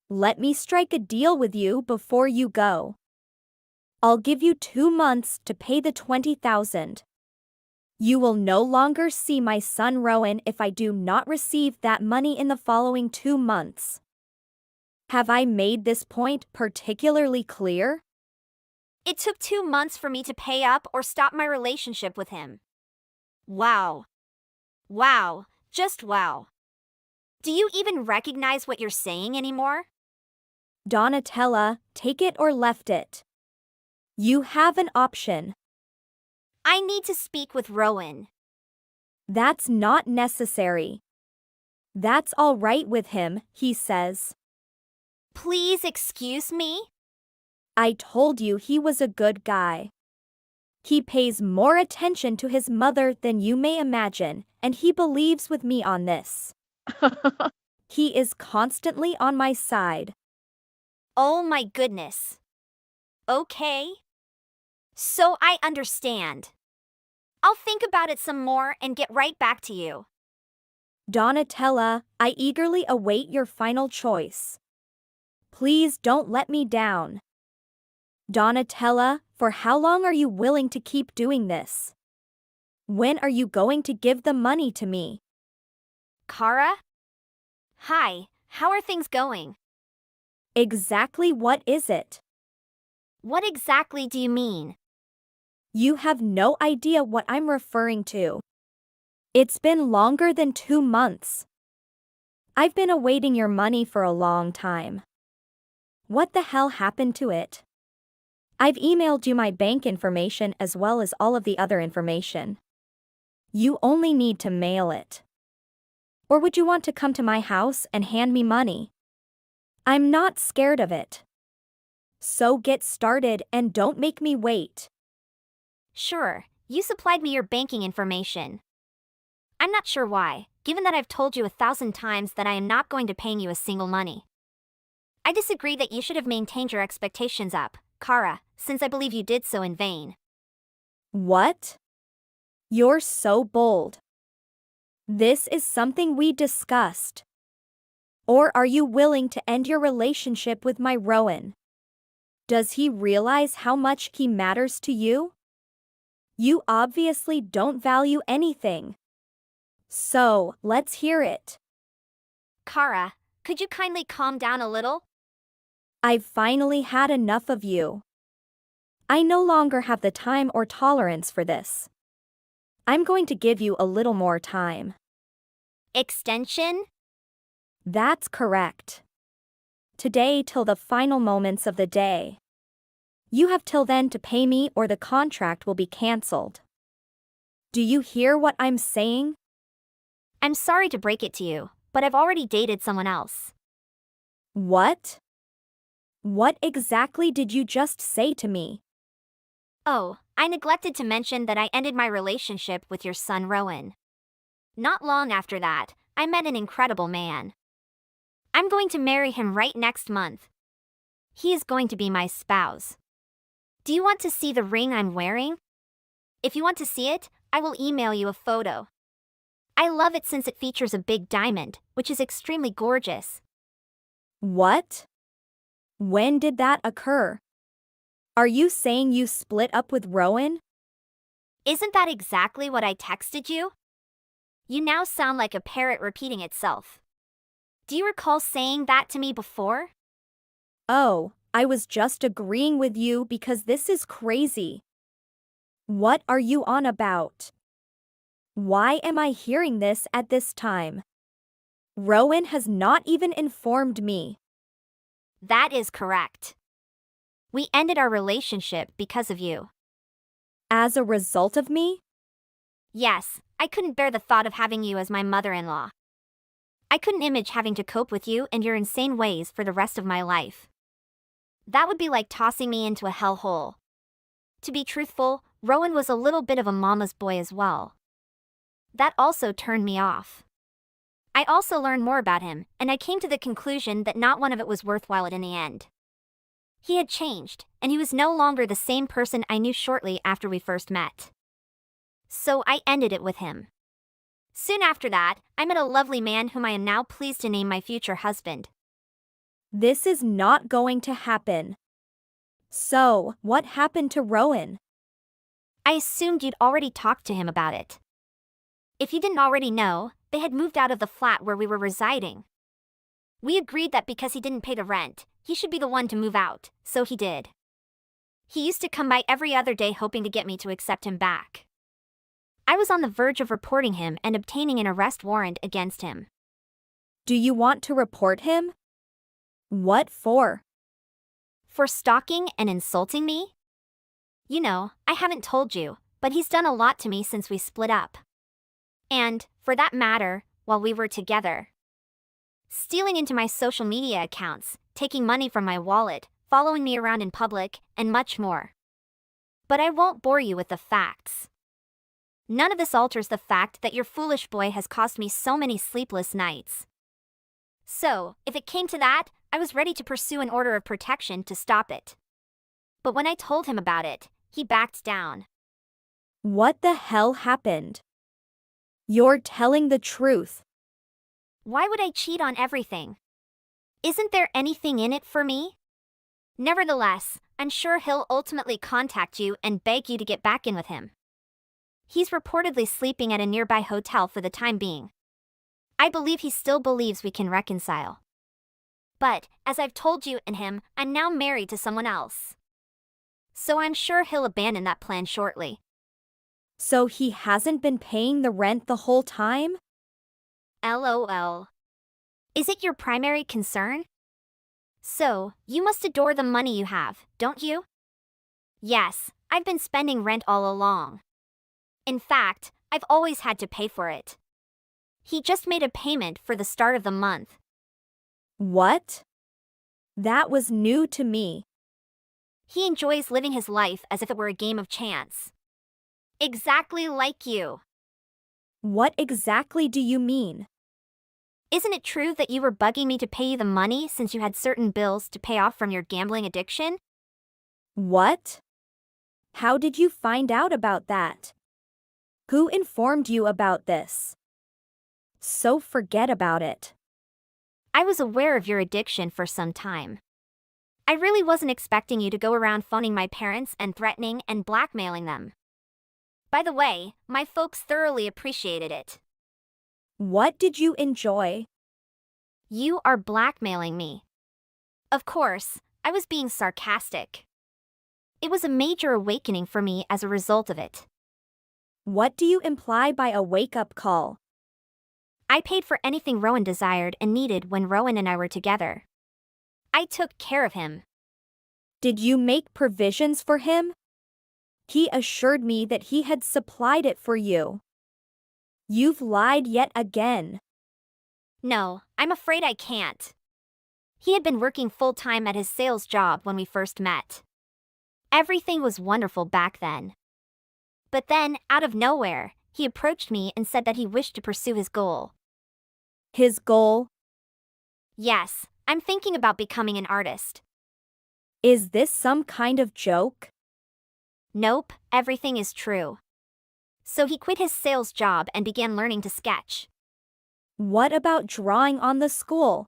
Let me strike a deal with you before you go. I'll give you 2 months to pay the $20,000. You will no longer see my son Rowan if I do not receive that money in the following 2 months. Have I made this point particularly clear? It took 2 months for me to pay up or stop my relationship with him. Wow. Wow, just wow. Do you even recognize what you're saying anymore? Donatella, take it or left it. You have an option. I need to speak with Rowan. That's not necessary. That's all right with him, he says. Please excuse me? I told you he was a good guy. He pays more attention to his mother than you may imagine, and he believes with me on this. He is constantly on my side. Oh my goodness. Okay. So I understand. I'll think about it some more and get right back to you. Donatella, I eagerly await your final choice. Please don't let me down. Donatella, for how long are you willing to keep doing this? When are you going to give the money to me? Kara? Hi, how are things going? Exactly what is it? What exactly do you mean? You have no idea what I'm referring to. It's been longer than 2 months. I've been awaiting your money for a long time. What the hell happened to it? I've emailed you my bank information as well as all of the other information. You only need to mail it. Or would you want to come to my house and hand me money? I'm not scared of it. So get started and don't make me wait. Sure, you supplied me your banking information. I'm not sure why, given that I've told you 1,000 times that I am not going to pay you a single money. I disagree that you should have maintained your expectations up, Kara, since I believe you did so in vain. What? You're so bold. This is something we discussed. Or are you willing to end your relationship with my Rowan? Does he realize how much he matters to you? You obviously don't value anything. So, let's hear it. Kara, could you kindly calm down a little? I've finally had enough of you. I no longer have the time or tolerance for this. I'm going to give you a little more time. Extension? That's correct. Today till the final moments of the day. You have till then to pay me or the contract will be cancelled. Do you hear what I'm saying? I'm sorry to break it to you, but I've already dated someone else. What? What exactly did you just say to me? Oh, I neglected to mention that I ended my relationship with your son Rowan. Not long after that, I met an incredible man. I'm going to marry him right next month. He is going to be my spouse. Do you want to see the ring I'm wearing? If you want to see it, I will email you a photo. I love it since it features a big diamond, which is extremely gorgeous. What? When did that occur? Are you saying you split up with Rowan? Isn't that exactly what I texted you? You now sound like a parrot repeating itself. Do you recall saying that to me before? Oh, I was just agreeing with you because this is crazy. What are you on about? Why am I hearing this at this time? Rowan has not even informed me. That is correct. We ended our relationship because of you. As a result of me? Yes, I couldn't bear the thought of having you as my mother-in-law. I couldn't imagine having to cope with you and your insane ways for the rest of my life. That would be like tossing me into a hellhole. To be truthful, Rowan was a little bit of a mama's boy as well. That also turned me off. I also learned more about him, and I came to the conclusion that not one of it was worthwhile in the end. He had changed, and he was no longer the same person I knew shortly after we first met. So I ended it with him. Soon after that, I met a lovely man whom I am now pleased to name my future husband. This is not going to happen. So, what happened to Rowan? I assumed you'd already talked to him about it. If you didn't already know, they had moved out of the flat where we were residing. We agreed that because he didn't pay the rent, he should be the one to move out, so he did. He used to come by every other day hoping to get me to accept him back. I was on the verge of reporting him and obtaining an arrest warrant against him. Do you want to report him? What for? For stalking and insulting me? You know, I haven't told you, but he's done a lot to me since we split up. And, for that matter, while we were together. Stealing into my social media accounts, taking money from my wallet, following me around in public, and much more. But I won't bore you with the facts. None of this alters the fact that your foolish boy has cost me so many sleepless nights. So, if it came to that, I was ready to pursue an order of protection to stop it. But when I told him about it, he backed down. What the hell happened? You're telling the truth. Why would I cheat on everything? Isn't there anything in it for me? Nevertheless, I'm sure he'll ultimately contact you and beg you to get back in with him. He's reportedly sleeping at a nearby hotel for the time being. I believe he still believes we can reconcile. But, as I've told you and him, I'm now married to someone else. So I'm sure he'll abandon that plan shortly. So he hasn't been paying the rent the whole time? LOL. Is it your primary concern? So, you must adore the money you have, don't you? Yes, I've been spending rent all along. In fact, I've always had to pay for it. He just made a payment for the start of the month. What? That was new to me. He enjoys living his life as if it were a game of chance. Exactly like you. What exactly do you mean? Isn't it true that you were bugging me to pay you the money since you had certain bills to pay off from your gambling addiction? What? How did you find out about that? Who informed you about this? So forget about it. I was aware of your addiction for some time. I really wasn't expecting you to go around phoning my parents and threatening and blackmailing them. By the way, my folks thoroughly appreciated it. What did you enjoy? You are blackmailing me. Of course, I was being sarcastic. It was a major awakening for me as a result of it. What do you imply by a wake-up call? I paid for anything Rowan desired and needed when Rowan and I were together. I took care of him. Did you make provisions for him? He assured me that he had supplied it for you. You've lied yet again. No, I'm afraid I can't. He had been working full-time at his sales job when we first met. Everything was wonderful back then. But then, out of nowhere, he approached me and said that he wished to pursue his goal. His goal? Yes, I'm thinking about becoming an artist. Is this some kind of joke? Nope, everything is true. So he quit his sales job and began learning to sketch. What about drawing on the school?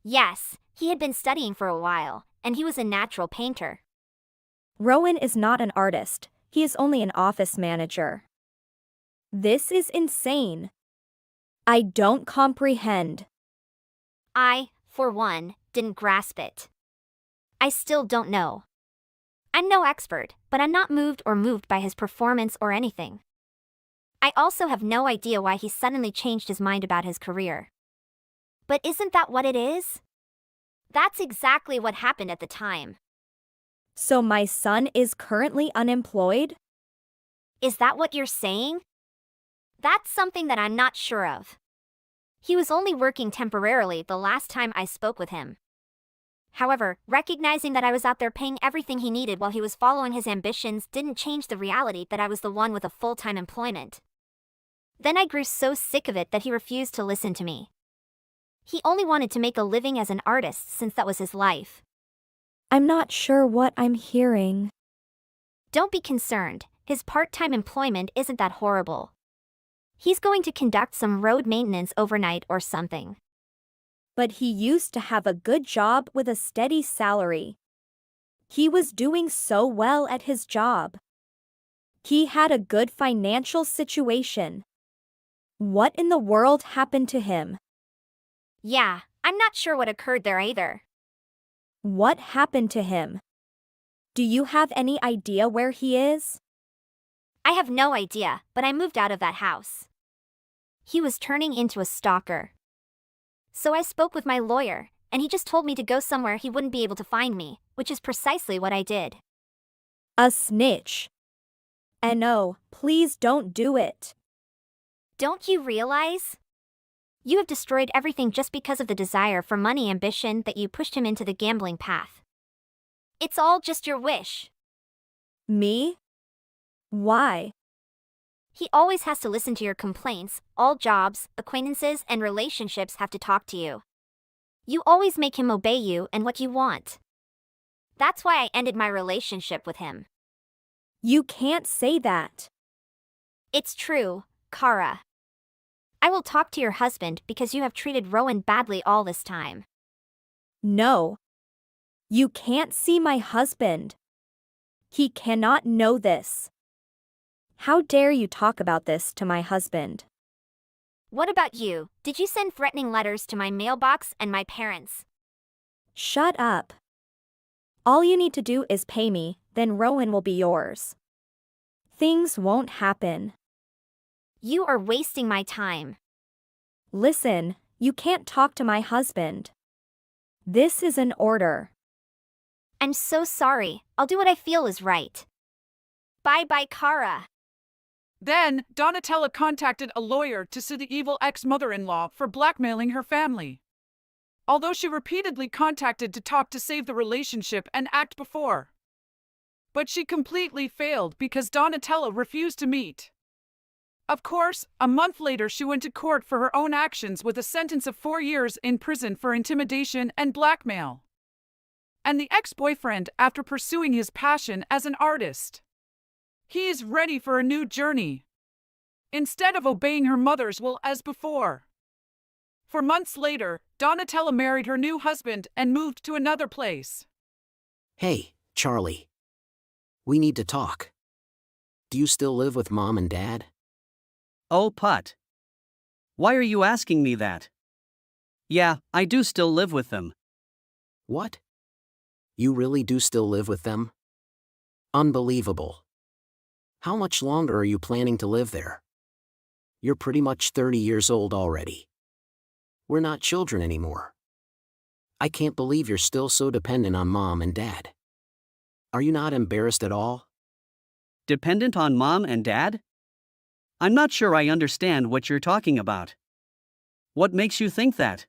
Yes, he had been studying for a while, and he was a natural painter. Rowan is not an artist, he is only an office manager. This is insane. I don't comprehend. I, for one, didn't grasp it. I still don't know. I'm no expert, but I'm not moved by his performance or anything. I also have no idea why he suddenly changed his mind about his career. But isn't that what it is? That's exactly what happened at the time. So my son is currently unemployed? Is that what you're saying? That's something that I'm not sure of. He was only working temporarily the last time I spoke with him. However, recognizing that I was out there paying everything he needed while he was following his ambitions didn't change the reality that I was the one with a full-time employment. Then I grew so sick of it that he refused to listen to me. He only wanted to make a living as an artist since that was his life. I'm not sure what I'm hearing. Don't be concerned, his part-time employment isn't that horrible. He's going to conduct some road maintenance overnight or something. But he used to have a good job with a steady salary. He was doing so well at his job. He had a good financial situation. What in the world happened to him? Yeah, I'm not sure what occurred there either. What happened to him? Do you have any idea where he is? I have no idea, but I moved out of that house. He was turning into a stalker. So I spoke with my lawyer, and he just told me to go somewhere he wouldn't be able to find me, which is precisely what I did. A snitch. And no, please don't do it. Don't you realize? You have destroyed everything just because of the desire for money ambition that you pushed him into the gambling path. It's all just your wish. Me? Why? He always has to listen to your complaints. All jobs, acquaintances, and relationships have to talk to you. You always make him obey you and what you want. That's why I ended my relationship with him. You can't say that. It's true, Kara. I will talk to your husband because you have treated Rowan badly all this time. No. You can't see my husband. He cannot know this. How dare you talk about this to my husband? What about you? Did you send threatening letters to my mailbox and my parents? Shut up. All you need to do is pay me, then Rowan will be yours. Things won't happen. You are wasting my time. Listen, you can't talk to my husband. This is an order. I'm so sorry. I'll do what I feel is right. Bye-bye, Kara. Then, Donatella contacted a lawyer to sue the evil ex-mother-in-law for blackmailing her family. Although she repeatedly contacted to talk to save the relationship and act before. But she completely failed because Donatella refused to meet. Of course, a month later she went to court for her own actions with a sentence of 4 years in prison for intimidation and blackmail. And the ex-boyfriend, after pursuing his passion as an artist, he is ready for a new journey, instead of obeying her mother's will as before. For months later, Donatella married her new husband and moved to another place. Hey, Charlie. We need to talk. Do you still live with Mom and Dad? Oh, Put. Why are you asking me that? Yeah, I do still live with them. What? You really do still live with them? Unbelievable. How much longer are you planning to live there? You're pretty much 30 years old already. We're not children anymore. I can't believe you're still so dependent on Mom and Dad. Are you not embarrassed at all? Dependent on Mom and Dad? I'm not sure I understand what you're talking about. What makes you think that?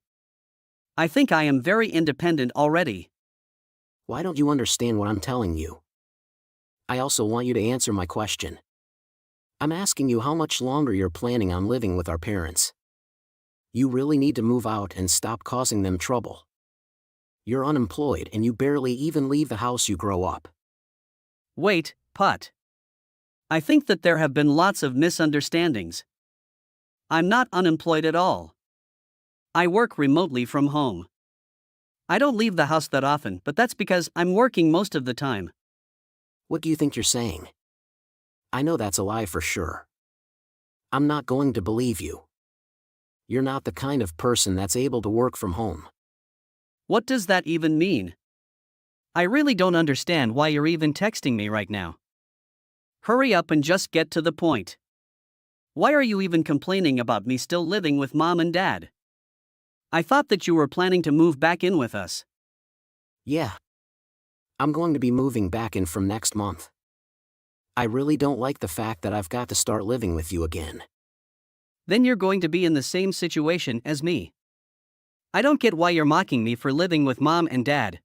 I think I am very independent already. Why don't you understand what I'm telling you? I also want you to answer my question. I'm asking you how much longer you're planning on living with our parents. You really need to move out and stop causing them trouble. You're unemployed and you barely even leave the house you grow up. Wait, Put. I think that there have been lots of misunderstandings. I'm not unemployed at all. I work remotely from home. I don't leave the house that often, but that's because I'm working most of the time. What do you think you're saying? I know that's a lie for sure. I'm not going to believe you. You're not the kind of person that's able to work from home. What does that even mean? I really don't understand why you're even texting me right now. Hurry up and just get to the point. Why are you even complaining about me still living with Mom and Dad? I thought that you were planning to move back in with us. Yeah. I'm going to be moving back in from next month. I really don't like the fact that I've got to start living with you again. Then you're going to be in the same situation as me. I don't get why you're mocking me for living with Mom and Dad.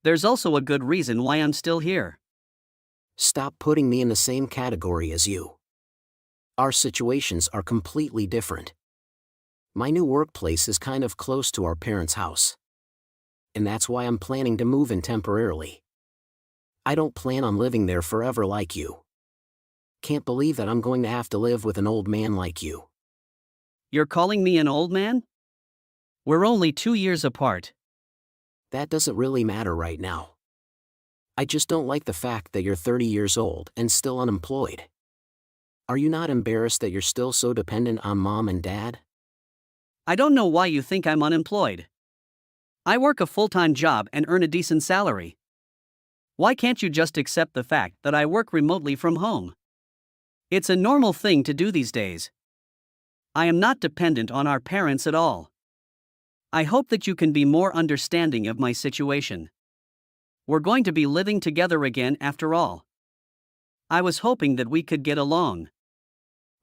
There's also a good reason why I'm still here. Stop putting me in the same category as you. Our situations are completely different. My new workplace is kind of close to our parents' house. And that's why I'm planning to move in temporarily. I don't plan on living there forever like you. Can't believe that I'm going to have to live with an old man like you. You're calling me an old man? We're only 2 years apart. That doesn't really matter right now. I just don't like the fact that you're 30 years old and still unemployed. Are you not embarrassed that you're still so dependent on Mom and Dad? I don't know why you think I'm unemployed. I work a full-time job and earn a decent salary. Why can't you just accept the fact that I work remotely from home? It's a normal thing to do these days. I am not dependent on our parents at all. I hope that you can be more understanding of my situation. We're going to be living together again after all. I was hoping that we could get along.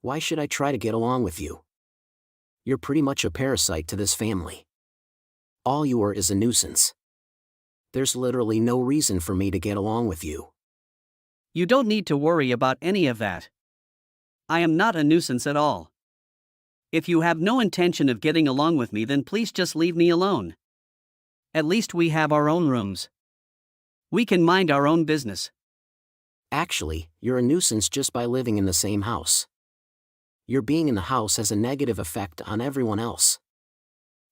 Why should I try to get along with you? You're pretty much a parasite to this family. All you are is a nuisance. There's literally no reason for me to get along with you. You don't need to worry about any of that. I am not a nuisance at all. If you have no intention of getting along with me, then please just leave me alone. At least we have our own rooms. We can mind our own business. Actually, you're a nuisance just by living in the same house. Your being in the house has a negative effect on everyone else.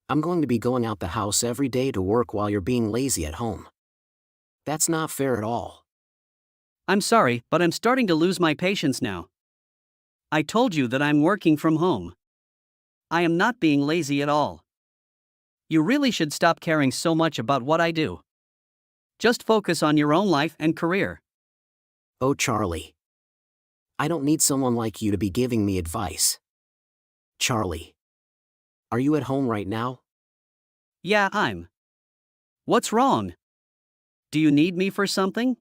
I'm going to be going out the house every day to work while you're being lazy at home. That's not fair at all. I'm sorry, but I'm starting to lose my patience now. I told you that I'm working from home. I am not being lazy at all. You really should stop caring so much about what I do. Just focus on your own life and career. Oh, Charlie. I don't need someone like you to be giving me advice. Charlie. Are you at home right now? Yeah, I'm. What's wrong? Do you need me for something?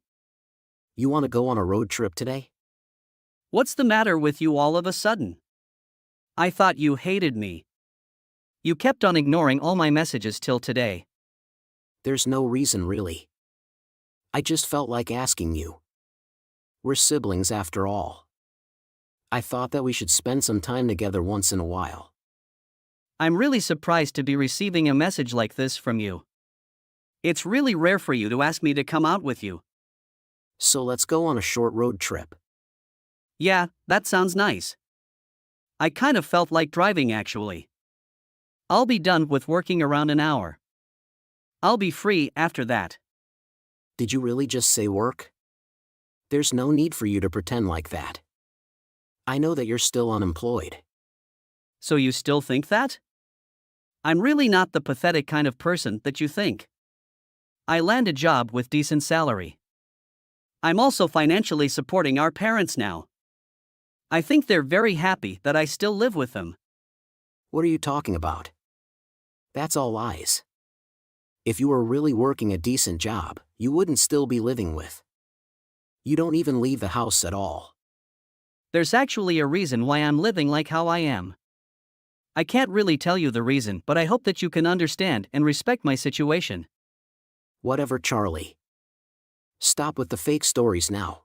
You want to go on a road trip today? What's the matter with you all of a sudden? I thought you hated me. You kept on ignoring all my messages till today. There's no reason really. I just felt like asking you. We're siblings after all. I thought that we should spend some time together once in a while. I'm really surprised to be receiving a message like this from you. It's really rare for you to ask me to come out with you. So let's go on a short road trip. Yeah, that sounds nice. I kind of felt like driving actually. I'll be done with working around an hour. I'll be free after that. Did you really just say work? There's no need for you to pretend like that. I know that you're still unemployed. So you still think that? I'm really not the pathetic kind of person that you think. I land a job with decent salary. I'm also financially supporting our parents now. I think they're very happy that I still live with them. What are you talking about? That's all lies. If you were really working a decent job, you wouldn't still be living with. You don't even leave the house at all. There's actually a reason why I'm living like how I am. I can't really tell you the reason, but I hope that you can understand and respect my situation. Whatever, Charlie. Stop with the fake stories now.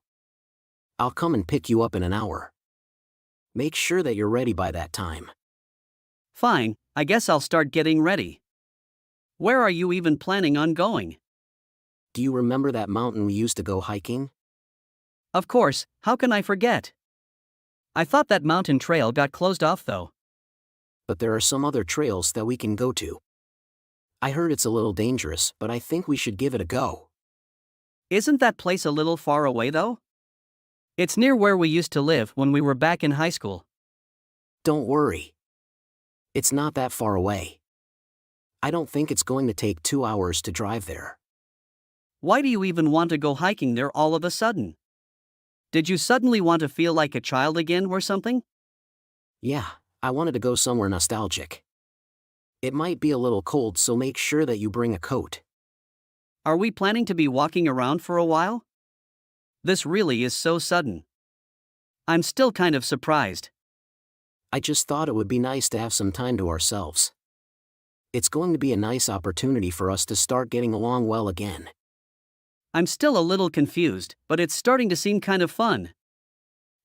I'll come and pick you up in an hour. Make sure that you're ready by that time. Fine, I guess I'll start getting ready. Where are you even planning on going? Do you remember that mountain we used to go hiking? Of course, how can I forget? I thought that mountain trail got closed off though. But there are some other trails that we can go to. I heard it's a little dangerous, but I think we should give it a go. Isn't that place a little far away though? It's near where we used to live when we were back in high school. Don't worry. It's not that far away. I don't think it's going to take 2 hours to drive there. Why do you even want to go hiking there all of a sudden? Did you suddenly want to feel like a child again or something? Yeah, I wanted to go somewhere nostalgic. It might be a little cold, so make sure that you bring a coat. Are we planning to be walking around for a while? This really is so sudden. I'm still kind of surprised. I just thought it would be nice to have some time to ourselves. It's going to be a nice opportunity for us to start getting along well again. I'm still a little confused, but it's starting to seem kind of fun.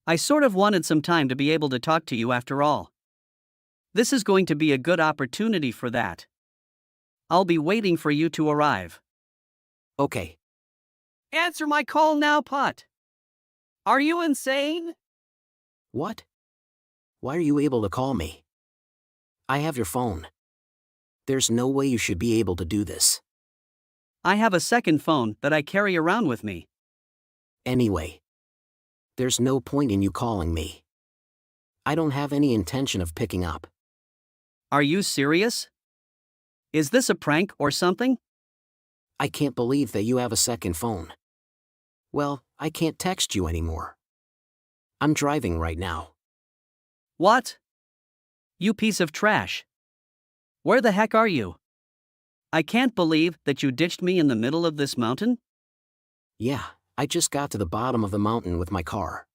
I sort of wanted some time to be able to talk to you after all. This is going to be a good opportunity for that. I'll be waiting for you to arrive. Okay. Answer my call now, Putt. Are you insane? What? Why are you able to call me? I have your phone. There's no way you should be able to do this. I have a second phone that I carry around with me. Anyway, there's no point in you calling me. I don't have any intention of picking up. Are you serious? Is this a prank or something? I can't believe that you have a second phone. Well, I can't text you anymore. I'm driving right now. What? You piece of trash. Where the heck are you? I can't believe that you ditched me in the middle of this mountain. Yeah, I just got to the bottom of the mountain with my car.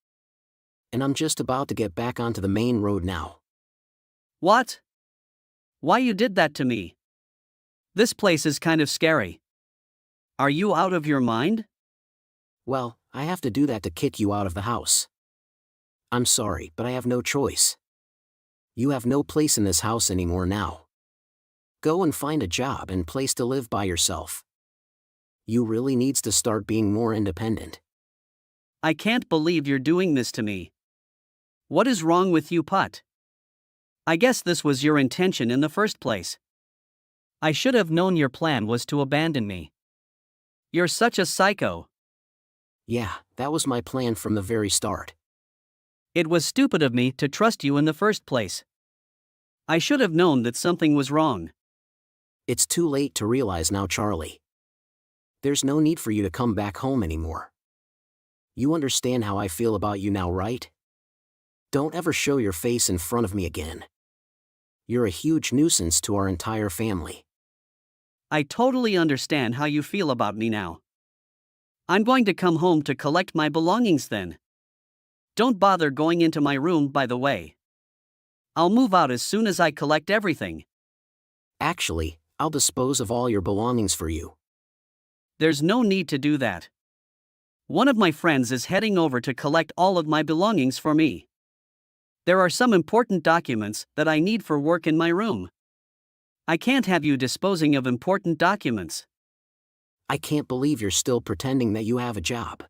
And I'm just about to get back onto the main road now. What? Why you did that to me? This place is kind of scary. Are you out of your mind? Well, I have to do that to kick you out of the house. I'm sorry, but I have no choice. You have no place in this house anymore now. Go and find a job and place to live by yourself. You really needs to start being more independent. I can't believe you're doing this to me. What is wrong with you, Putt? I guess this was your intention in the first place. I should have known your plan was to abandon me. You're such a psycho. Yeah, that was my plan from the very start. It was stupid of me to trust you in the first place. I should have known that something was wrong. It's too late to realize now, Charlie. There's no need for you to come back home anymore. You understand how I feel about you now, right? Don't ever show your face in front of me again. You're a huge nuisance to our entire family. I totally understand how you feel about me now. I'm going to come home to collect my belongings then. Don't bother going into my room, by the way. I'll move out as soon as I collect everything. Actually, I'll dispose of all your belongings for you. There's no need to do that. One of my friends is heading over to collect all of my belongings for me. There are some important documents that I need for work in my room. I can't have you disposing of important documents. I can't believe you're still pretending that you have a job.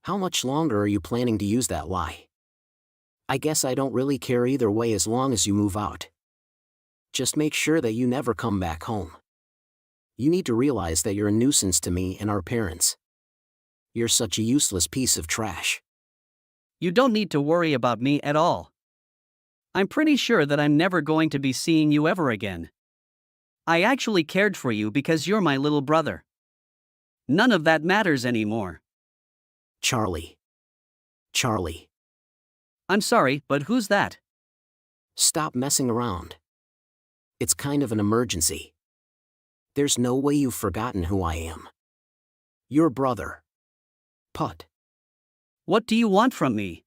How much longer are you planning to use that lie? I guess I don't really care either way as long as you move out. Just make sure that you never come back home. You need to realize that you're a nuisance to me and our parents. You're such a useless piece of trash. You don't need to worry about me at all. I'm pretty sure that I'm never going to be seeing you ever again. I actually cared for you because you're my little brother. None of that matters anymore. Charlie. Charlie. I'm sorry, but who's that? Stop messing around. It's kind of an emergency. There's no way you've forgotten who I am. Your brother. Put. What do you want from me?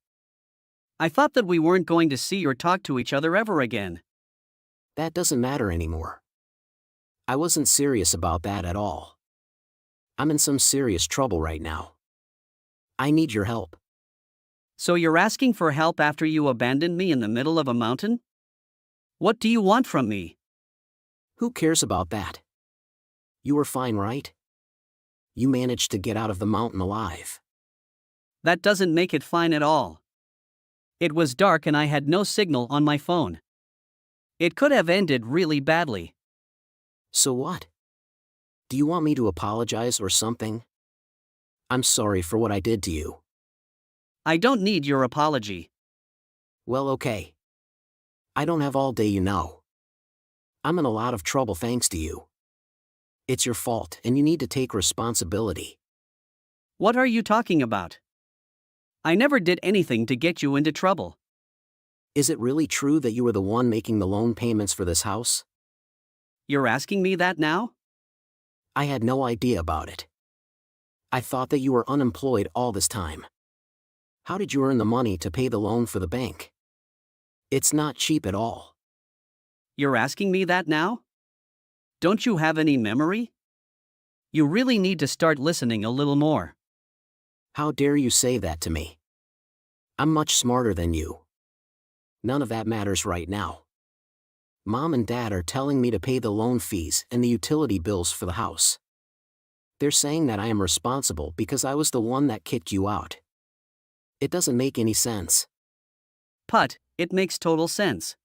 I thought that we weren't going to see or talk to each other ever again. That doesn't matter anymore. I wasn't serious about that at all. I'm in some serious trouble right now. I need your help. So you're asking for help after you abandoned me in the middle of a mountain? What do you want from me? Who cares about that? You were fine, right? You managed to get out of the mountain alive. That doesn't make it fine at all. It was dark and I had no signal on my phone. It could have ended really badly. So what? Do you want me to apologize or something? I'm sorry for what I did to you. I don't need your apology. Well, okay. I don't have all day, you know. I'm in a lot of trouble thanks to you. It's your fault and you need to take responsibility. What are you talking about? I never did anything to get you into trouble. Is it really true that you were the one making the loan payments for this house? You're asking me that now? I had no idea about it. I thought that you were unemployed all this time. How did you earn the money to pay the loan for the bank? It's not cheap at all. You're asking me that now? Don't you have any memory? You really need to start listening a little more. How dare you say that to me? I'm much smarter than you. None of that matters right now. Mom and Dad are telling me to pay the loan fees and the utility bills for the house. They're saying that I am responsible because I was the one that kicked you out. It doesn't make any sense. Put, it makes total sense.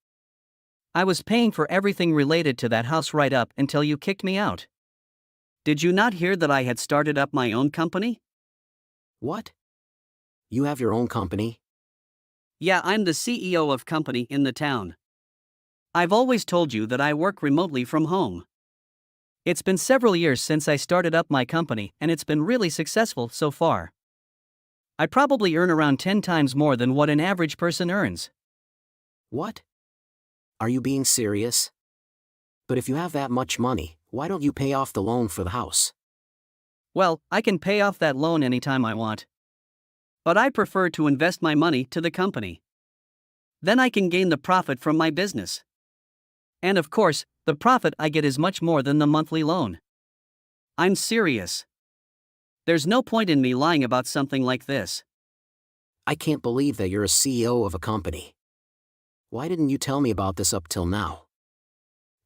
I was paying for everything related to that house right up until you kicked me out. Did you not hear that I had started up my own company? What? You have your own company? Yeah, I'm the CEO of company in the town. I've always told you that I work remotely from home. It's been several years since I started up my company and it's been really successful so far. I probably earn around 10 times more than what an average person earns. What? Are you being serious? But if you have that much money, why don't you pay off the loan for the house? Well, I can pay off that loan anytime I want. But I prefer to invest my money to the company. Then I can gain the profit from my business. And of course, the profit I get is much more than the monthly loan. I'm serious. There's no point in me lying about something like this. I can't believe that you're a CEO of a company. Why didn't you tell me about this up till now?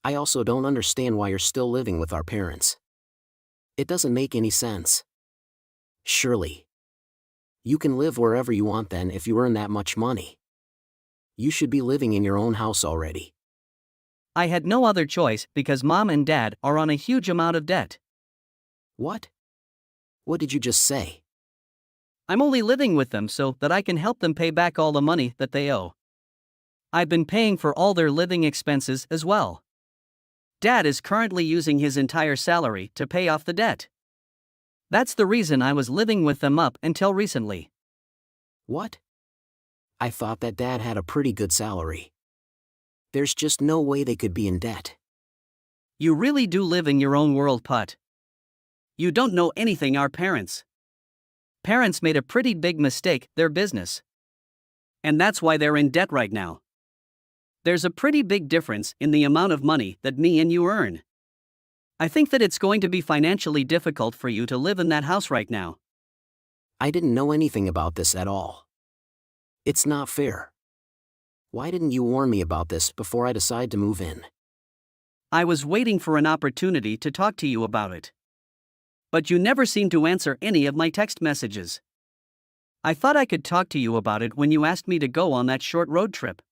I also don't understand why you're still living with our parents. It doesn't make any sense. Surely. You can live wherever you want then if you earn that much money. You should be living in your own house already. I had no other choice because Mom and Dad are on a huge amount of debt. What? What did you just say? I'm only living with them so that I can help them pay back all the money that they owe. I've been paying for all their living expenses as well. Dad is currently using his entire salary to pay off the debt. That's the reason I was living with them up until recently. What? I thought that Dad had a pretty good salary. There's just no way they could be in debt. You really do live in your own world, Put. You don't know anything our parents. Parents made a pretty big mistake, their business. And that's why they're in debt right now. There's a pretty big difference in the amount of money that me and you earn. I think that it's going to be financially difficult for you to live in that house right now. I didn't know anything about this at all. It's not fair. Why didn't you warn me about this before I decide to move in? I was waiting for an opportunity to talk to you about it. But you never seem to answer any of my text messages. I thought I could talk to you about it when you asked me to go on that short road trip.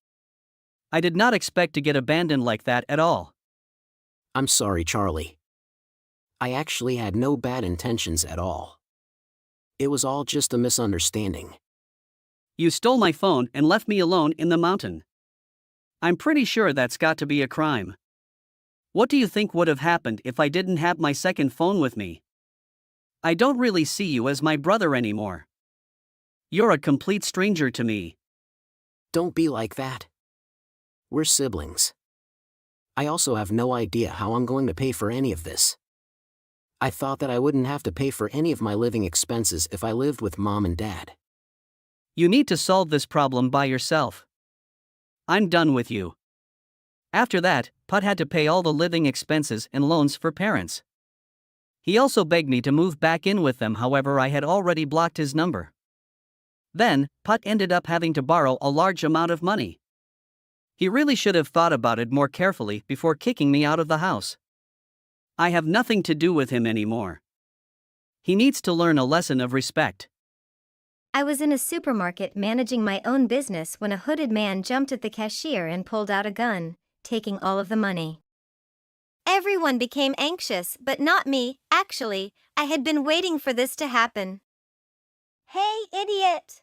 I did not expect to get abandoned like that at all. I'm sorry, Charlie. I actually had no bad intentions at all. It was all just a misunderstanding. You stole my phone and left me alone in the mountain. I'm pretty sure that's got to be a crime. What do you think would have happened if I didn't have my second phone with me? I don't really see you as my brother anymore. You're a complete stranger to me. Don't be like that. We're siblings. I also have no idea how I'm going to pay for any of this. I thought that I wouldn't have to pay for any of my living expenses if I lived with Mom and Dad. You need to solve this problem by yourself. I'm done with you. After that, Putt had to pay all the living expenses and loans for parents. He also begged me to move back in with them, however I had already blocked his number. Then, Putt ended up having to borrow a large amount of money. He really should have thought about it more carefully before kicking me out of the house. I have nothing to do with him anymore. He needs to learn a lesson of respect. I was in a supermarket managing my own business when a hooded man jumped at the cashier and pulled out a gun, taking all of the money. Everyone became anxious, but not me. Actually, I had been waiting for this to happen. Hey, idiot!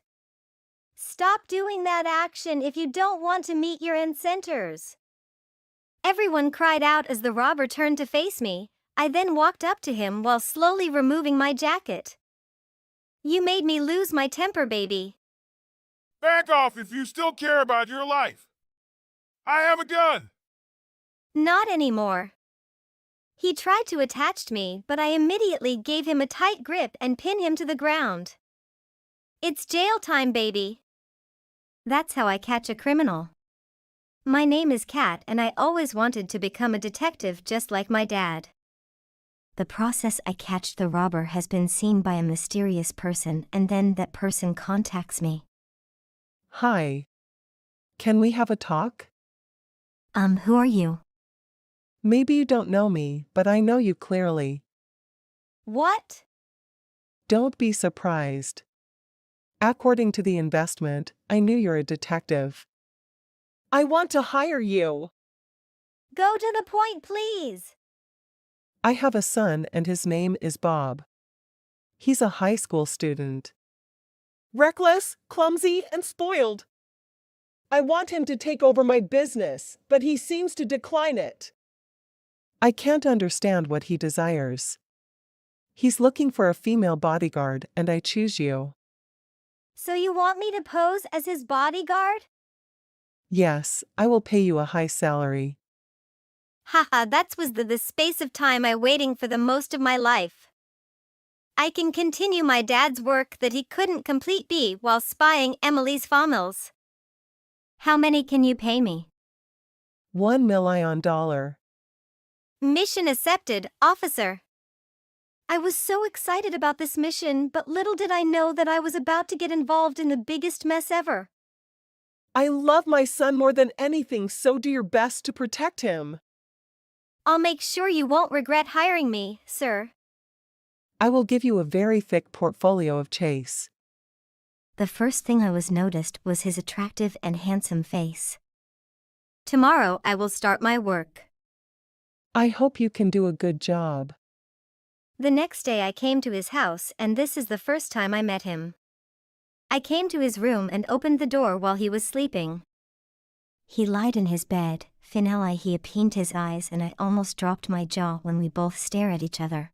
Stop doing that action if you don't want to meet your incenters. Everyone cried out as the robber turned to face me. I then walked up to him while slowly removing my jacket. You made me lose my temper, baby. Back off if you still care about your life. I have a gun. Not anymore. He tried to attach me, but I immediately gave him a tight grip and pinned him to the ground. It's jail time, baby. That's how I catch a criminal. My name is Kat, and I always wanted to become a detective just like my dad. The process I catch the robber has been seen by a mysterious person, and then that person contacts me. Hi. Can we have a talk? Who are you? Maybe you don't know me, but I know you clearly. What? Don't be surprised. According to the investment, I knew you're a detective. I want to hire you. Go to the point, please. I have a son and his name is Bob. He's a high school student. Reckless, clumsy, and spoiled. I want him to take over my business, but he seems to decline it. I can't understand what he desires. He's looking for a female bodyguard, and I choose you. So you want me to pose as his bodyguard? Yes, I will pay you a high salary. Haha, that was the space of time I waiting for the most of my life. I can continue my dad's work that he couldn't complete B while spying Emily's famils. How many can you pay me? $1 million. Mission accepted, officer. I was so excited about this mission, but little did I know that I was about to get involved in the biggest mess ever. I love my son more than anything, so do your best to protect him. I'll make sure you won't regret hiring me, sir. I will give you a very thick portfolio of Chase. The first thing I was noticed was his attractive and handsome face. Tomorrow I will start my work. I hope you can do a good job. The next day I came to his house, and this is the first time I met him. I came to his room and opened the door while he was sleeping. He lied in his bed, finally he opened his eyes, and I almost dropped my jaw when we both stared at each other.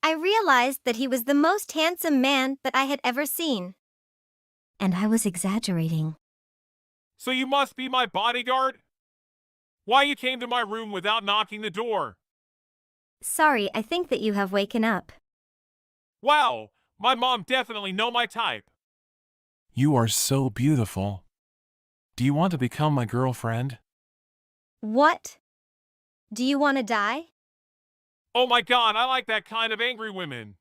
I realized that he was the most handsome man that I had ever seen. And I was exaggerating. So you must be my bodyguard? Why you came to my room without knocking the door? Sorry, I think that you have waken up. Wow, my mom definitely know my type. You are so beautiful. Do you want to become my girlfriend? What? Do you want to die? Oh my god, I like that kind of angry women.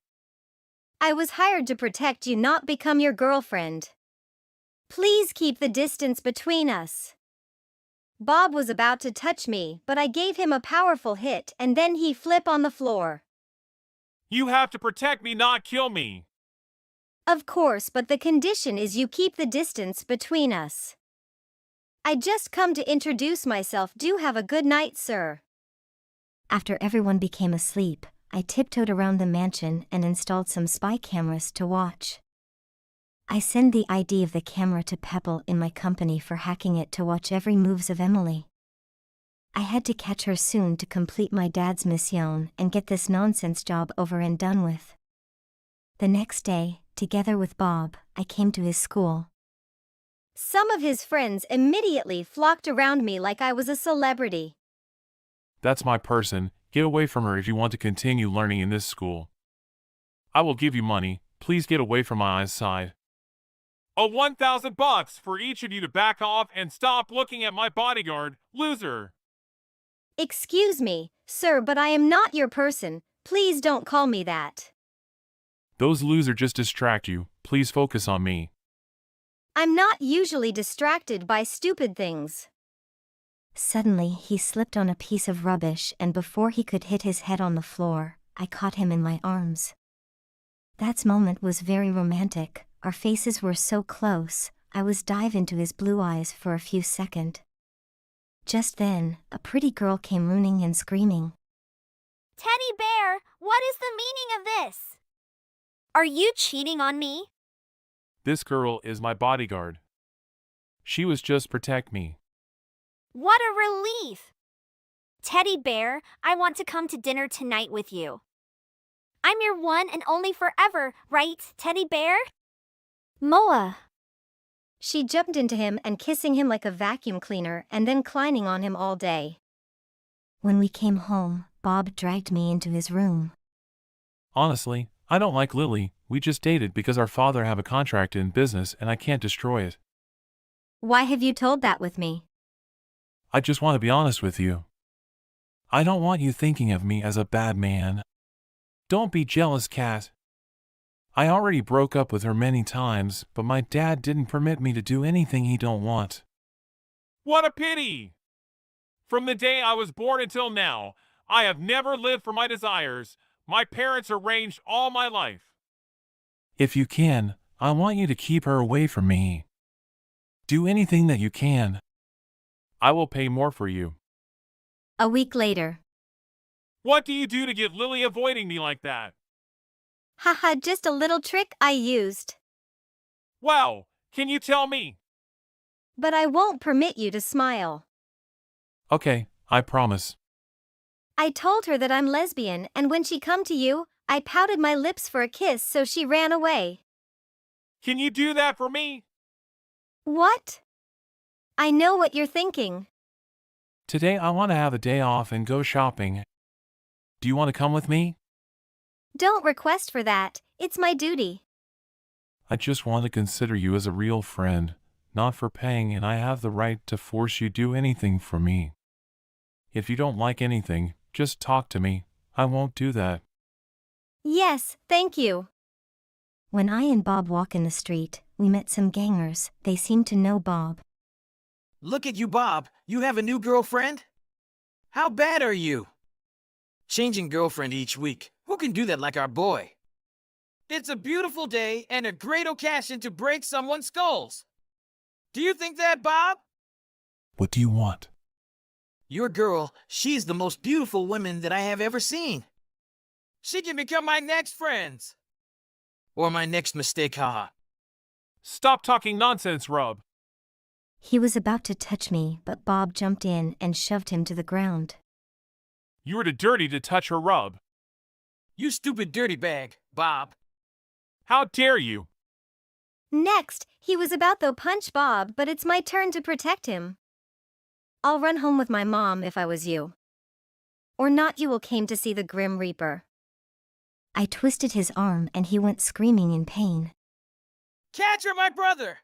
I was hired to protect you, not become your girlfriend. Please keep the distance between us. Bob was about to touch me, but I gave him a powerful hit and then he flipped on the floor. You have to protect me, not kill me. Of course, but the condition is you keep the distance between us. I just come to introduce myself. Do have a good night, sir. After everyone became asleep, I tiptoed around the mansion and installed some spy cameras to watch. I send the ID of the camera to Pebble in my company for hacking it to watch every moves of Emily. I had to catch her soon to complete my dad's mission and get this nonsense job over and done with. The next day, together with Bob, I came to his school. Some of his friends immediately flocked around me like I was a celebrity. That's my person. Get away from her if you want to continue learning in this school. I will give you money. Please get away from my eyesight. $1,000 for each of you to back off and stop looking at my bodyguard, loser. Excuse me, sir, but I am not your person. Please don't call me that. Those losers just distract you. Please focus on me. I'm not usually distracted by stupid things. Suddenly, he slipped on a piece of rubbish, and before he could hit his head on the floor, I caught him in my arms. That moment was very romantic. Our faces were so close, I was dive into his blue eyes for a few seconds. Just then, a pretty girl came running and screaming. Teddy bear, what is the meaning of this? Are you cheating on me? This girl is my bodyguard. She was just protect me. What a relief! Teddy bear, I want to come to dinner tonight with you. I'm your one and only forever, right, Teddy bear? Moa! She jumped into him and kissing him like a vacuum cleaner and then climbing on him all day. When we came home, Bob dragged me into his room. Honestly, I don't like Lily. We just dated because our father have a contract in business and I can't destroy it. Why have you told that with me? I just want to be honest with you. I don't want you thinking of me as a bad man. Don't be jealous, Kat. I already broke up with her many times, but my dad didn't permit me to do anything he don't want. What a pity! From the day I was born until now, I have never lived for my desires. My parents arranged all my life. If you can, I want you to keep her away from me. Do anything that you can. I will pay more for you. A week later. What do you do to get Lily avoiding me like that? Haha, just a little trick I used. Wow, can you tell me? But I won't permit you to smile. Okay, I promise. I told her that I'm lesbian, and when she come to you, I pouted my lips for a kiss, so she ran away. Can you do that for me? What? I know what you're thinking. Today I want to have a day off and go shopping. Do you want to come with me? Don't request for that. It's my duty. I just want to consider you as a real friend, not for paying, and I have the right to force you to do anything for me. If you don't like anything, just talk to me. I won't do that. Yes, thank you. When I and Bob walk in the street, we met some gangers. They seemed to know Bob. Look at you, Bob. You have a new girlfriend? How bad are you? Changing girlfriend each week. Who can do that like our boy? It's a beautiful day and a great occasion to break someone's skulls. Do you think that, Bob? What do you want? Your girl, she's the most beautiful woman that I have ever seen. She can become my next friends. Or my next mistake, haha. Stop talking nonsense, Rob. He was about to touch me, but Bob jumped in and shoved him to the ground. You were too dirty to touch her, Rob. You stupid dirty bag, Bob. How dare you? Next, he was about to punch Bob, but it's my turn to protect him. I'll run home with my mom if I was you. Or not, you will came to see the Grim Reaper. I twisted his arm and he went screaming in pain. Catch her, my brother!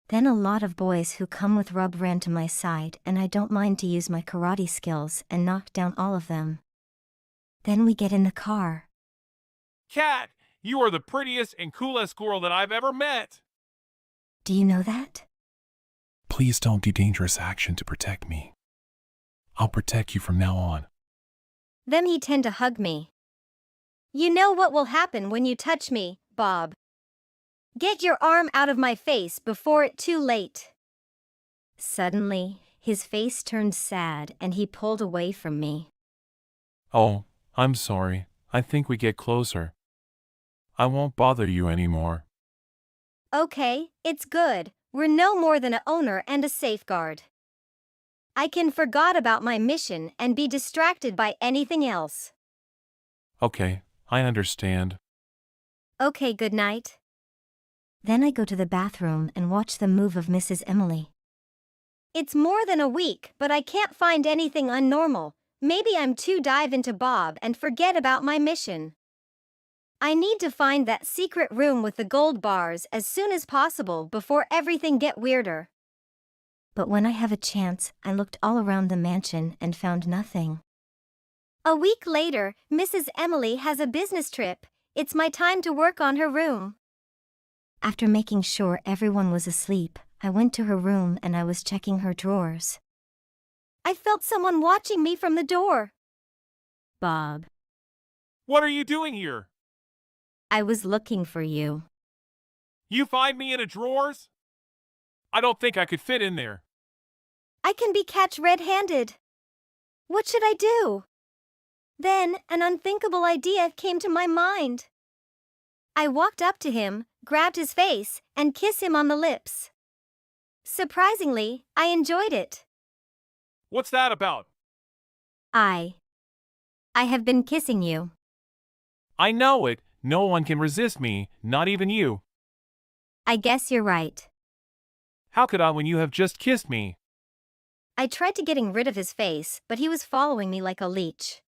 Then a lot of boys who come with Rub ran to my side, and I don't mind to use my karate skills and knock down all of them. Then we get in the car. Kat, you are the prettiest and coolest girl that I've ever met. Do you know that? Please don't do dangerous action to protect me. I'll protect you from now on. Then he tend to hug me. You know what will happen when you touch me, Bob. Get your arm out of my face before it's too late. Suddenly, his face turned sad and he pulled away from me. Oh, I'm sorry. I think we get closer. I won't bother you anymore. Okay, it's good. We're no more than an owner and a safeguard. I can forget about my mission and be distracted by anything else. Okay, I understand. Okay, good night. Then I go to the bathroom and watch the move of Mrs. Emily. It's more than a week, but I can't find anything unnormal. Maybe I'm too dive into Bob and forget about my mission. I need to find that secret room with the gold bars as soon as possible before everything get weirder. But when I have a chance, I looked all around the mansion and found nothing. A week later, Mrs. Emily has a business trip. It's my time to work on her room. After making sure everyone was asleep, I went to her room and I was checking her drawers. I felt someone watching me from the door. Bob, What are you doing here? I was looking for you. You find me in a drawers? I don't think I could fit in there. I can be catch red-handed. What should I do? Then, an unthinkable idea came to my mind. I walked up to him, grabbed his face, and kissed him on the lips. Surprisingly, I enjoyed it. What's that about? I have been kissing you. I know it. No one can resist me, not even you. I guess you're right. How could I when you have just kissed me? I tried to getting rid of his face, but he was following me like a leech.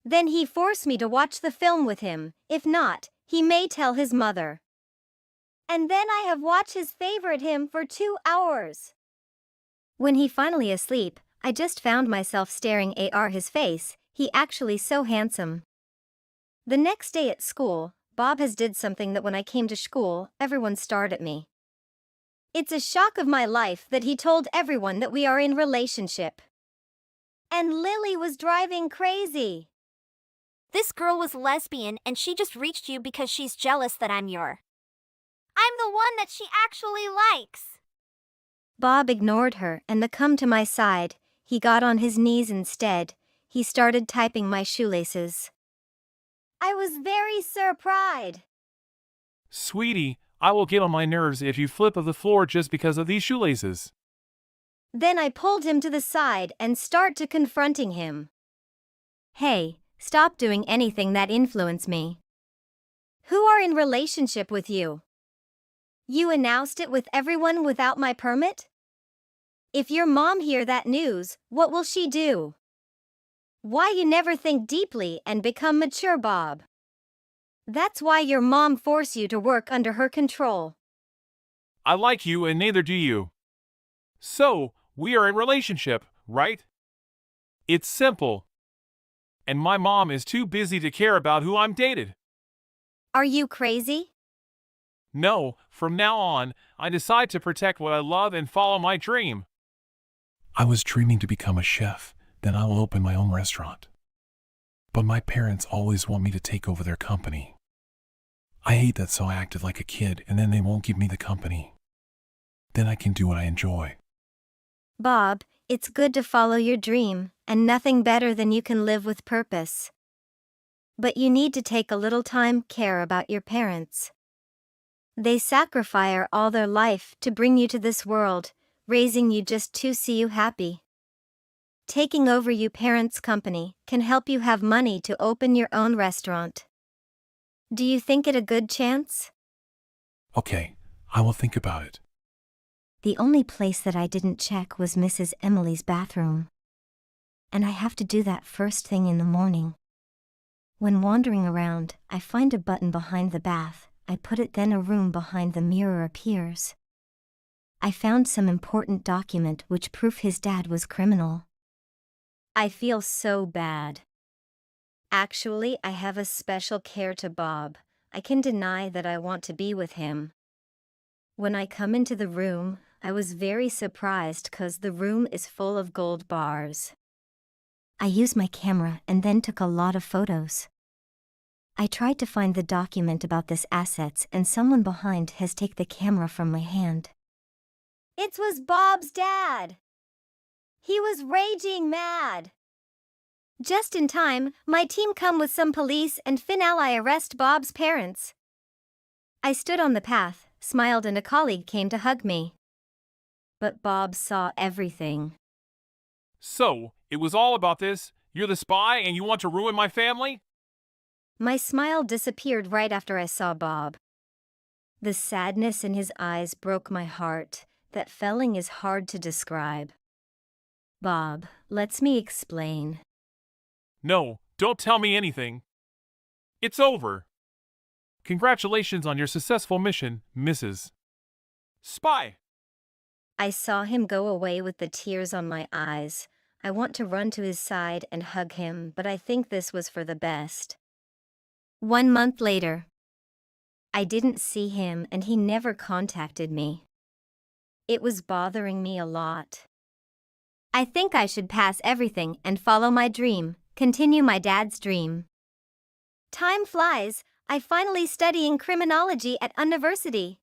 Then he forced me to watch the film with him. If not, he may tell his mother. And then I have watched his favorite him for 2 hours. When he finally asleep, I just found myself staring at his face. He actually so handsome. The next day at school, Bob has did something that when I came to school, everyone stared at me. It's a shock of my life that he told everyone that we are in relationship. And Lily was driving crazy. This girl was lesbian and she just reached you because she's jealous that I'm I'm the one that she actually likes. Bob ignored her and the come to my side, he got on his knees instead. He started typing my shoelaces. I was very surprised. Sweetie, I will get on my nerves if you flip of the floor just because of these shoelaces. Then I pulled him to the side and start to confronting him. Hey, stop doing anything that influence me. Who are in relationship with you? You announced it with everyone without my permit? If your mom hear that news, what will she do? Why you never think deeply and become mature, Bob? That's why your mom force you to work under her control. I like you and neither do you. So, we are in relationship, right? It's simple. And my mom is too busy to care about who I'm dated. Are you crazy? No, from now on, I decide to protect what I love and follow my dream. I was dreaming to become a chef, then I will open my own restaurant. But my parents always want me to take over their company. I hate that, so I acted like a kid and then they won't give me the company. Then I can do what I enjoy. Bob, it's good to follow your dream, and nothing better than you can live with purpose. But you need to take a little time care about your parents. They sacrifice all their life to bring you to this world, raising you just to see you happy. Taking over your parents' company can help you have money to open your own restaurant. Do you think it a good chance? Okay, I will think about it. The only place that I didn't check was Mrs. Emily's bathroom. And I have to do that first thing in the morning. When wandering around, I find a button behind the bath. I put it, then a room behind the mirror appears. I found some important document which proof his dad was criminal. I feel so bad. Actually, I have a special care to Bob. I can deny that I want to be with him. When I come into the room, I was very surprised cause the room is full of gold bars. I used my camera and then took a lot of photos. I tried to find the document about this assets and someone behind has taken the camera from my hand. It was Bob's dad. He was raging mad. Just in time, my team come with some police and finally arrest Bob's parents. I stood on the path, smiled, and a colleague came to hug me. But Bob saw everything. So, it was all about this? You're the spy and you want to ruin my family? My smile disappeared right after I saw Bob. The sadness in his eyes broke my heart. That feeling is hard to describe. Bob, let me explain. No, don't tell me anything. It's over. Congratulations on your successful mission, Mrs. Spy. I saw him go away with the tears on my eyes. I want to run to his side and hug him, but I think this was for the best. 1 month later. I didn't see him and he never contacted me. It was bothering me a lot. I think I should pass everything and follow my dream, continue my dad's dream. Time flies. I finally studying criminology at university.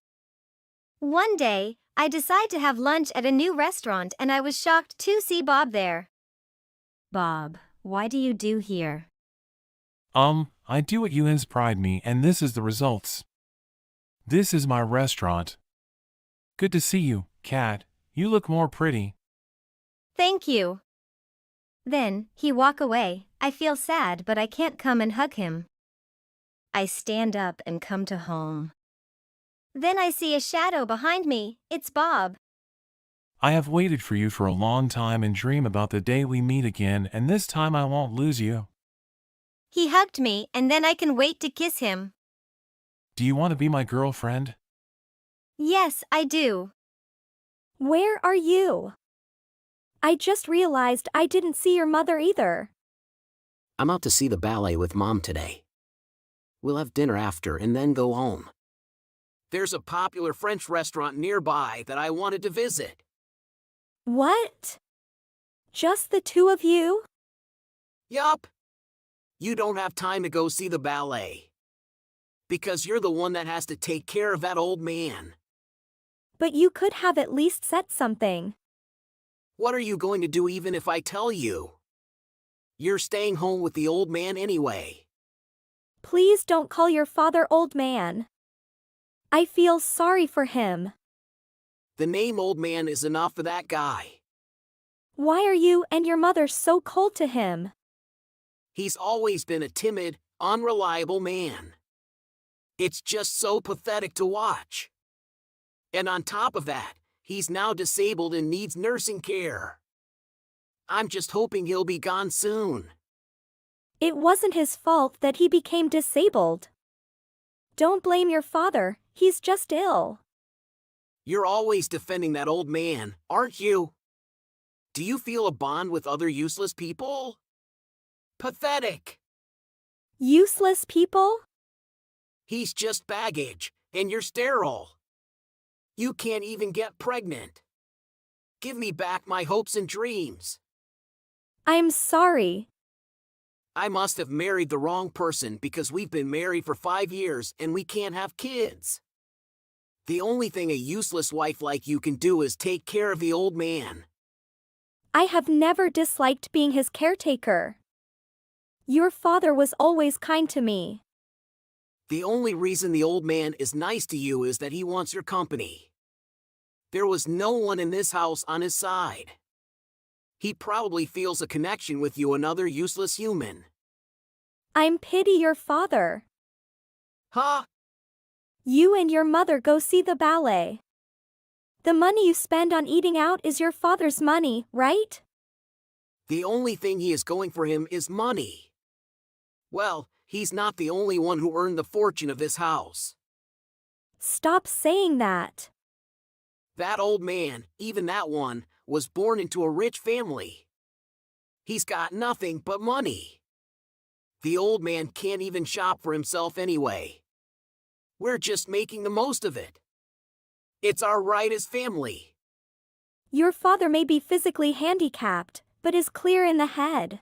One day, I decide to have lunch at a new restaurant and I was shocked to see Bob there. Bob, why do you do here? I do what you inspired me and this is the results. This is my restaurant. Good to see you, Kat. You look more pretty. Thank you. Then, he walk away. I feel sad but I can't come and hug him. I stand up and come to home. Then I see a shadow behind me. It's Bob. I have waited for you for a long time and dream about the day we meet again, and this time I won't lose you. He hugged me and then I can wait to kiss him. Do you want to be my girlfriend? Yes, I do. Where are you? I just realized I didn't see your mother either. I'm out to see the ballet with Mom today. We'll have dinner after and then go home. There's a popular French restaurant nearby that I wanted to visit. What? Just the two of you? Yup. You don't have time to go see the ballet. Because you're the one that has to take care of that old man. But you could have at least said something. What are you going to do even if I tell you? You're staying home with the old man anyway. Please don't call your father old man. I feel sorry for him. The name old man is enough for that guy. Why are you and your mother so cold to him? He's always been a timid, unreliable man. It's just so pathetic to watch. And on top of that, he's now disabled and needs nursing care. I'm just hoping he'll be gone soon. It wasn't his fault that he became disabled. Don't blame your father, he's just ill. You're always defending that old man, aren't you? Do you feel a bond with other useless people? Pathetic. Useless people? He's just baggage, and you're sterile. You can't even get pregnant. Give me back my hopes and dreams. I'm sorry. I must have married the wrong person because we've been married for 5 years and we can't have kids. The only thing a useless wife like you can do is take care of the old man. I have never disliked being his caretaker. Your father was always kind to me. The only reason the old man is nice to you is that he wants your company. There was no one in this house on his side. He probably feels a connection with you, another useless human. I'm pity your father. Huh? You and your mother go see the ballet. The money you spend on eating out is your father's money, right? The only thing he is going for him is money. Well, he's not the only one who earned the fortune of this house. Stop saying that. That old man, even that one, was born into a rich family. He's got nothing but money. The old man can't even shop for himself anyway. We're just making the most of it. It's our right as family. Your father may be physically handicapped, but is clear in the head.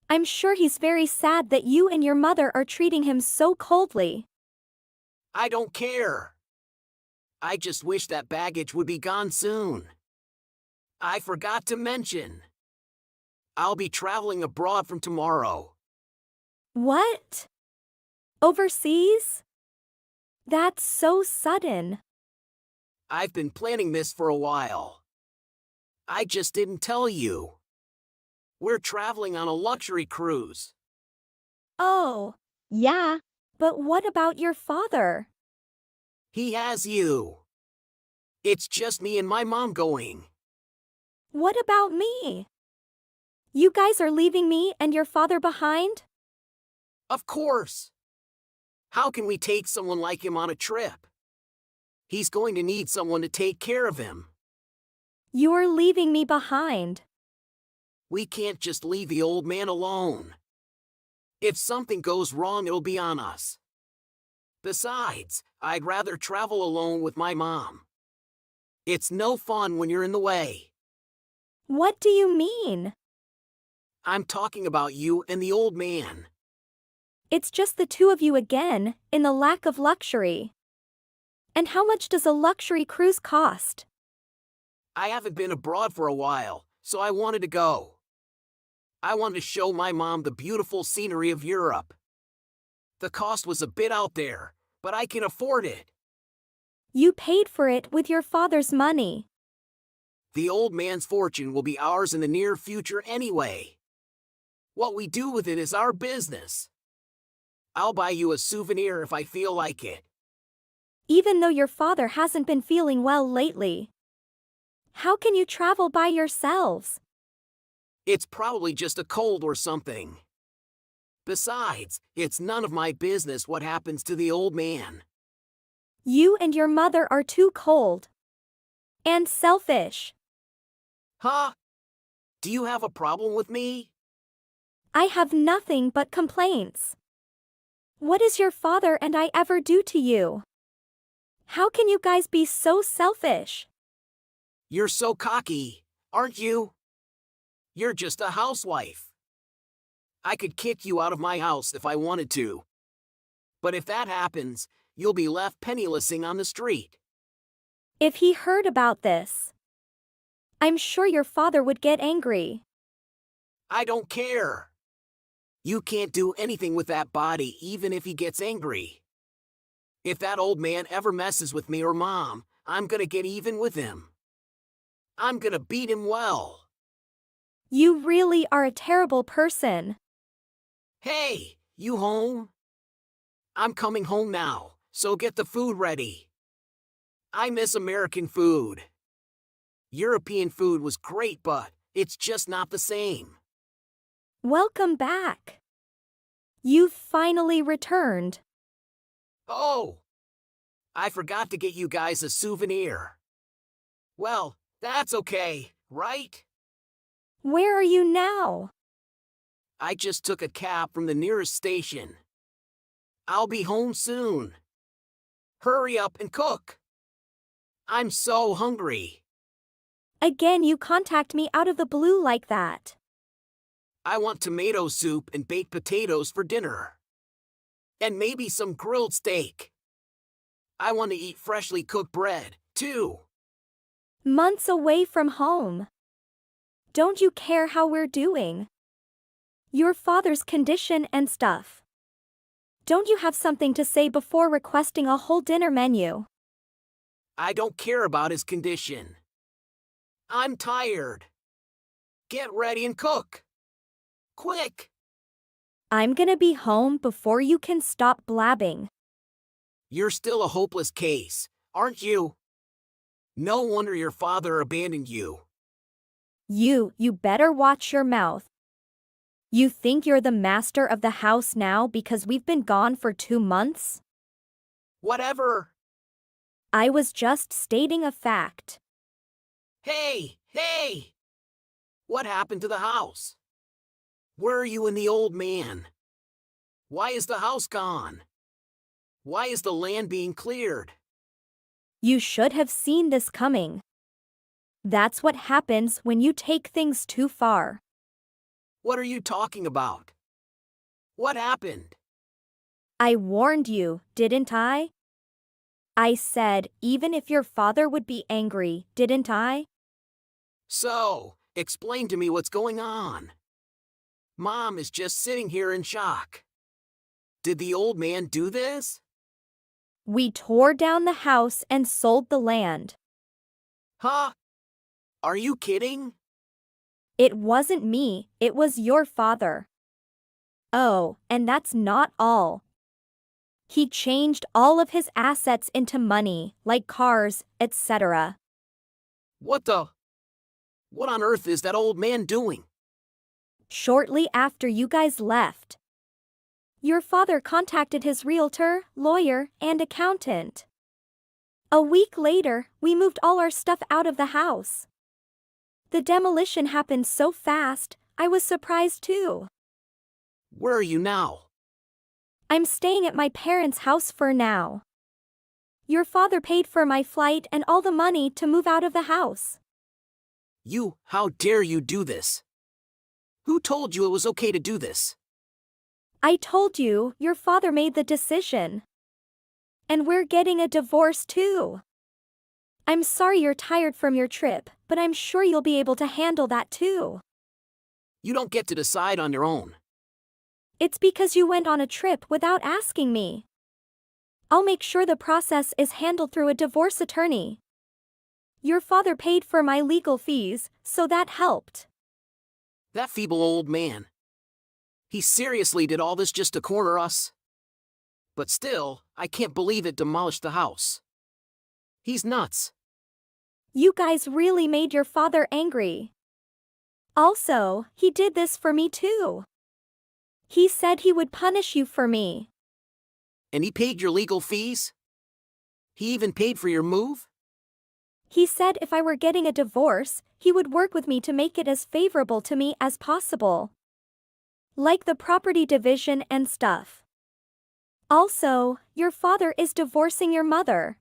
I'm sure he's very sad that you and your mother are treating him so coldly. I don't care. I just wish that baggage would be gone soon. I forgot to mention. I'll be traveling abroad from tomorrow. What? Overseas? That's so sudden. I've been planning this for a while. I just didn't tell you. We're traveling on a luxury cruise. Oh, yeah. But what about your father? He has you. It's just me and my mom going. What about me? You guys are leaving me and your father behind? Of course. How can we take someone like him on a trip? He's going to need someone to take care of him. You're leaving me behind. We can't just leave the old man alone. If something goes wrong, it'll be on us. Besides, I'd rather travel alone with my mom. It's no fun when you're in the way. What do you mean? I'm talking about you and the old man. It's just the two of you again, in the lack of luxury. And how much does a luxury cruise cost? I haven't been abroad for a while, so I wanted to go. I wanted to show my mom the beautiful scenery of Europe. The cost was a bit out there, but I can afford it. You paid for it with your father's money. The old man's fortune will be ours in the near future anyway. What we do with it is our business. I'll buy you a souvenir if I feel like it. Even though your father hasn't been feeling well lately. How can you travel by yourselves? It's probably just a cold or something. Besides, it's none of my business what happens to the old man. You and your mother are too cold. And selfish. Huh? Do you have a problem with me? I have nothing but complaints. What does your father and I ever do to you? How can you guys be so selfish? You're so cocky, aren't you? You're just a housewife. I could kick you out of my house if I wanted to. But if that happens, you'll be left pennilessing on the street. If he heard about this, I'm sure your father would get angry. I don't care. You can't do anything with that body even if he gets angry. If that old man ever messes with me or Mom, I'm gonna get even with him. I'm gonna beat him well. You really are a terrible person. Hey, you home? I'm coming home now, so get the food ready. I miss American food. European food was great, but it's just not the same. Welcome back. You've finally returned. Oh! I forgot to get you guys a souvenir. Well, that's okay, right? Where are you now? I just took a cab from the nearest station. I'll be home soon. Hurry up and cook. I'm so hungry. Again, you contact me out of the blue like that. I want tomato soup and baked potatoes for dinner. And maybe some grilled steak. I want to eat freshly cooked bread, too. Months away from home. Don't you care how we're doing? Your father's condition and stuff. Don't you have something to say before requesting a whole dinner menu? I don't care about his condition. I'm tired. Get ready and cook. Quick! I'm gonna be home before you can stop blabbing. You're still a hopeless case, aren't you? No wonder your father abandoned you. You better watch your mouth. You think you're the master of the house now because we've been gone for 2 months? Whatever. I was just stating a fact. Hey! What happened to the house? Where are you and the old man? Why is the house gone? Why is the land being cleared? You should have seen this coming. That's what happens when you take things too far. What are you talking about? What happened? I warned you, didn't I? I said, even if your father would be angry, didn't I? So, explain to me what's going on. Mom is just sitting here in shock. Did the old man do this? We tore down the house and sold the land. Huh? Are you kidding? It wasn't me, it was your father. Oh, and that's not all. He changed all of his assets into money, like cars, etc. What on earth is that old man doing? Shortly after you guys left, your father contacted his realtor, lawyer, and accountant. A week later, we moved all our stuff out of the house. The demolition happened so fast, I was surprised too. Where are you now? I'm staying at my parents' house for now. Your father paid for my flight and all the money to move out of the house. How dare you do this? Who told you it was okay to do this? I told you, your father made the decision. And we're getting a divorce too. I'm sorry you're tired from your trip, but I'm sure you'll be able to handle that too. You don't get to decide on your own. It's because you went on a trip without asking me. I'll make sure the process is handled through a divorce attorney. Your father paid for my legal fees, so that helped. That feeble old man. He seriously did all this just to corner us? But still, I can't believe it demolished the house. He's nuts. You guys really made your father angry. Also, he did this for me too. He said he would punish you for me. And he paid your legal fees? He even paid for your move? He said if I were getting a divorce, he would work with me to make it as favorable to me as possible. Like the property division and stuff. Also, your father is divorcing your mother.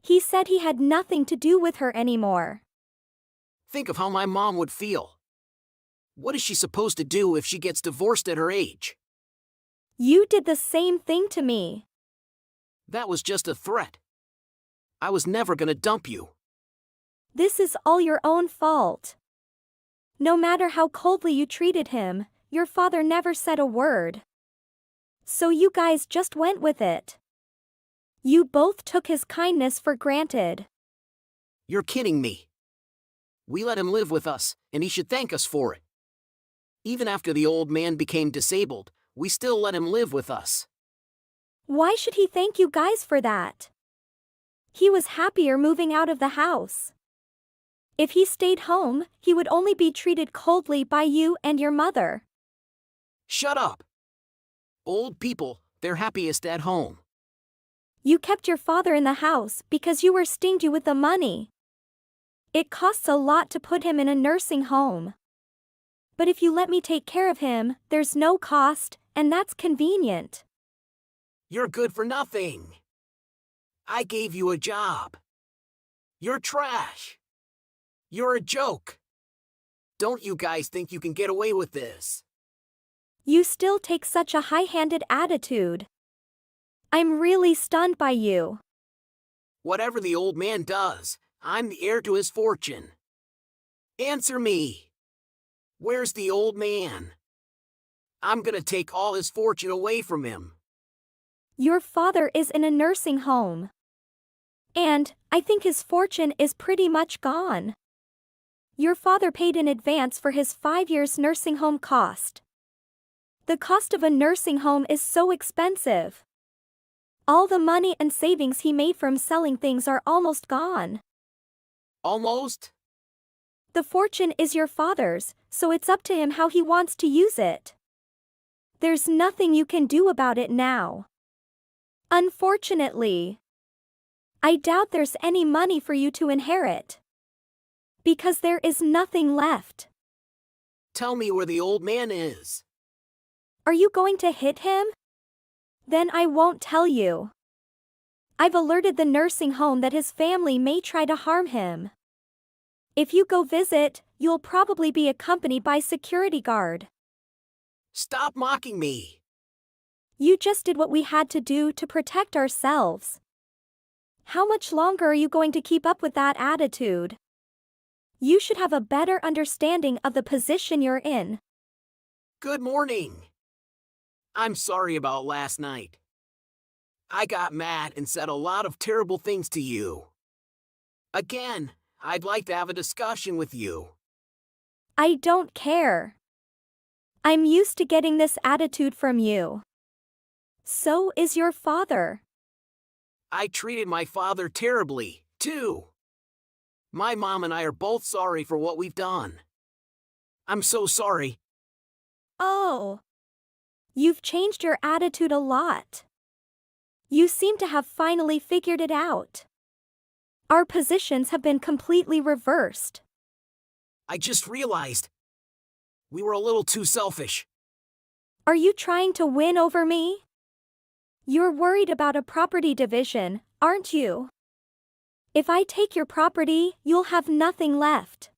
He said he had nothing to do with her anymore. Think of how my mom would feel. What is she supposed to do if she gets divorced at her age? You did the same thing to me. That was just a threat. I was never gonna dump you. This is all your own fault. No matter how coldly you treated him, your father never said a word. So you guys just went with it. You both took his kindness for granted. You're kidding me. We let him live with us, and he should thank us for it. Even after the old man became disabled, we still let him live with us. Why should he thank you guys for that? He was happier moving out of the house. If he stayed home, he would only be treated coldly by you and your mother. Shut up. Old people, they're happiest at home. You kept your father in the house because you were stingy with the money. It costs a lot to put him in a nursing home. But if you let me take care of him, there's no cost, and that's convenient. You're good for nothing. I gave you a job. You're trash. You're a joke. Don't you guys think you can get away with this? You still take such a high-handed attitude. I'm really stunned by you. Whatever the old man does, I'm the heir to his fortune. Answer me. Where's the old man? I'm gonna take all his fortune away from him. Your father is in a nursing home. And I think his fortune is pretty much gone. Your father paid in advance for his 5 years nursing home cost. The cost of a nursing home is so expensive. All the money and savings he made from selling things are almost gone. Almost? The fortune is your father's, so it's up to him how he wants to use it. There's nothing you can do about it now. Unfortunately. I doubt there's any money for you to inherit. Because there is nothing left. Tell me where the old man is. Are you going to hit him? Then I won't tell you. I've alerted the nursing home that his family may try to harm him. If you go visit, you'll probably be accompanied by security guard. Stop mocking me. You just did what we had to do to protect ourselves. How much longer are you going to keep up with that attitude? You should have a better understanding of the position you're in. Good morning. I'm sorry about last night. I got mad and said a lot of terrible things to you. Again, I'd like to have a discussion with you. I don't care. I'm used to getting this attitude from you. So is your father. I treated my father terribly, too. My mom and I are both sorry for what we've done. I'm so sorry. Oh. You've changed your attitude a lot. You seem to have finally figured it out. Our positions have been completely reversed. I just realized we were a little too selfish. Are you trying to win over me? You're worried about a property division, aren't you? If I take your property, you'll have nothing left.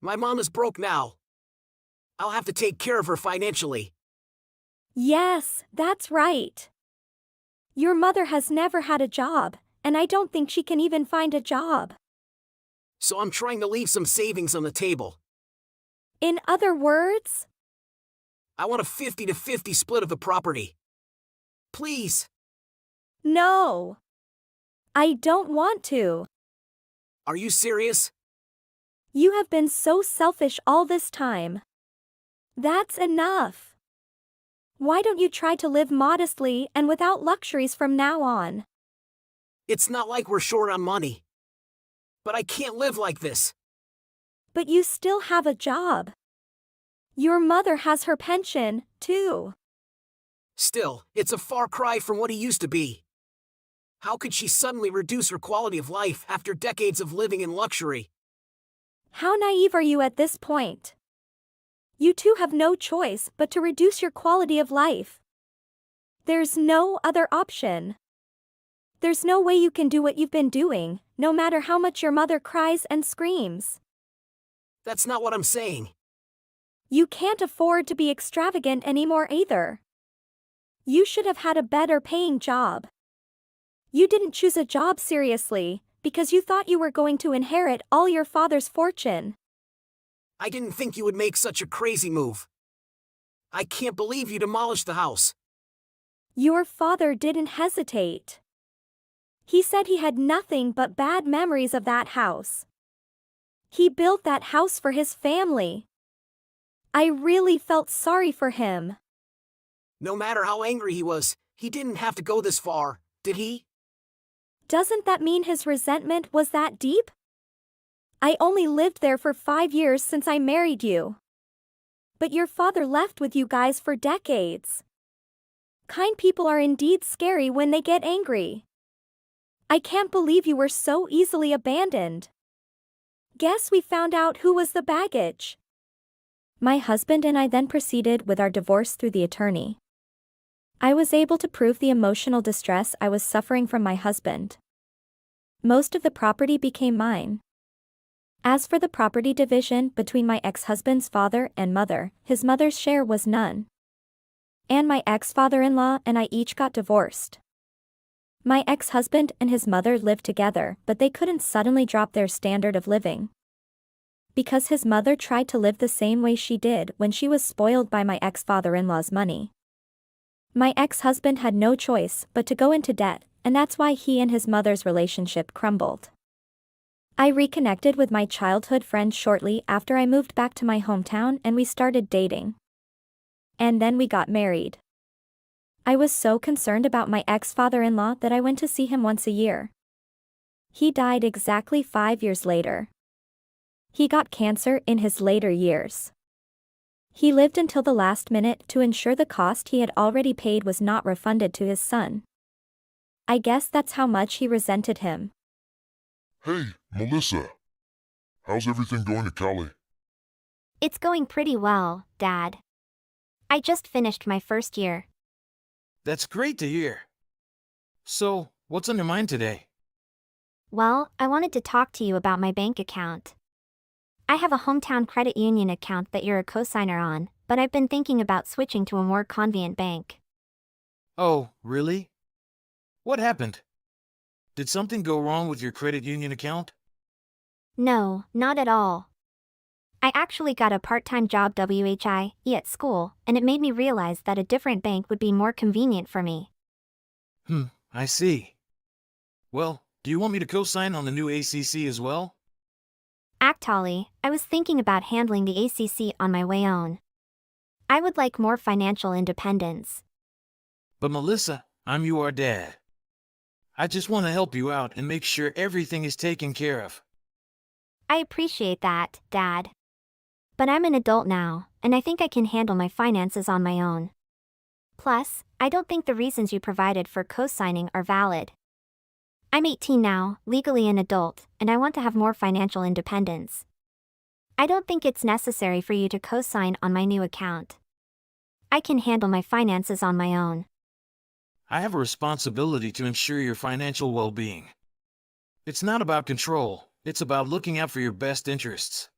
My mom is broke now. I'll have to take care of her financially. Yes, that's right. Your mother has never had a job, and I don't think she can even find a job. So I'm trying to leave some savings on the table. In other words? I want a 50-50 split of the property. Please. No. I don't want to. Are you serious? You have been so selfish all this time. That's enough. Why don't you try to live modestly and without luxuries from now on? It's not like we're short on money. But I can't live like this. But you still have a job. Your mother has her pension, too. Still, it's a far cry from what he used to be. How could she suddenly reduce her quality of life after decades of living in luxury? How naive are you at this point? You two have no choice but to reduce your quality of life. There's no other option. There's no way you can do what you've been doing, no matter how much your mother cries and screams. That's not what I'm saying. You can't afford to be extravagant anymore either. You should have had a better paying job. You didn't choose a job seriously, because you thought you were going to inherit all your father's fortune. I didn't think you would make such a crazy move. I can't believe you demolished the house. Your father didn't hesitate. He said he had nothing but bad memories of that house. He built that house for his family. I really felt sorry for him. No matter how angry he was, he didn't have to go this far, did he? Doesn't that mean his resentment was that deep? I only lived there for 5 years since I married you. But your father left with you guys for decades. Kind people are indeed scary when they get angry. I can't believe you were so easily abandoned. Guess we found out who was the baggage. My husband and I then proceeded with our divorce through the attorney. I was able to prove the emotional distress I was suffering from my husband. Most of the property became mine. As for the property division between my ex-husband's father and mother, his mother's share was none. And my ex-father-in-law and I each got divorced. My ex-husband and his mother lived together, but they couldn't suddenly drop their standard of living. Because his mother tried to live the same way she did when she was spoiled by my ex-father-in-law's money. My ex-husband had no choice but to go into debt, and that's why he and his mother's relationship crumbled. I reconnected with my childhood friend shortly after I moved back to my hometown and we started dating. And then we got married. I was so concerned about my ex-father-in-law that I went to see him once a year. He died exactly 5 years later. He got cancer in his later years. He lived until the last minute to ensure the cost he had already paid was not refunded to his son. I guess that's how much he resented him. Hey, Melissa. How's everything going at Cali? It's going pretty well, Dad. I just finished my first year. That's great to hear. So, what's on your mind today? Well, I wanted to talk to you about my bank account. I have a hometown credit union account that you're a cosigner on, but I've been thinking about switching to a more convenient bank. Oh, really? What happened? Did something go wrong with your credit union account? No, not at all. I actually got a part-time job WHIE at school, and it made me realize that a different bank would be more convenient for me. I see. Well, do you want me to co-sign on the new ACC as well? Actually, I was thinking about handling the ACC on my way own. I would like more financial independence. But Melissa, I'm your dad. I just want to help you out and make sure everything is taken care of. I appreciate that, Dad. But I'm an adult now, and I think I can handle my finances on my own. Plus, I don't think the reasons you provided for co-signing are valid. I'm 18 now, legally an adult, and I want to have more financial independence. I don't think it's necessary for you to co-sign on my new account. I can handle my finances on my own. I have a responsibility to ensure your financial well-being. It's not about control, it's about looking out for your best interests.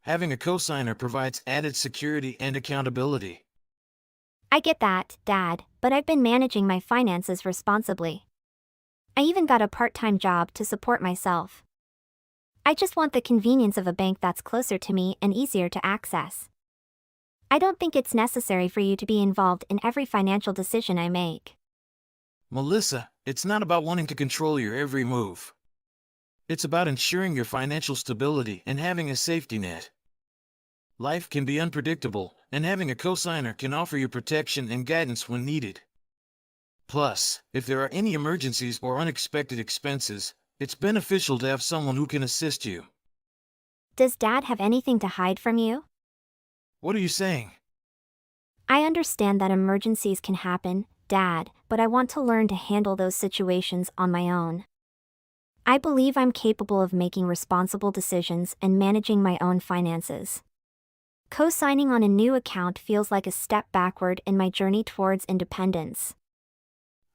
Having a co-signer provides added security and accountability. I get that, Dad, but I've been managing my finances responsibly. I even got a part-time job to support myself. I just want the convenience of a bank that's closer to me and easier to access. I don't think it's necessary for you to be involved in every financial decision I make. Melissa, it's not about wanting to control your every move. It's about ensuring your financial stability and having a safety net. Life can be unpredictable, and having a co-signer can offer you protection and guidance when needed. Plus, if there are any emergencies or unexpected expenses, it's beneficial to have someone who can assist you. Does Dad have anything to hide from you? What are you saying? I understand that emergencies can happen, Dad, but I want to learn to handle those situations on my own. I believe I'm capable of making responsible decisions and managing my own finances. Co-signing on a new account feels like a step backward in my journey towards independence.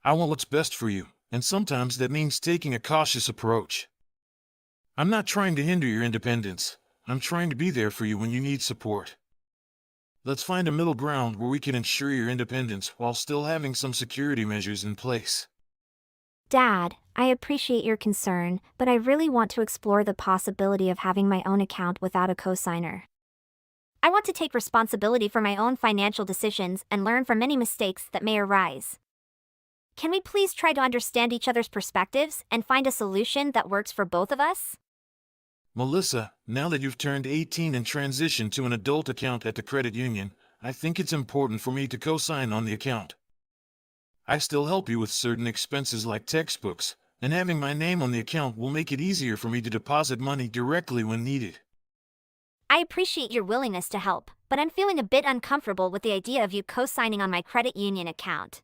I want what's best for you, and sometimes that means taking a cautious approach. I'm not trying to hinder your independence. I'm trying to be there for you when you need support. Let's find a middle ground where we can ensure your independence while still having some security measures in place. Dad, I appreciate your concern, but I really want to explore the possibility of having my own account without a co-signer. I want to take responsibility for my own financial decisions and learn from any mistakes that may arise. Can we please try to understand each other's perspectives and find a solution that works for both of us? Melissa, now that you've turned 18 and transitioned to an adult account at the credit union, I think it's important for me to co-sign on the account. I still help you with certain expenses like textbooks, and having my name on the account will make it easier for me to deposit money directly when needed. I appreciate your willingness to help, but I'm feeling a bit uncomfortable with the idea of you co-signing on my credit union account.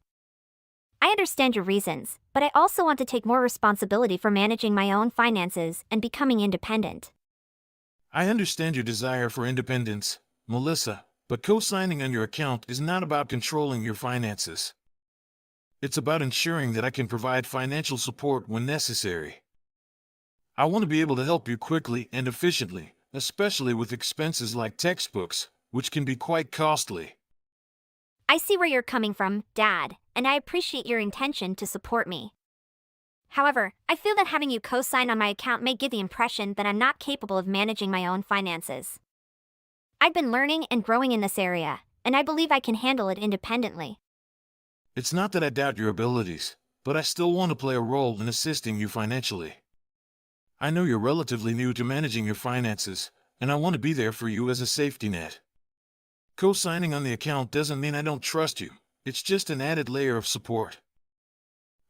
I understand your reasons, but I also want to take more responsibility for managing my own finances and becoming independent. I understand your desire for independence, Melissa, but co-signing on your account is not about controlling your finances. It's about ensuring that I can provide financial support when necessary. I want to be able to help you quickly and efficiently, especially with expenses like textbooks, which can be quite costly. I see where you're coming from, Dad, and I appreciate your intention to support me. However, I feel that having you co-sign on my account may give the impression that I'm not capable of managing my own finances. I've been learning and growing in this area, and I believe I can handle it independently. It's not that I doubt your abilities, but I still want to play a role in assisting you financially. I know you're relatively new to managing your finances, and I want to be there for you as a safety net. Co-signing on the account doesn't mean I don't trust you, it's just an added layer of support.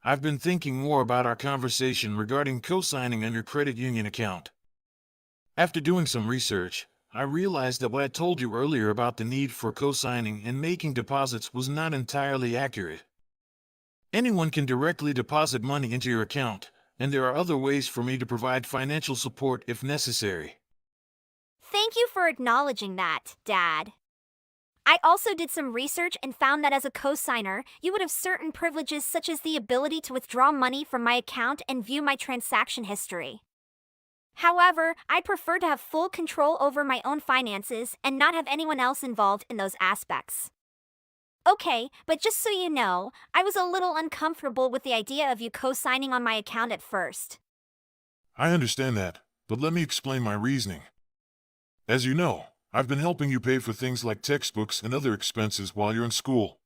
I've been thinking more about our conversation regarding co-signing on your credit union account. After doing some research, I realized that what I told you earlier about the need for co-signing and making deposits was not entirely accurate. Anyone can directly deposit money into your account, and there are other ways for me to provide financial support if necessary. Thank you for acknowledging that, Dad. I also did some research and found that as a co-signer, you would have certain privileges such as the ability to withdraw money from my account and view my transaction history. However, I'd prefer to have full control over my own finances and not have anyone else involved in those aspects. Okay, but just so you know, I was a little uncomfortable with the idea of you co-signing on my account at first. I understand that, but let me explain my reasoning. As you know, I've been helping you pay for things like textbooks and other expenses while you're in school.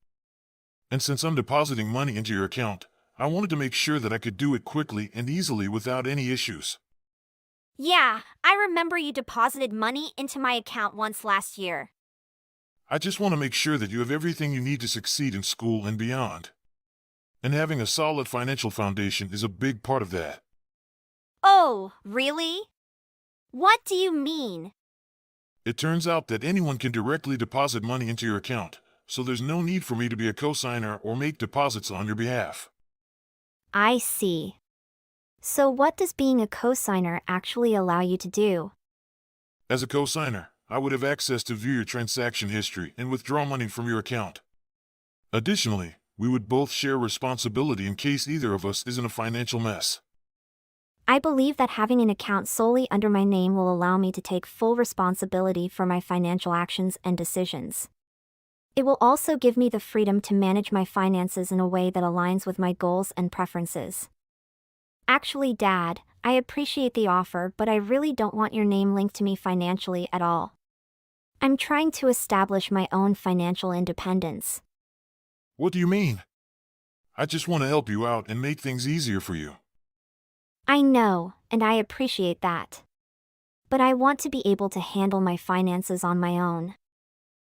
And since I'm depositing money into your account, I wanted to make sure that I could do it quickly and easily without any issues. Yeah, I remember you deposited money into my account once last year. I just want to make sure that you have everything you need to succeed in school and beyond. And having a solid financial foundation is a big part of that. Oh, really? What do you mean? It turns out that anyone can directly deposit money into your account, so there's no need for me to be a cosigner or make deposits on your behalf. I see. So what does being a cosigner actually allow you to do? As a cosigner, I would have access to view your transaction history and withdraw money from your account. Additionally, we would both share responsibility in case either of us is in a financial mess. I believe that having an account solely under my name will allow me to take full responsibility for my financial actions and decisions. It will also give me the freedom to manage my finances in a way that aligns with my goals and preferences. Actually, Dad, I appreciate the offer, but I really don't want your name linked to me financially at all. I'm trying to establish my own financial independence. What do you mean? I just want to help you out and make things easier for you. I know, and I appreciate that. But I want to be able to handle my finances on my own.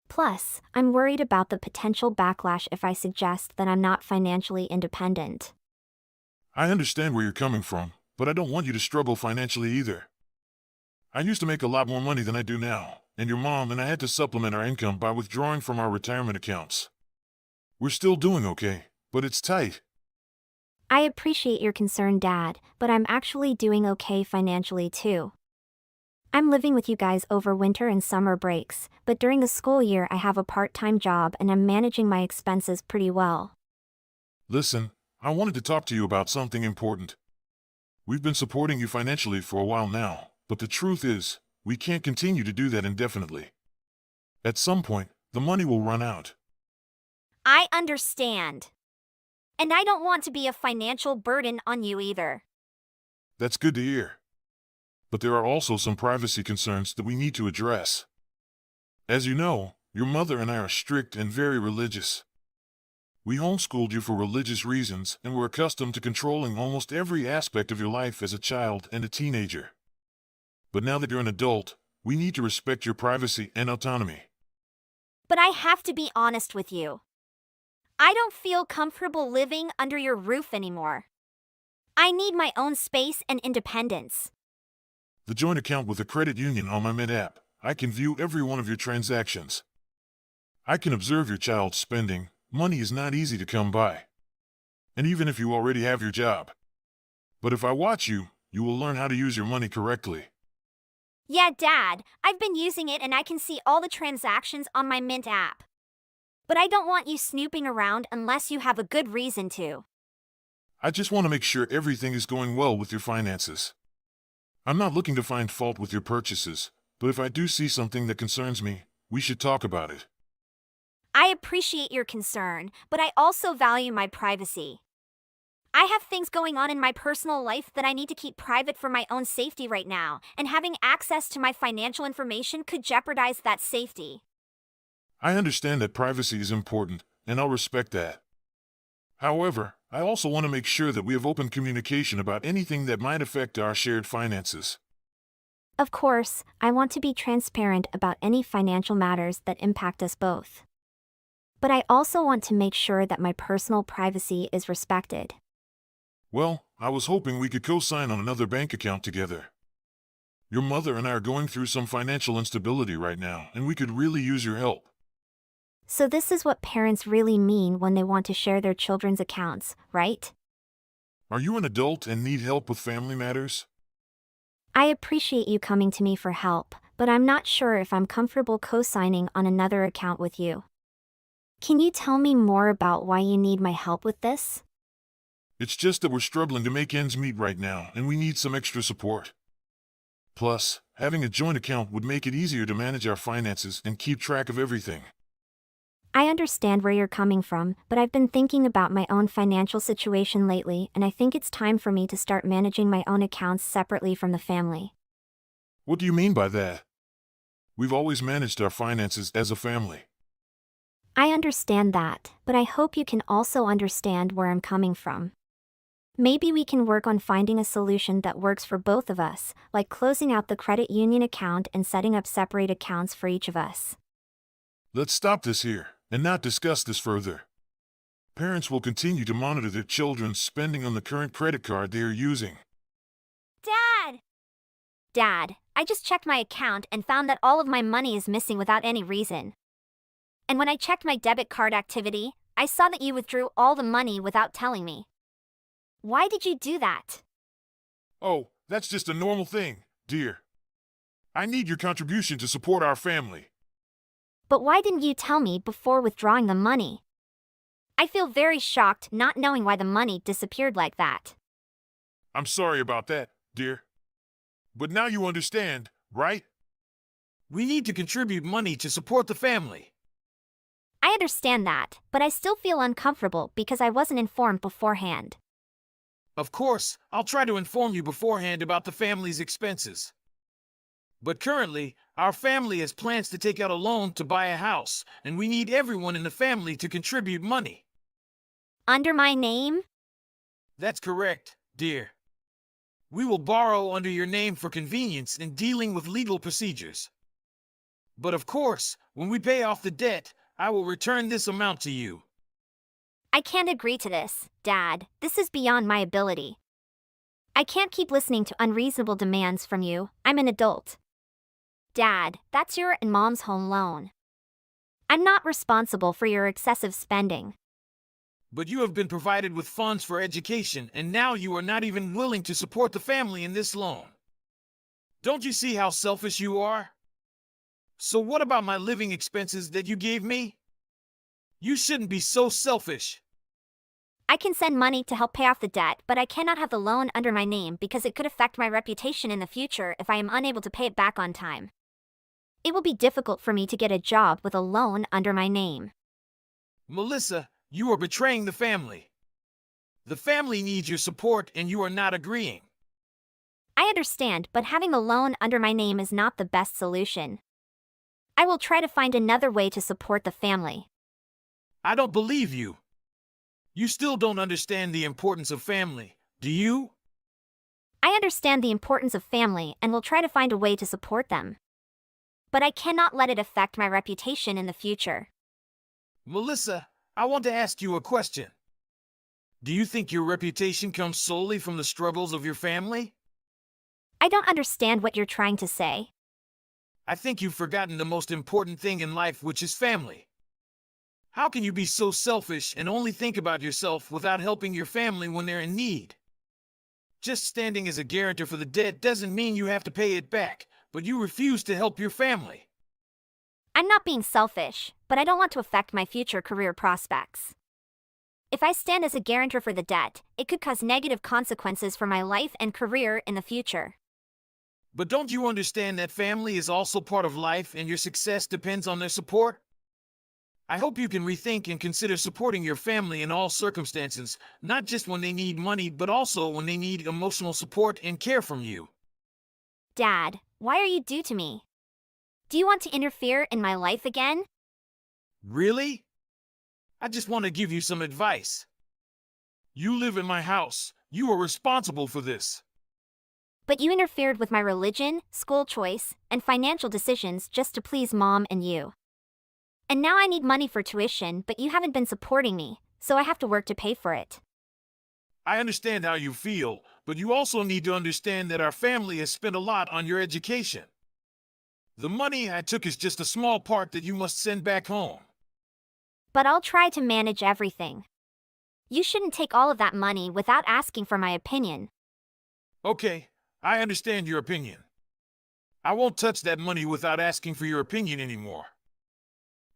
Plus, I'm worried about the potential backlash if I suggest that I'm not financially independent. I understand where you're coming from, but I don't want you to struggle financially either. I used to make a lot more money than I do now, and your mom and I had to supplement our income by withdrawing from our retirement accounts. We're still doing okay, but it's tight. I appreciate your concern, Dad, but I'm actually doing okay financially too. I'm living with you guys over winter and summer breaks, but during the school year I have a part-time job and I'm managing my expenses pretty well. Listen, I wanted to talk to you about something important. We've been supporting you financially for a while now, but the truth is, we can't continue to do that indefinitely. At some point, the money will run out. I understand. And I don't want to be a financial burden on you either. That's good to hear. But there are also some privacy concerns that we need to address. As you know, your mother and I are strict and very religious. We homeschooled you for religious reasons and were accustomed to controlling almost every aspect of your life as a child and a teenager. But now that you're an adult, we need to respect your privacy and autonomy. But I have to be honest with you. I don't feel comfortable living under your roof anymore. I need my own space and independence. The joint account with the credit union on my Mint app, I can view every one of your transactions. I can observe your child's spending. Money is not easy to come by. And even if you already have your job. But if I watch you, you will learn how to use your money correctly. Yeah, Dad, I've been using it and I can see all the transactions on my Mint app. But I don't want you snooping around unless you have a good reason to. I just want to make sure everything is going well with your finances. I'm not looking to find fault with your purchases, but if I do see something that concerns me, we should talk about it. I appreciate your concern, but I also value my privacy. I have things going on in my personal life that I need to keep private for my own safety right now, and having access to my financial information could jeopardize that safety. I understand that privacy is important, and I'll respect that. However, I also want to make sure that we have open communication about anything that might affect our shared finances. Of course, I want to be transparent about any financial matters that impact us both. But I also want to make sure that my personal privacy is respected. Well, I was hoping we could co-sign on another bank account together. Your mother and I are going through some financial instability right now, and we could really use your help. So this is what parents really mean when they want to share their children's accounts, right? Are you an adult and need help with family matters? I appreciate you coming to me for help, but I'm not sure if I'm comfortable co-signing on another account with you. Can you tell me more about why you need my help with this? It's just that we're struggling to make ends meet right now, and we need some extra support. Plus, having a joint account would make it easier to manage our finances and keep track of everything. I understand where you're coming from, but I've been thinking about my own financial situation lately, and I think it's time for me to start managing my own accounts separately from the family. What do you mean by that? We've always managed our finances as a family. I understand that, but I hope you can also understand where I'm coming from. Maybe we can work on finding a solution that works for both of us, like closing out the credit union account and setting up separate accounts for each of us. Let's stop this here and not discuss this further. Parents will continue to monitor their children's spending on the current credit card they are using. Dad! Dad, I just checked my account and found that all of my money is missing without any reason. And when I checked my debit card activity, I saw that you withdrew all the money without telling me. Why did you do that? Oh, that's just a normal thing, dear. I need your contribution to support our family. But why didn't you tell me before withdrawing the money? I feel very shocked not knowing why the money disappeared like that. I'm sorry about that, dear. But now you understand, right? We need to contribute money to support the family. I understand that, but I still feel uncomfortable because I wasn't informed beforehand. Of course, I'll try to inform you beforehand about the family's expenses. But currently, our family has plans to take out a loan to buy a house, and we need everyone in the family to contribute money. Under my name? That's correct, dear. We will borrow under your name for convenience in dealing with legal procedures. But of course, when we pay off the debt, I will return this amount to you. I can't agree to this, Dad. This is beyond my ability. I can't keep listening to unreasonable demands from you. I'm an adult. Dad, that's your and Mom's home loan. I'm not responsible for your excessive spending. But you have been provided with funds for education, and now you are not even willing to support the family in this loan. Don't you see how selfish you are? So what about my living expenses that you gave me? You shouldn't be so selfish. I can send money to help pay off the debt, but I cannot have the loan under my name because it could affect my reputation in the future if I am unable to pay it back on time. It will be difficult for me to get a job with a loan under my name. Melissa, you are betraying the family. The family needs your support and you are not agreeing. I understand, but having a loan under my name is not the best solution. I will try to find another way to support the family. I don't believe you. You still don't understand the importance of family, do you? I understand the importance of family and will try to find a way to support them. But I cannot let it affect my reputation in the future. Melissa, I want to ask you a question. Do you think your reputation comes solely from the struggles of your family? I don't understand what you're trying to say. I think you've forgotten the most important thing in life, which is family. How can you be so selfish and only think about yourself without helping your family when they're in need? Just standing as a guarantor for the debt doesn't mean you have to pay it back, but you refuse to help your family. I'm not being selfish, but I don't want to affect my future career prospects. If I stand as a guarantor for the debt, it could cause negative consequences for my life and career in the future. But don't you understand that family is also part of life and your success depends on their support? I hope you can rethink and consider supporting your family in all circumstances, not just when they need money, but also when they need emotional support and care from you. Dad, why are you due to me? Do you want to interfere in my life again? Really? I just want to give you some advice. You live in my house. You are responsible for this. But you interfered with my religion, school choice, and financial decisions just to please Mom and you. And now I need money for tuition, but you haven't been supporting me, so I have to work to pay for it. I understand how you feel, but you also need to understand that our family has spent a lot on your education. The money I took is just a small part that you must send back home. But I'll try to manage everything. You shouldn't take all of that money without asking for my opinion. Okay, I understand your opinion. I won't touch that money without asking for your opinion anymore.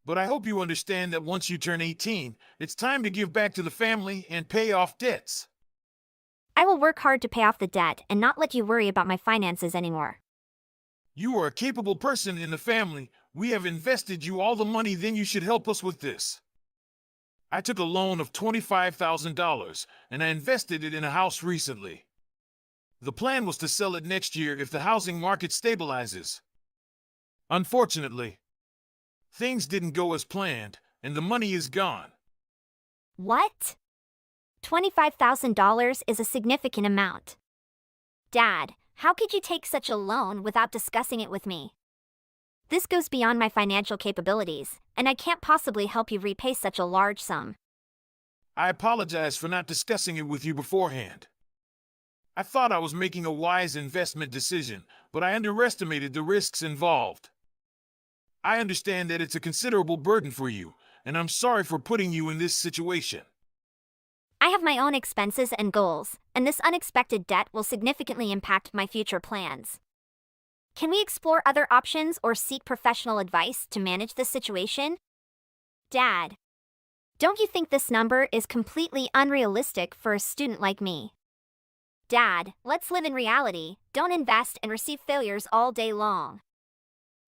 But I hope you understand that once you turn 18, it's time to give back to the family and pay off debts. I will work hard to pay off the debt and not let you worry about my finances anymore. You are a capable person in the family. we have invested you all the money, then you should help us with this. I took a loan of $25,000 and I invested it in a house recently. The plan was to sell it next year if the housing market stabilizes. Unfortunately, things didn't go as planned and the money is gone. What? $25,000 is a significant amount. Dad, how could you take such a loan without discussing it with me? This goes beyond my financial capabilities, and I can't possibly help you repay such a large sum. I apologize for not discussing it with you beforehand. I thought I was making a wise investment decision, but I underestimated the risks involved. I understand that it's a considerable burden for you, and I'm sorry for putting you in this situation. I have my own expenses and goals, and this unexpected debt will significantly impact my future plans. Can we explore other options or seek professional advice to manage this situation? Dad, don't you think this number is completely unrealistic for a student like me? Dad, let's live in reality, don't invest and receive failures all day long.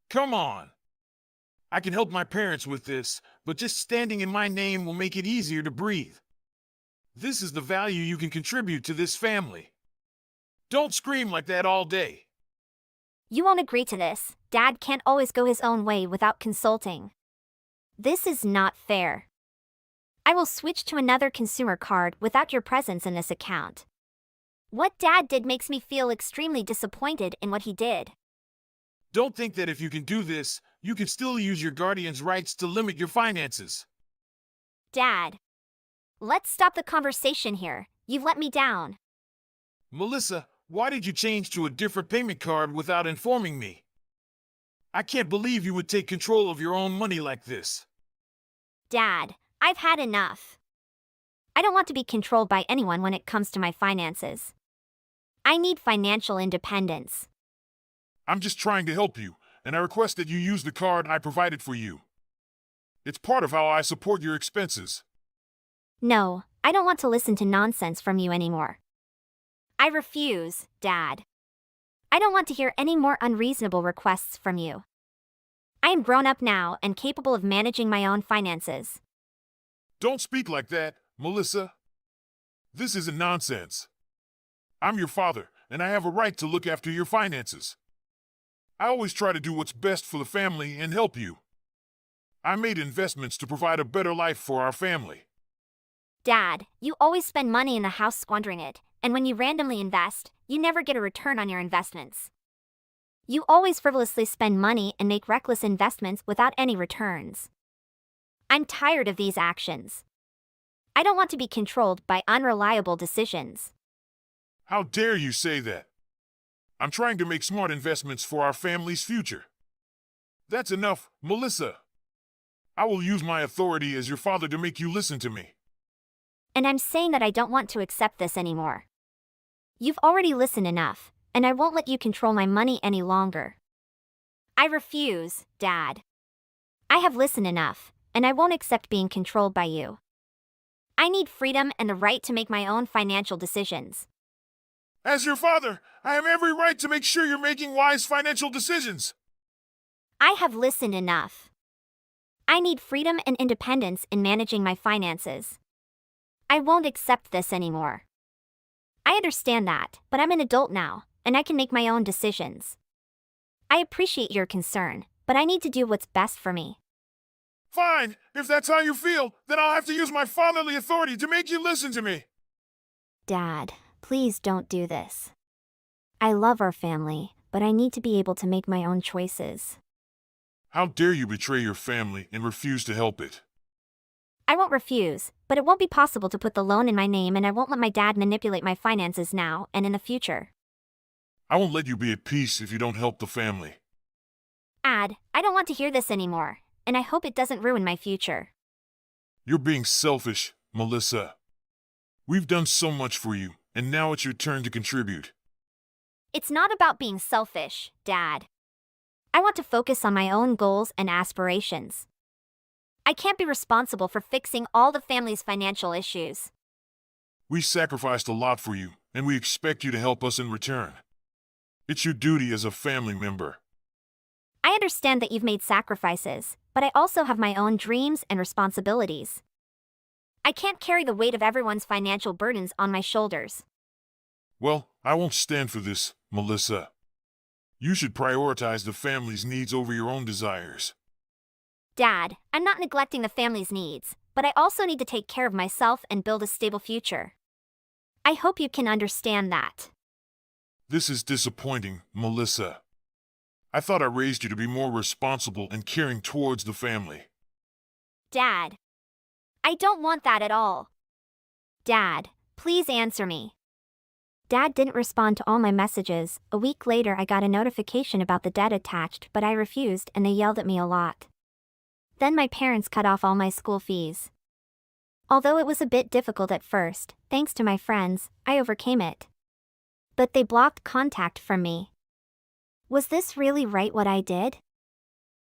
Come on. I can help my parents with this, but just standing in my name will make it easier to breathe. This is the value you can contribute to this family. Don't scream like that all day. You won't agree to this. Dad can't always go his own way without consulting. This is not fair. I will switch to another consumer card without your presence in this account. What Dad did makes me feel extremely disappointed in what he did. Don't think that if you can do this, you can still use your guardian's rights to limit your finances. Dad, let's stop the conversation here. You've let me down. Melissa, why did you change to a different payment card without informing me? I can't believe you would take control of your own money like this. Dad, I've had enough. I don't want to be controlled by anyone when it comes to my finances. I need financial independence. I'm just trying to help you, and I request that you use the card I provided for you. It's part of how I support your expenses. No, I don't want to listen to nonsense from you anymore. I refuse, Dad. I don't want to hear any more unreasonable requests from you. I am grown up now and capable of managing my own finances. Don't speak like that, Melissa. This isn't nonsense. I'm your father, and I have a right to look after your finances. I always try to do what's best for the family and help you. I made investments to provide a better life for our family. Dad, you always spend money in the house squandering it, and when you randomly invest, you never get a return on your investments. You always frivolously spend money and make reckless investments without any returns. I'm tired of these actions. I don't want to be controlled by unreliable decisions. How dare you say that? I'm trying to make smart investments for our family's future. That's enough, Melissa. I will use my authority as your father to make you listen to me. And I'm saying that I don't want to accept this anymore. You've already listened enough, and I won't let you control my money any longer. I refuse, Dad. I have listened enough, and I won't accept being controlled by you. I need freedom and the right to make my own financial decisions. As your father, I have every right to make sure you're making wise financial decisions. I have listened enough. I need freedom and independence in managing my finances. I won't accept this anymore. I understand that, but I'm an adult now, and I can make my own decisions. I appreciate your concern, but I need to do what's best for me. Fine, if that's how you feel, then I'll have to use my fatherly authority to make you listen to me. Dad, please don't do this. I love our family, but I need to be able to make my own choices. How dare you betray your family and refuse to help it? I won't refuse, but it won't be possible to put the loan in my name, and I won't let my dad manipulate my finances now and in the future. I won't let you be at peace if you don't help the family. Dad, I don't want to hear this anymore, and I hope it doesn't ruin my future. You're being selfish, Melissa. We've done so much for you, and now it's your turn to contribute. It's not about being selfish, Dad. I want to focus on my own goals and aspirations. I can't be responsible for fixing all the family's financial issues. We sacrificed a lot for you, and we expect you to help us in return. It's your duty as a family member. I understand that you've made sacrifices, but I also have my own dreams and responsibilities. I can't carry the weight of everyone's financial burdens on my shoulders. Well, I won't stand for this, Melissa. You should prioritize the family's needs over your own desires. Dad, I'm not neglecting the family's needs, but I also need to take care of myself and build a stable future. I hope you can understand that. This is disappointing, Melissa. I thought I raised you to be more responsible and caring towards the family. Dad, I don't want that at all. Dad, please answer me. Dad didn't respond to all my messages. A week later, I got a notification about the debt attached, but I refused and they yelled at me a lot. Then my parents cut off all my school fees. Although it was a bit difficult at first, thanks to my friends, I overcame it. But they blocked contact from me. Was this really right what I did?